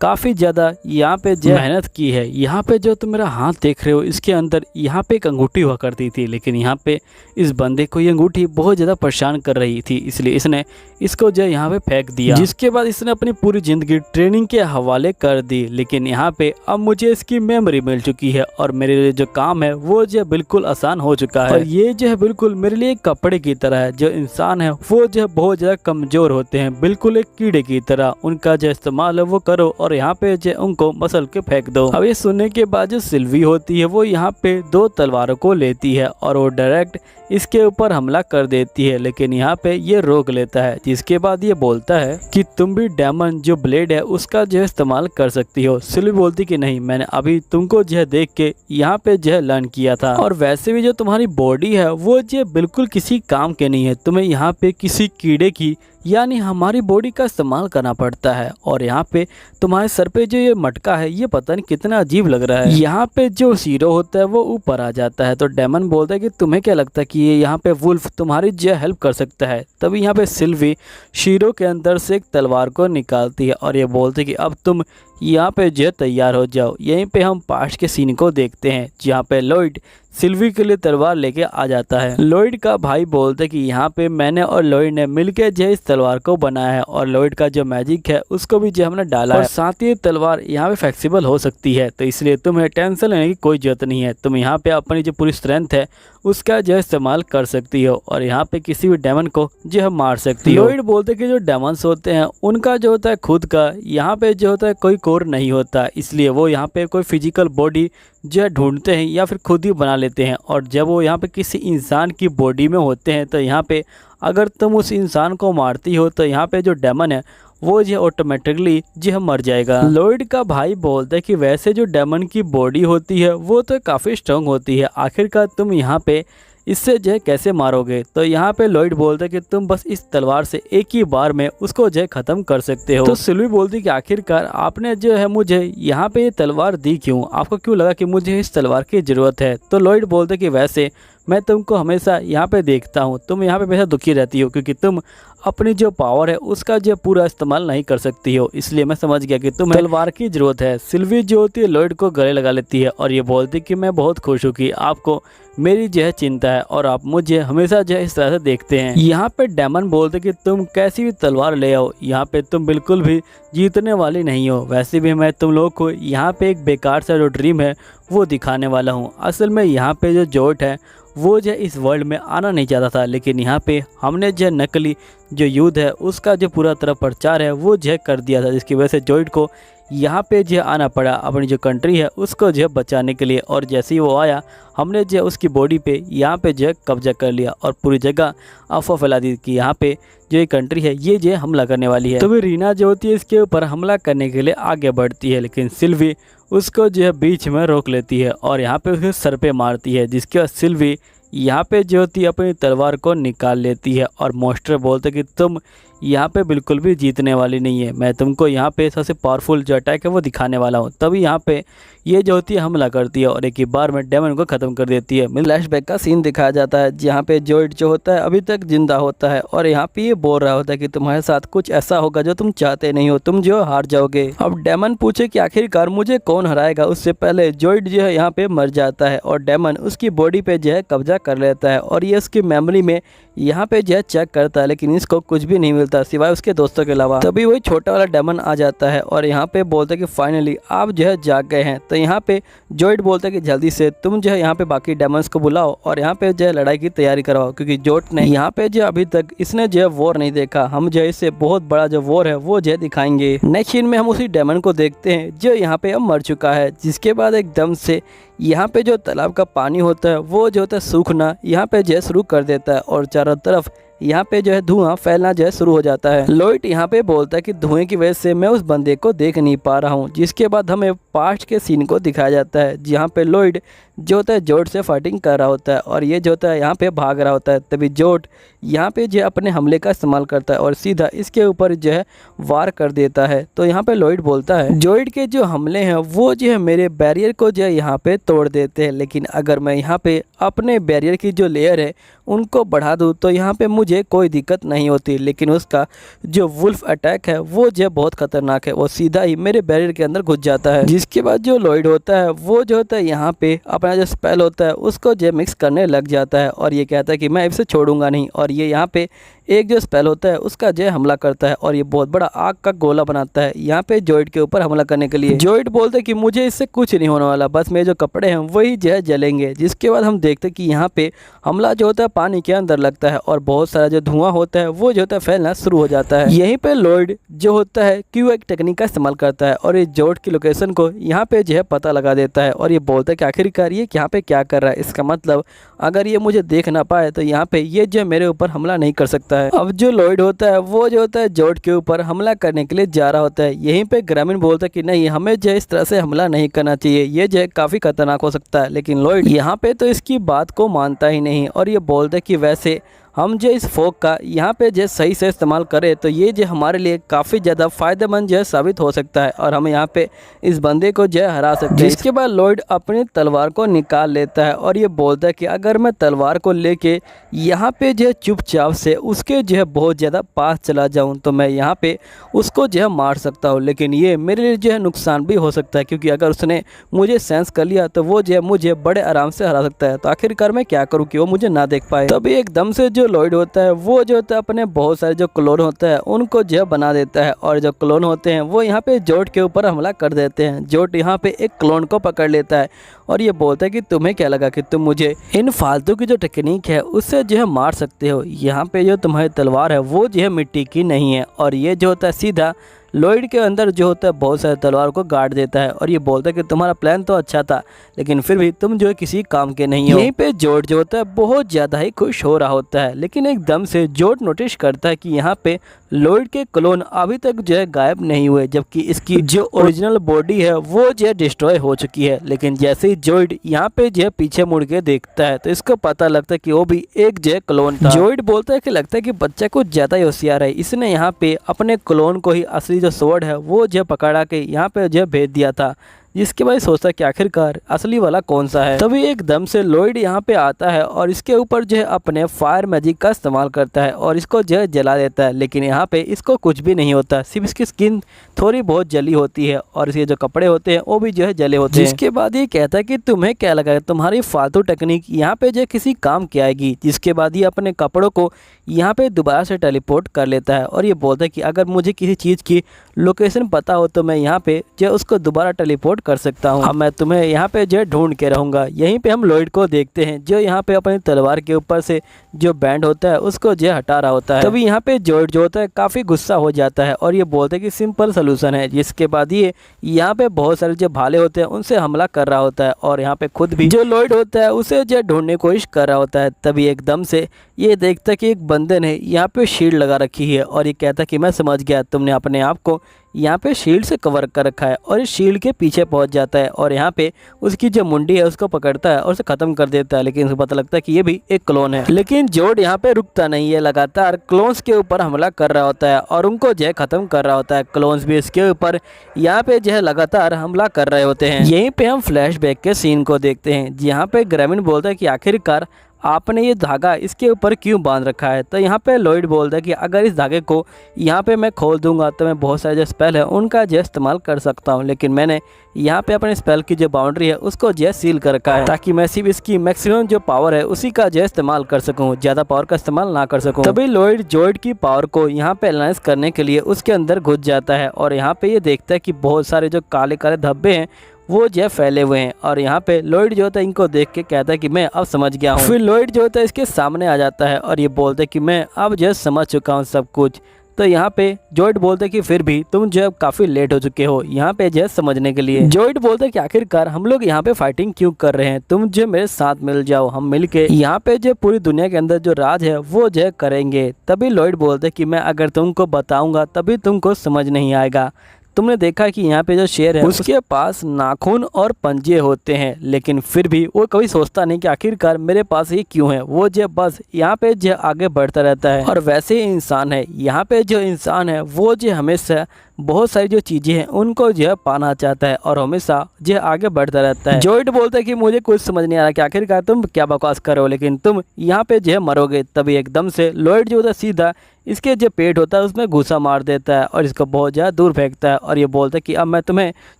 काफ़ी ज़्यादा यहाँ पे जो मेहनत की है। यहाँ पे जो तुम मेरा हाथ देख रहे हो इसके अंदर यहाँ पे एक अंगूठी हुआ करती थी, लेकिन यहाँ पे इस बंदे को ये अंगूठी बहुत ज़्यादा परेशान कर रही थी, इसलिए इसने इसको जो यहाँ पे फेंक दिया, जिसके बाद इसने अपनी पूरी ज़िंदगी ट्रेनिंग के हवाले कर दी। लेकिन यहाँ पे अब मुझे इसकी मेमोरी मिल चुकी है और मेरे लिए जो काम है वो जो बिल्कुल आसान हो चुका है। और ये जो है बिल्कुल मेरे लिए कपड़े की तरह है। जो इंसान है वो जो बहुत ज़्यादा कमज़ोर होते हैं, बिल्कुल एक कीड़े की तरह, उनका जो इस्तेमाल है वो करो और यहाँ पे जो उनको मसल के फेंक दो। अब ये सुनने के बाद जो सिल्वी होती है वो यहाँ पे 2 तलवारों को लेती है और वो डायरेक्ट इसके ऊपर हमला कर देती है, लेकिन यहाँ पे ये रोक लेता है, जिसके बाद ये बोलता है कि तुम भी डायमंड जो ब्लेड है उसका जो इस्तेमाल कर सकती हो। सिल्वी बोलती कि नहीं, मैंने अभी तुमको जो है देख के यहाँ पे जो है लर्न किया था, और वैसे भी जो तुम्हारी बॉडी है वो जो बिल्कुल किसी काम के नहीं है, तुम्हें यहाँ पे किसी कीड़े की यानी हमारी बॉडी का इस्तेमाल करना पड़ता है। और यहाँ पे तुम्हारे सर पे जो ये मटका है ये पता नहीं कितना अजीब लग रहा है। यहाँ पे जो शीरो होता है वो ऊपर आ जाता है, तो डेमन बोलता है कि तुम्हें क्या लगता है कि ये यहाँ पे वुल्फ तुम्हारी जो हेल्प कर सकता है। तभी यहाँ पे सिल्वी शीरो के अंदर से एक तलवार को निकालती है और ये बोलती है कि अब तुम यहाँ पे जो तैयार हो जाओ। यहीं पे हम पास्ट के सीन को देखते हैं जहाँ पे लॉयड सिल्वी के लिए तलवार लेके आ जाता है। लॉयड का भाई बोलते कि यहाँ पे मैंने और लॉयड ने मिलकर जो इस तलवार को बनाया है और लॉयड का जो मैजिक है उसको भी जो हमने डाला है, और साथ ही तलवार यहाँ पे फ्लेक्सिबल हो सकती है, तो इसलिए तुम्हें टेंशन लेने की कोई जरूरत नहीं है। तुम यहाँ पे अपनी जो पूरी स्ट्रेंथ है उसका जो इस्तेमाल कर सकती हो और यहाँ पे किसी भी डेमन को जो है मार सकती हो। लॉयड बोलते कि जो डेमन्स होते हैं उनका जो होता है खुद का यहाँ पे जो होता है कोई कोर नहीं होता, इसलिए वो यहाँ पे कोई फिजिकल बॉडी जो है ढूंढते हैं या फिर खुद ही बना लेते हैं। और जब वो यहाँ पे किसी इंसान की बॉडी में होते हैं तो यहाँ पे अगर तुम उस इंसान को मारती हो तो यहाँ पे जो डेमन है वो जो ऑटोमेटिकली जो मर जाएगा। लॉयड का भाई बोलता है कि वैसे जो डेमन की बॉडी होती है वो तो काफ़ी स्ट्रांग होती है, आखिरकार तुम यहाँ पे इससे जो है कैसे मारोगे। तो यहाँ पे लॉयड बोलता है कि तुम बस इस तलवार से एक ही बार में उसको जो है ख़त्म कर सकते हो। तो सिल्वी बोलती कि आखिरकार आपने जो है मुझे यहाँ पे ये तलवार दी क्यों, आपको क्यों लगा कि मुझे इस तलवार की ज़रूरत है। तो लॉयड बोलते कि वैसे मैं तुमको हमेशा यहाँ पे देखता हूँ, तुम यहाँ पे हमेशा दुखी रहती हो क्योंकि तुम अपनी जो पावर है उसका जो पूरा इस्तेमाल नहीं कर सकती हो, इसलिए मैं समझ गया कि तुम्हें तलवार की ज़रूरत है। सिल्वी जो होती है लॉयड को गले लगा लेती है और ये बोलती कि मैं बहुत खुश हूँ कि आपको मेरी जो है चिंता है और आप मुझे हमेशा जो है इस तरह से देखते हैं। यहाँ पे डेमन बोलते कि तुम कैसी भी तलवार ले आओ, यहाँ पे तुम बिल्कुल भी जीतने वाली नहीं हो। वैसे भी मैं तुम लोग को यहाँ पे एक बेकार सा जो ड्रीम है वो दिखाने वाला हूँ। असल में यहाँ पे जो जोट है वो जो इस वर्ल्ड में आना नहीं चाहता था, लेकिन यहाँ पे हमने जो नकली जो युद्ध है उसका जो पूरा तरह प्रचार है वो जो कर दिया था, जिसकी वजह से जोइड को यहाँ पे जो आना पड़ा अपनी जो कंट्री है उसको जो बचाने के लिए। और जैसे ही वो आया हमने जो उसकी बॉडी पे यहाँ पे जो कब्जा कर लिया और पूरी जगह अफवाह फैला दी कि यहाँ पे जो ये कंट्री है ये जो हमला करने वाली है। तो भी रीना जो होती है इसके ऊपर हमला करने के लिए आगे बढ़ती है, लेकिन सिल्वी उसको जो है बीच में रोक लेती है और यहाँ पे उसके सर पे मारती है, जिसके बाद सिल्वी यहाँ पे जो होती है अपनी तलवार को निकाल लेती है और मोस्टर बोलते कि तुम यहाँ पे बिल्कुल भी जीतने वाली नहीं है, मैं तुमको यहाँ पे सबसे पावरफुल जो अटैक है वो दिखाने वाला हूँ। तभी यहाँ पे ये जो होती है हमला करती है और एक ही बार में डेमन को ख़त्म कर देती है। फ्लैशबैक का सीन दिखाया जाता है जहाँ पे जोइड जो होता है अभी तक जिंदा होता है और यहाँ पे ये बोल रहा होता है कि तुम्हारे साथ कुछ ऐसा होगा जो तुम चाहते नहीं हो, तुम जो हार जाओगे। अब डेमन पूछे कि आखिरकार मुझे कौन हराएगा, उससे पहले जोइड जो है यहाँ पे मर जाता है और डेमन उसकी बॉडी पे जो है कब्जा कर लेता है और ये उसकी मेमोरी में यहाँ पे जो है चेक करता है, लेकिन इसको कुछ भी नहीं मिलता सिवाय उसके दोस्तों के अलावा। तभी वही छोटा वाला डेमन आ जाता है और यहाँ पे बोलता है कि फाइनली आप जो है जाग गए हैं। तो यहाँ पे जोइड बोलता है कि जल्दी से तुम जो है यहाँ पे बाकी डेमन्स को बुलाओ और यहाँ पे जो है लड़ाई की तैयारी करवाओ, क्योंकि जोट ने यहाँ पे जो अभी तक इसने जो है वॉर नहीं देखा, हम जो है इससे बहुत बड़ा जो वॉर है वो जो है दिखाएंगे। नेक्स्ट सीन में हम उसी डेमन को देखते हैं जो यहाँ पे अब मर चुका है, जिसके बाद एकदम से यहाँ पे जो तालाब का पानी होता है वो जो होता है सूखना यहाँ पे जो है शुरू कर देता है और चारों तरफ यहाँ पे जो है धुआं फैलना जो है शुरू हो जाता है। लॉयड यहाँ पे बोलता है कि धुएं की वजह से मैं उस बंदे को देख नहीं पा रहा हूँ, जिसके बाद हमें पास्ट के सीन को दिखाया जाता है जहाँ पे लॉयड जो होता है जोट से फाइटिंग कर रहा होता है और ये जो होता है यहाँ पे भाग रहा होता है। तभी जोट यहाँ पे जो अपने हमले का इस्तेमाल करता है और सीधा इसके ऊपर जो है वार कर देता है। तो यहाँ पे लॉयड बोलता है जोइड के जो हमले हैं वो जो है मेरे बैरियर को जो है यहाँ पे तोड़ देते हैं, लेकिन अगर मैं यहाँ पे अपने बैरियर की जो लेयर है उनको बढ़ा दूँ तो यहाँ पे मुझे कोई दिक्कत नहीं होती। लेकिन उसका जो वुल्फ अटैक है वो जो बहुत ख़तरनाक है, वो सीधा ही मेरे बैरियर के अंदर घुस जाता है। जिसके बाद जो लॉयड होता है वो जो होता है यहाँ पे अपना जो स्पेल होता है उसको जो मिक्स करने लग जाता है और ये कहता है कि मैं इसे छोड़ूंगा नहीं। और ये यहाँ पे एक जो स्पेल होता है उसका जो हमला करता है और ये बहुत बड़ा आग का गोला बनाता है यहाँ पे जोइड के ऊपर हमला करने के लिए। जोइड बोलते हैं कि मुझे इससे कुछ नहीं होने वाला, बस मेरे जो कपड़े हैं वही जो है जलेंगे। जिसके बाद हम देखते हैं कि यहाँ पे हमला जो होता है पानी के अंदर लगता है और बहुत सारा जो धुआं होता है वो जो होता है फैलना शुरू हो जाता है। यहीं पे लॉयड जो होता है क्यू एक टेक्निक का इस्तेमाल करता है और ये जोइड की लोकेशन को यहाँ पे जो है पता लगा देता है और ये बोलता है कि आखिरकार ये यहाँ पे क्या कर रहा है। इसका मतलब अगर ये मुझे देख ना पाए तो यहाँ पे ये जो मेरे ऊपर हमला नहीं कर सकता है। अब जो लॉयड होता है वो जो होता है जोइड के ऊपर हमला करने के लिए जा रहा होता है। यहीं पे ग्रामीण बोलता है कि नहीं, हमें जो इस तरह से हमला नहीं करना चाहिए, ये जो है काफ़ी खतरनाक हो सकता है। लेकिन लॉयड यहाँ पे तो इसकी बात को मानता ही नहीं और ये बोलता है कि वैसे हम जो इस फोक का यहाँ पे जो सही से इस्तेमाल करें तो ये जो हमारे लिए काफ़ी ज़्यादा फ़ायदेमंद जो है साबित हो सकता है और हम यहाँ पे इस बंदे को जो है हरा सकते हैं। इसके बाद लॉयड अपनी तलवार को निकाल लेता है और ये बोलता है कि अगर मैं तलवार को लेके यहाँ पे जो है चुपचाप से उसके जो है बहुत ज़्यादा पास चला जाऊँ तो मैं यहाँ पे उसको जो है मार सकता हूँ, लेकिन ये मेरे लिए जो है नुकसान भी हो सकता है क्योंकि अगर उसने मुझे सेंस कर लिया तो वो जो है मुझे बड़े आराम से हरा सकता है। तो आखिरकार मैं क्या करूँ कि वो मुझे ना देख पाए। तभी एकदम से जो लॉयड होता है वो जो होता है अपने बहुत सारे जो क्लोन होता है उनको जो बना देता है और जो क्लोन होते हैं वो यहाँ पे जोट के ऊपर हमला कर देते हैं। जोट यहाँ पे एक क्लोन को पकड़ लेता है और ये बोलता है कि तुम्हें क्या लगा कि तुम मुझे इन फालतू की जो टेक्निक है उससे जो है मार सकते हो। यहाँ पे जो तुम्हारी तलवार है वो जो है मिट्टी की नहीं है और ये जो होता है सीधा लॉयड के अंदर जो होता है बहुत सारे तलवार को गाड़ देता है और ये बोलता है कि तुम्हारा प्लान तो अच्छा था लेकिन फिर भी तुम जो है किसी काम के नहीं हो। यहीं पे जोट जो होता है बहुत ज़्यादा ही खुश हो रहा होता है, लेकिन एकदम से जोट नोटिस करता है कि यहाँ पे लॉयड के क्लोन अभी तक जो है गायब नहीं हुए, जबकि इसकी जो ओरिजिनल बॉडी है वो जो है डिस्ट्रॉय हो चुकी है। लेकिन जैसे ही जोइड यहाँ पे जो है पीछे मुड़ के देखता है तो इसको पता लगता है कि वो भी एक जो है क्लोन था। जोइड बोलता है कि लगता है कि बच्चा कुछ ज़्यादा ही होशियार है, इसने यहाँ पे अपने क्लोन को ही असली जो स्वॉर्ड है वो जो पकड़ा के यहाँ पे जो भेज दिया था। जिसके बाद सोचता है कि आखिरकार असली वाला कौन सा है। तभी एकदम से लॉयड यहाँ पे आता है और इसके ऊपर जो है अपने फायर मैजिक का इस्तेमाल करता है और इसको जो है जला देता है, लेकिन यहाँ पे इसको कुछ भी नहीं होता, सिर्फ इसकी स्किन थोड़ी बहुत जली होती है और इसके जो कपड़े होते हैं वो भी जो है जले होते हैं। जिसके बाद ये कहता है कि तुम्हें क्या लगा तुम्हारी फालतू टेक्निक यहाँ पे जो किसी काम की आएगी। जिसके बाद ये अपने कपड़ों को यहाँ पे दोबारा से टेलीपोर्ट कर लेता है और ये बोलता है कि अगर मुझे किसी चीज़ की लोकेशन पता हो तो मैं यहाँ पे जो उसको दोबारा टेलीपोर्ट कर सकता हूँ। अब मैं तुम्हें यहाँ पे जो ढूंढ के रहूँगा। यहीं पे हम लॉयड को देखते हैं जो यहाँ पे अपनी तलवार के ऊपर से जो बैंड होता है उसको जो हटा रहा होता है। तभी यहाँ पे जोइड जो होता है काफ़ी गुस्सा हो जाता है और ये बोलता है कि सिंपल सोल्यूशन है। जिसके बाद ये यहाँ पे बहुत सारे जो भाले होते हैं उनसे हमला कर रहा होता है और यहाँ पे खुद भी जो लॉयड होता है उसे जो ढूंढने की कोशिश कर रहा होता है। तभी एकदम से ये देखता है कि एक बंदे ने यहाँ पे शील्ड लगा रखी है और ये कहता है कि मैं समझ गया, तुमने अपने आप को यहाँ पे शील्ड से कवर कर रखा है। और इस शील्ड के पीछे पहुँच जाता है और यहाँ पे उसकी जो मुंडी है उसको पकड़ता है और उसे ख़त्म कर देता है, लेकिन उसे पता लगता है कि ये भी एक क्लोन है। लेकिन जोड यहाँ पे रुकता नहीं है, लगातार क्लोन्स के ऊपर हमला कर रहा होता है और उनको जो है ख़त्म कर रहा होता है। क्लोन्स भी इसके ऊपर यहाँ पे जो है लगातार हमला कर रहे होते हैं। यहीं पे हम फ्लैशबैक के सीन को देखते हैं जहाँ पे ग्रामीण बोलता है कि आखिरकार आपने ये धागा इसके ऊपर क्यों बांध रखा है। तो यहाँ पे लॉयड बोलता है कि अगर इस धागे को यहाँ पे मैं खोल दूंगा तो मैं बहुत सारे जो स्पेल है उनका जो इस्तेमाल कर सकता हूँ, लेकिन मैंने यहाँ पे अपने स्पेल की जो बाउंड्री है उसको जो सील कर रखा है ताकि मैं सिर्फ इसकी मैक्सिमम जो पावर है उसी का जो इस्तेमाल कर सकूँ, ज़्यादा पावर का इस्तेमाल ना कर सकूँ। तभी लॉयड जोइड की पावर को यहाँ पे एनालाइज करने के लिए उसके अंदर घुस जाता है और यहाँ पे ये देखता है कि बहुत सारे जो काले काले धब्बे हैं वो जो फैले हुए हैं और यहाँ पे लॉयड जो होता है इनको देख के कहता है कि मैं अब समझ गया हूँ। फिर लॉयड जो होता है इसके सामने आ जाता है और ये बोलता है कि मैं अब जो समझ चुका हूँ सब कुछ। तो यहाँ पे जोइड बोलते हैं कि फिर भी तुम जो है काफ़ी लेट हो चुके हो यहाँ पे जो है समझने के लिए। जोइड बोलते हैं कि आखिरकार हम लोग यहाँ पे फाइटिंग क्यों कर रहे हैं, तुम जो मेरे साथ मिल जाओ, हम मिल के यहाँ पे जो पूरी दुनिया के अंदर जो राज है वो जो करेंगे। तभी लॉयड बोलते हैं कि मैं अगर तुमको बताऊँगा तभी तुमको समझ नहीं आएगा। तुमने देखा कि यहाँ पे जो शेर है उसके पास नाखून और पंजे होते हैं, लेकिन फिर भी वो कभी सोचता नहीं कि आखिरकार मेरे पास ये क्यों है। वो जो बस यहाँ पे जो आगे बढ़ता रहता है। और वैसे ही इंसान है, यहाँ पे जो इंसान है वो जो हमेशा बहुत सारी जो चीजें हैं उनको जो है पाना चाहता है और हमेशा जो आगे बढ़ता रहता है। जोइड बोलता है कि मुझे कुछ समझ नहीं आ रहा कि आखिरकार तुम क्या बकवास कर रहे हो, लेकिन तुम यहाँ पे जो है मरोगे। तभी एकदम से लॉयड जो होता है सीधा इसके जो पेट होता है उसमें घुसा मार देता है और इसको बहुत ज़्यादा दूर फेंकता है और ये बोलता है कि अब मैं तुम्हें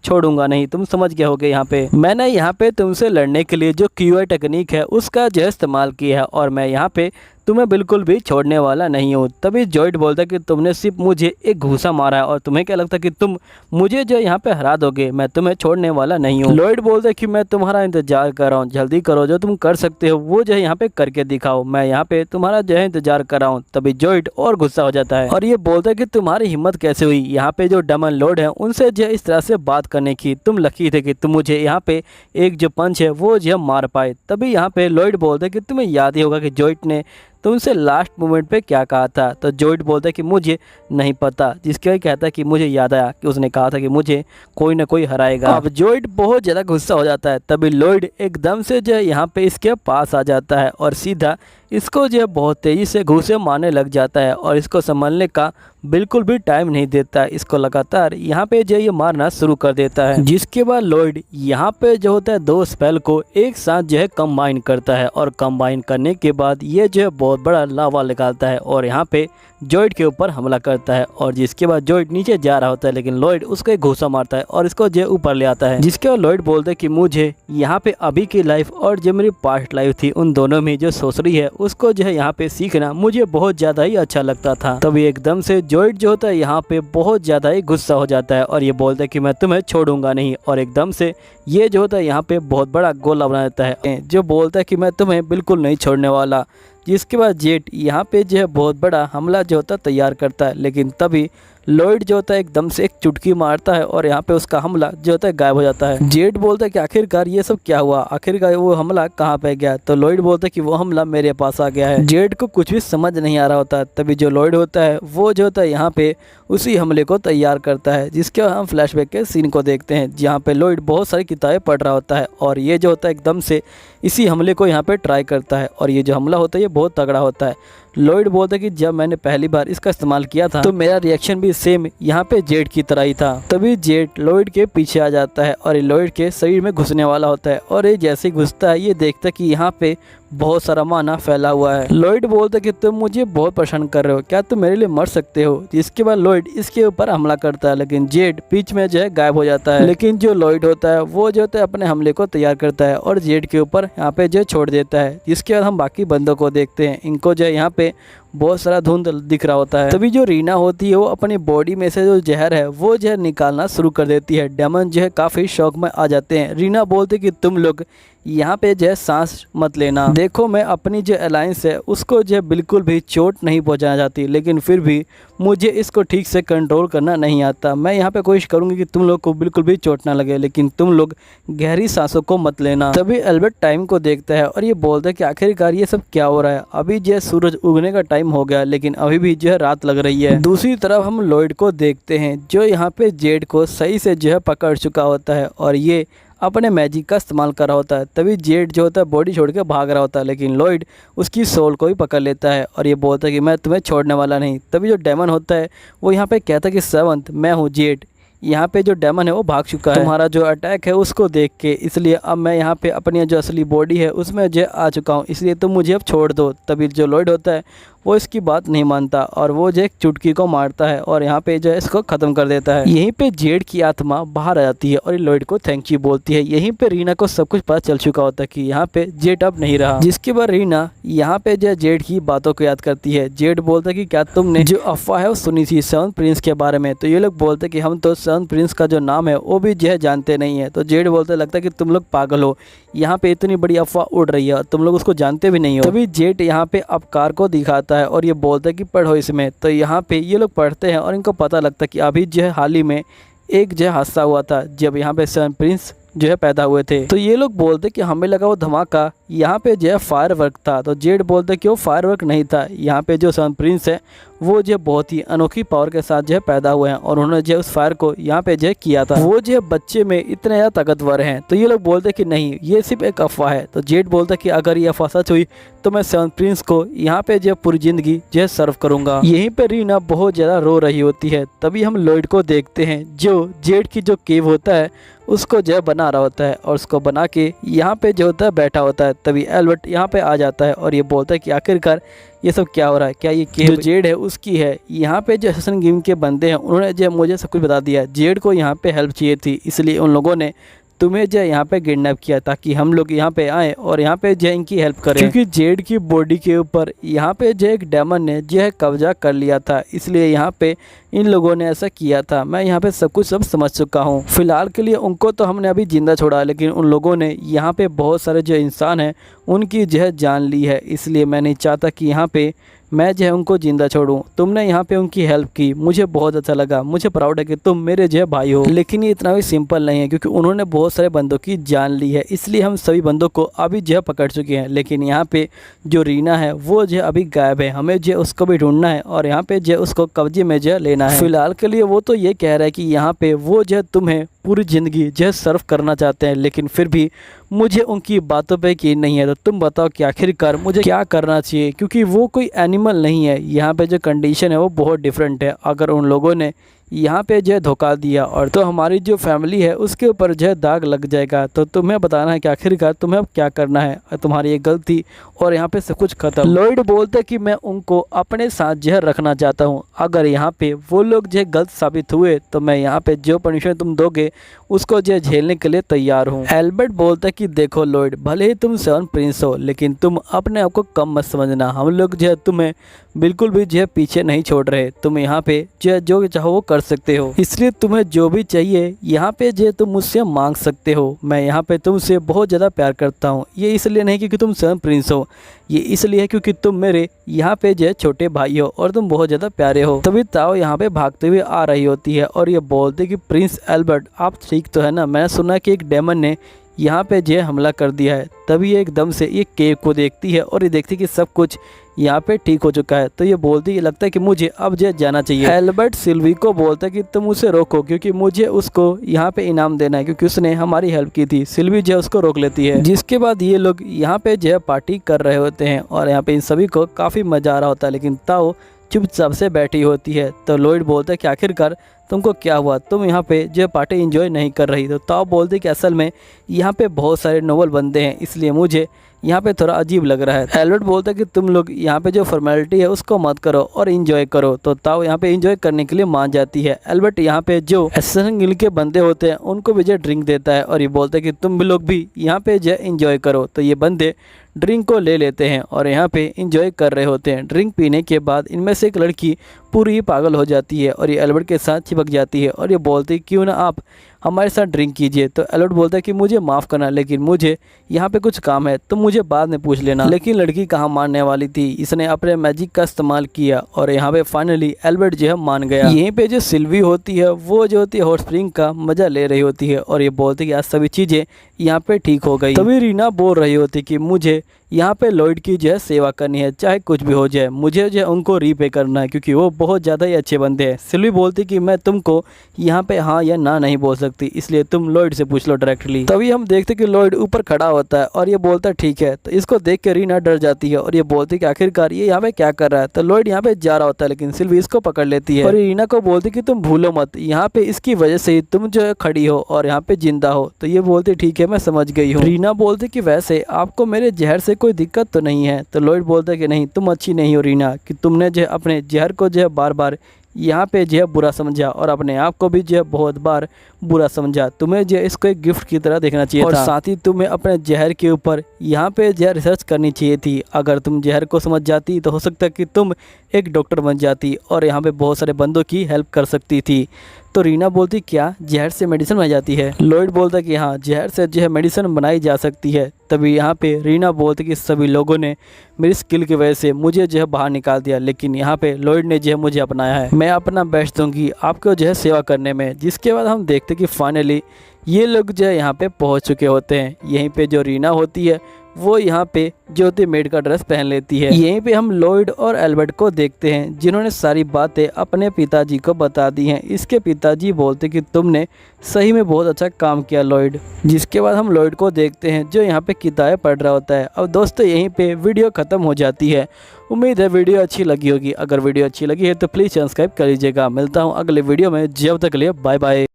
छोड़ूंगा नहीं, तुम समझ गए होगे। यहाँ पे मैंने यहाँ पे तुमसे लड़ने के लिए जो क्यूआई टेक्निक है उसका जो इस्तेमाल किया है और मैं यहाँ पे तुम्हें बिल्कुल भी छोड़ने वाला नहीं हूँ। तभी जोइड बोलता है कि तुमने सिर्फ मुझे एक घूसा मारा है और तुम्हें क्या लगता है कि तुम मुझे जो यहाँ पे हरा दोगे, मैं तुम्हें छोड़ने वाला नहीं हूँ। लॉयड बोलता है कि मैं तुम्हारा इंतजार कर रहा हूँ, जल्दी करो, जो तुम कर सकते हो वो जो है यहाँ पे करके दिखाओ, मैं यहाँ पे तुम्हारा जो है इंतजार कर रहा हूँ। तभी जोइड और गुस्सा हो जाता है और ये बोलता है कि तुम्हारी हिम्मत कैसे हुई यहाँ पे जो डेमन लॉर्ड है उनसे जो इस तरह से बात करने की, तुम लकी थे कि तुम मुझे यहाँ पे एक जो पंच है वो जो मार पाए। तभी यहाँ पे लॉयड बोलता है कि तुम्हें याद ही होगा कि जोइड ने तुमसे लास्ट मोमेंट पे क्या कहा था। तो जोइड बोलता है कि मुझे नहीं पता, जिसके कहता है कि मुझे याद आया कि उसने कहा था कि मुझे कोई ना कोई हराएगा। अब जोइड बहुत ज़्यादा गुस्सा हो जाता है। तभी लॉयड एकदम से जो यहाँ पे इसके पास आ जाता है और सीधा इसको जो बहुत तेज़ी से घूसे मारने लग जाता है और इसको संभलने का बिल्कुल भी टाइम नहीं देता है। इसको लगातार यहाँ पे जो ये मारना शुरू कर देता है, जिसके बाद लॉयड यहाँ पे जो होता है दो स्पेल को एक साथ जो है कंबाइन करता है और कंबाइन करने के बाद ये जो है बहुत बड़ा लावा निकालता है और यहाँ पे जोइड के ऊपर हमला करता है। और जिसके बाद जोइड नीचे जा रहा होता है लेकिन लॉयड उसको एक घूसा मारता है और इसको जो ऊपर ले आता है। जिसके बाद लॉयड बोलता है कि मुझे यहाँ पे अभी की लाइफ और जो मेरी पास्ट लाइफ थी उन दोनों में जो सोचरी है उसको जो है यहाँ पे सीखना मुझे बहुत ज़्यादा ही अच्छा लगता था। तभी एकदम से जोइड जो होता है यहाँ पे बहुत ज़्यादा ही गुस्सा हो जाता है और ये बोलता है कि मैं तुम्हें छोड़ूंगा नहीं और एकदम से ये जो होता है यहाँ पे बहुत बड़ा गोला बना देता है जो बोलता है कि मैं तुम्हें बिल्कुल नहीं छोड़ने वाला। जिसके बाद जेट यहाँ पे जो है बहुत बड़ा हमला जो होता है तैयार करता है, लेकिन तभी लॉयड जो होता है एकदम से एक चुटकी मारता है और यहाँ पे उसका हमला जो होता है गायब हो जाता है। जेट बोलता है कि आखिरकार ये सब क्या हुआ, आखिरकार वो हमला कहाँ पे गया। तो लॉयड बोलता है कि वो हमला मेरे पास आ गया है। जेट को कुछ भी समझ नहीं आ रहा होता। तभी जो लॉयड होता है वो जो होता है यहाँ पे उसी हमले को तैयार करता है, जिसके हम फ्लैशबैक के सीन को देखते हैं जहाँ पे लॉयड बहुत सारी किताबें पढ़ रहा होता है और ये जो होता है एकदम से इसी हमले को यहाँ पे ट्राई करता है और ये जो हमला होता है ये बहुत तगड़ा होता है। लॉयड बोलता है कि जब मैंने पहली बार इसका इस्तेमाल किया था तो मेरा रिएक्शन भी सेम यहाँ पे जेट की तरह ही था। तभी जेट लॉयड के पीछे आ जाता है और ये लॉयड के शरीर में घुसने वाला होता है और ये जैसे ही घुसता है ये देखता है कि यहाँ पे बहुत सारा माना फैला हुआ है। लॉयड बोलता है कि तुम मुझे बहुत परेशान कर रहे हो, क्या तुम मेरे लिए मर सकते हो। जिसके बाद लॉयड इसके ऊपर हमला करता है लेकिन जेट बीच में जो है गायब हो जाता है। लेकिन जो लॉयड होता है वो जो होता है अपने हमले को तैयार करता है और जेट के ऊपर यहाँ पे जो छोड़ देता है। जिसके बाद हम बाकी बंदों को देखते हैं, इनको जो है यहाँ पे बहुत सारा धुंध दिख रहा होता है। तभी जो रीना होती है वो अपनी बॉडी में से जो जहर है वो जहर निकालना शुरू कर देती है। डेमन जो है काफ़ी शौक में आ जाते हैं। रीना बोलते कि तुम लोग यहाँ पे जो है सांस मत लेना, देखो मैं अपनी जो अलायंस है उसको जो है बिल्कुल भी चोट नहीं पहुँचाना चाहती, लेकिन फिर भी मुझे इसको ठीक से कंट्रोल करना नहीं आता। मैं यहाँ पे कोशिश करूँगी कि तुम लोग को बिल्कुल भी चोट ना लगे, लेकिन तुम लोग गहरी सांसों को मत लेना। तभी एल्बर्ट टाइम को देखता है और ये बोलता है कि आखिरकार ये सब क्या हो रहा है। अभी जो है सूरज उगने का टाइम हो गया लेकिन अभी भी जो है रात लग रही है। दूसरी तरफ हम लॉयड को देखते हैं जो यहाँ पे जेट को सही से जो है पकड़ चुका होता है और ये अपने मैजिक का इस्तेमाल कर रहा होता है। तभी जेट जो होता है बॉडी छोड़ के भाग रहा होता है लेकिन लॉयड उसकी सोल को भी पकड़ लेता है और ये बोलता है कि मैं तुम्हें छोड़ने वाला नहीं। तभी जो डेमन होता है वो यहाँ पे कहता है कि सेवंथ मैं हूँ जेट। यहाँ पे जो डेमन है वो भाग चुका है तुम्हारा जो अटैक है उसको देख के, इसलिए अब मैं यहाँ पे अपनी जो असली बॉडी है उसमें जो आ चुका हूँ, इसलिए तुम मुझे अब छोड़ दो। तभी जो लॉयड होता है वो इसकी बात नहीं मानता और वो जो एक चुटकी को मारता है और यहाँ पे जो है इसको ख़त्म कर देता है। यहीं पे जेट की आत्मा बाहर आ जाती है और ये लॉयड को थैंक यू बोलती है। यहीं पे रीना को सब कुछ पता चल चुका होता है कि यहाँ पे जेट अब नहीं रहा। जिसके बाद रीना यहाँ पे जो जेट की बातों को याद करती है। जेट बोलता है कि क्या तुमने जो अफवाह है वो सुनी थी सेवंथ प्रिंस के बारे में। तो ये लोग बोलते हैं कि हम तो सेवंथ प्रिंस का जो नाम है वो भी जो है जानते नहीं है। तो जेट बोलते लगता है कि तुम लोग पागल हो, यहाँ पे इतनी बड़ी अफवाह उड़ रही है और तुम लोग उसको जानते भी नहीं हो। तभी जेट यहाँ पे अवकार को दिखाता है और ये बोलता है कि पढ़ो इसमें। तो यहाँ पे ये लोग पढ़ते हैं और इनको पता लगता है कि अभी जो है हाल ही में एक जो है हादसा हुआ था जब यहाँ पे सेवन प्रिंस जो है पैदा हुए थे। तो ये लोग बोलते कि हमें लगा वो धमाका यहाँ पे जो है फायरवर्क था। तो जेड बोलते कि वो फायरवर्क नहीं था, यहाँ पे जो सन प्रिंस है वो जो बहुत ही अनोखी पावर के साथ जो पैदा हुए हैं और उन्होंने जो उस फायर को यहाँ पे जो किया था, वो जो बच्चे में इतने ज़्यादा ताकतवर हैं। तो ये लोग बोलते कि नहीं, ये सिर्फ एक अफवाह है। तो जेड बोलता कि अगर ये अफवाह सच हुई तो मैं सेवन प्रिंस को यहाँ पे जो पूरी जिंदगी जो सर्व करूंगा। यहीं पे रीना बहुत ज़्यादा रो रही होती है। तभी हम लॉयड को देखते हैं जो जेड की जो केव होता है उसको जो बना रहा होता है और उसको बना के यहाँ पे जो होता है बैठा होता है। तभी एल्बर्ट यहाँ पे आ जाता है और ये बोलता है कि आखिरकार ये सब क्या हो रहा है, क्या ये केव जो जेड है उसकी है। यहाँ पे जो असैसिन गेम के बंदे हैं उन्होंने जो मुझे सब कुछ बता दिया। जेड को यहाँ पे हेल्प चाहिए थी, इसलिए उन लोगों ने तुम्हें जो यहाँ पे किडनैप किया ताकि हम लोग यहाँ पे आए और यहाँ पे जो इनकी हेल्प करें, क्योंकि जेड की बॉडी के ऊपर यहाँ पे जो एक डेमन ने जो है कब्जा कर लिया था, इसलिए यहाँ पे इन लोगों ने ऐसा किया था। मैं यहाँ पे सब कुछ समझ चुका हूँ। फिलहाल के लिए उनको तो हमने अभी जिंदा छोड़ा, लेकिन उन लोगों ने यहाँ पे बहुत सारे जो इंसान हैं उनकी जो है जान ली है, इसलिए मैं नहीं चाहता कि यहाँ पे मैं जो है उनको जिंदा छोड़ूं। तुमने यहाँ पे उनकी हेल्प की, मुझे बहुत अच्छा लगा, मुझे प्राउड है कि तुम मेरे जो है भाई हो। लेकिन ये इतना भी सिंपल नहीं है, क्योंकि उन्होंने बहुत सारे बंदों की जान ली है, इसलिए हम सभी बंदों को अभी जो है पकड़ चुके हैं। लेकिन यहाँ पे जो रीना है वो जो अभी गायब है, हमें जो उसको भी ढूंढना है और यहाँ पे जो उसको कब्जे में जो लेना है। फिलहाल के लिए वो तो ये कह रहा है कि यहाँ पे वो जो तुम्हें पूरी ज़िंदगी जो सर्व करना चाहते हैं, लेकिन फिर भी मुझे उनकी बातों पे यकीन नहीं है। तो तुम बताओ कि आखिरकार मुझे क्या करना चाहिए, क्योंकि वो कोई एनिमल नहीं है। यहाँ पे जो कंडीशन है वो बहुत डिफरेंट है। अगर उन लोगों ने यहाँ पे जो है धोखा दिया और तो हमारी जो फैमिली है उसके ऊपर जो है दाग लग जाएगा। तो तुम्हें बताना है कि आखिरकार तुम्हें अब क्या करना है, तुम्हारी ये गलती और यहाँ पे सब कुछ खत्म। लॉयड बोलते कि मैं उनको अपने साथ जो है रखना चाहता हूँ। अगर यहाँ पे वो लोग जो है गलत साबित हुए तो मैं यहाँ पे जो पनिशमेंट तुम दोगे उसको जो है झेलने के लिए तैयार हूँ। एल्बर्ट बोलता कि देखो लॉयड, भले ही तुम सेवन प्रिंस हो, लेकिन तुम अपने आप को कम मत समझना। हम लोग जो है तुम्हें बिल्कुल भी जो है पीछे नहीं छोड़ रहे। तुम यहाँ पे जो चाहो वो कर सकते हो, इसलिए तुम्हें जो भी चाहिए यहाँ पे जो तुम मुझसे मांग सकते हो। मैं यहाँ पे तुमसे बहुत ज़्यादा प्यार करता हूँ। ये इसलिए नहीं क्योंकि तुम सेवन प्रिंस हो, ये इसलिए है क्योंकि तुम मेरे यहाँ पे जो है छोटे भाई हो और तुम बहुत ज़्यादा प्यारे हो। तभी ताओ यहाँ पे भागते हुए आ रही होती है और ये बोलते कि प्रिंस एल्बर्ट आप ठीक तो है ना, मैंने सुना कि एक डेमन ने यहाँ पे जो हमला कर दिया है। तभी ये एकदम से ये केव को देखती है और ये देखती है कि सब कुछ यहाँ पे ठीक हो चुका है। तो ये बोलती है लगता है कि मुझे अब जो जाना चाहिए। एल्बर्ट सिल्वी को बोलता है कि तुम उसे रोको, क्योंकि मुझे उसको यहाँ पे इनाम देना है, क्योंकि उसने हमारी हेल्प की थी। सिल्वी जो उसको रोक लेती है, जिसके बाद ये लोग यहाँ पे जो पार्टी कर रहे होते हैं और यहाँ पे इन सभी को काफ़ी मजा आ रहा होता है। लेकिन ताओ चुपचाप से बैठी होती है। तो लॉयड बोलता है कि आखिरकार तुमको क्या हुआ, तुम यहाँ पे जो पार्टी एंजॉय नहीं कर रही। तो ताओ बोलते कि असल में यहाँ पे बहुत सारे नोबल बंदे हैं, इसलिए मुझे यहाँ पे थोड़ा अजीब लग रहा है। एल्बर्ट बोलता है कि तुम लोग यहाँ पे जो फॉर्मेलिटी है उसको मत करो और एंजॉय करो। तो ताओ यहाँ पे एंजॉय करने के लिए मान जाती है। एल्बर्ट यहाँ पे जो असैसिन गिल्ड के बंदे होते हैं उनको भी जो ड्रिंक देता है और ये बोलता है कि तुम लोग भी यहाँ पे जो एंजॉय करो। तो ये बंदे ड्रिंक को ले लेते हैं और यहाँ पे एंजॉय कर रहे होते हैं। ड्रिंक पीने के बाद इनमें से एक लड़की पूरी पागल हो जाती है और ये एल्बर्ट के साथ चिपक जाती है और ये बोलती क्यों ना आप हमारे साथ ड्रिंक कीजिए। तो एल्बर्ट बोलता है कि मुझे माफ़ करना, लेकिन मुझे यहाँ पे कुछ काम है, तो मुझे बाद में पूछ लेना। लेकिन लड़की कहाँ मानने वाली थी, इसने अपने मैजिक का इस्तेमाल किया और यहाँ पे फाइनली एल्बर्ट जो है मान गया। यहीं पे जो सिल्वी होती है वो जो होती है हॉट स्प्रिंग का मजा ले रही होती है और ये बोलती है कि आज सभी चीज़ें यहाँ पे ठीक हो गई। तभी रीना बोल रही होती कि मुझे यहाँ पे लॉयड की जो है सेवा करनी है, चाहे कुछ भी हो जाए, मुझे जो है उनको रीपे करना है, क्योंकि वो बहुत ज़्यादा ही अच्छे बंदे हैं। सिल्वी बोलती कि मैं तुमको यहाँ पे हाँ या ना नहीं बोल सकती, इसलिए तुम लॉयड से पूछ लो डायरेक्टली। तभी हम देखते कि लॉयड ऊपर खड़ा होता है और ये बोलता है ठीक है। तो इसको देख के रीना डर जाती है और ये बोलती कि आखिरकार ये यहाँ पे क्या कर रहा है। तो लॉयड यहाँ पे जा रहा होता है, लेकिन सिल्वी इसको पकड़ लेती है और रीना को बोलती कि तुम भूलो मत, यहाँ पे इसकी वजह से ही तुम जो है खड़ी हो और यहाँ पे जिंदा हो। तो ये बोलती ठीक है मैं समझ गई हूँ। रीना बोलती कि वैसे आपको मेरे जहर से कोई दिक्कत तो नहीं है। तो लॉयड बोलता है कि नहीं, तुम अच्छी नहीं हो रीना, कि तुमने जो अपने जहर को जो है बार बार यहाँ पे जो है बुरा समझा और अपने आप को भी जो है बहुत बार बुरा समझा। तुम्हें जो इसको एक गिफ्ट की तरह देखना चाहिए और साथ ही तुम्हें अपने जहर के ऊपर यहाँ पे जो है रिसर्च करनी चाहिए थी। अगर तुम जहर को समझ जाती तो हो सकता है कि तुम एक डॉक्टर बन जाती और यहाँ पे बहुत सारे बंदों की हेल्प कर सकती थी। तो रीना बोलती क्या जहर से मेडिसिन बनाई जाती है। लॉयड बोलता कि हाँ जहर से जो है मेडिसिन बनाई जा सकती है। तभी यहाँ पे रीना बोलती कि सभी लोगों ने मेरी स्किल की वजह से मुझे जो है बाहर निकाल दिया, लेकिन यहाँ पे लॉयड ने जो है मुझे अपनाया है। मैं अपना बेस्ट दूंगी आपको जो है सेवा करने में। जिसके बाद हम देखते कि फाइनली ये लोग जो है यहाँ पे पहुँच चुके होते हैं। यहीं पे जो रीना होती है वो यहाँ पे ज्योति मेड का ड्रेस पहन लेती है। यहीं पे हम लॉयड और एल्बर्ट को देखते हैं जिन्होंने सारी बातें अपने पिताजी को बता दी हैं। इसके पिताजी बोलते कि तुमने सही में बहुत अच्छा काम किया लॉयड। जिसके बाद हम लॉयड को देखते हैं जो यहाँ पे किताबें पढ़ रहा होता है। अब दोस्तों यहीं पे वीडियो ख़त्म हो जाती है। उम्मीद है वीडियो अच्छी लगी होगी। अगर वीडियो अच्छी लगी है तो प्लीज़ सब्सक्राइब कर लीजिएगा। मिलता हूँ अगले वीडियो में, जब तक के लिए बाय बाय।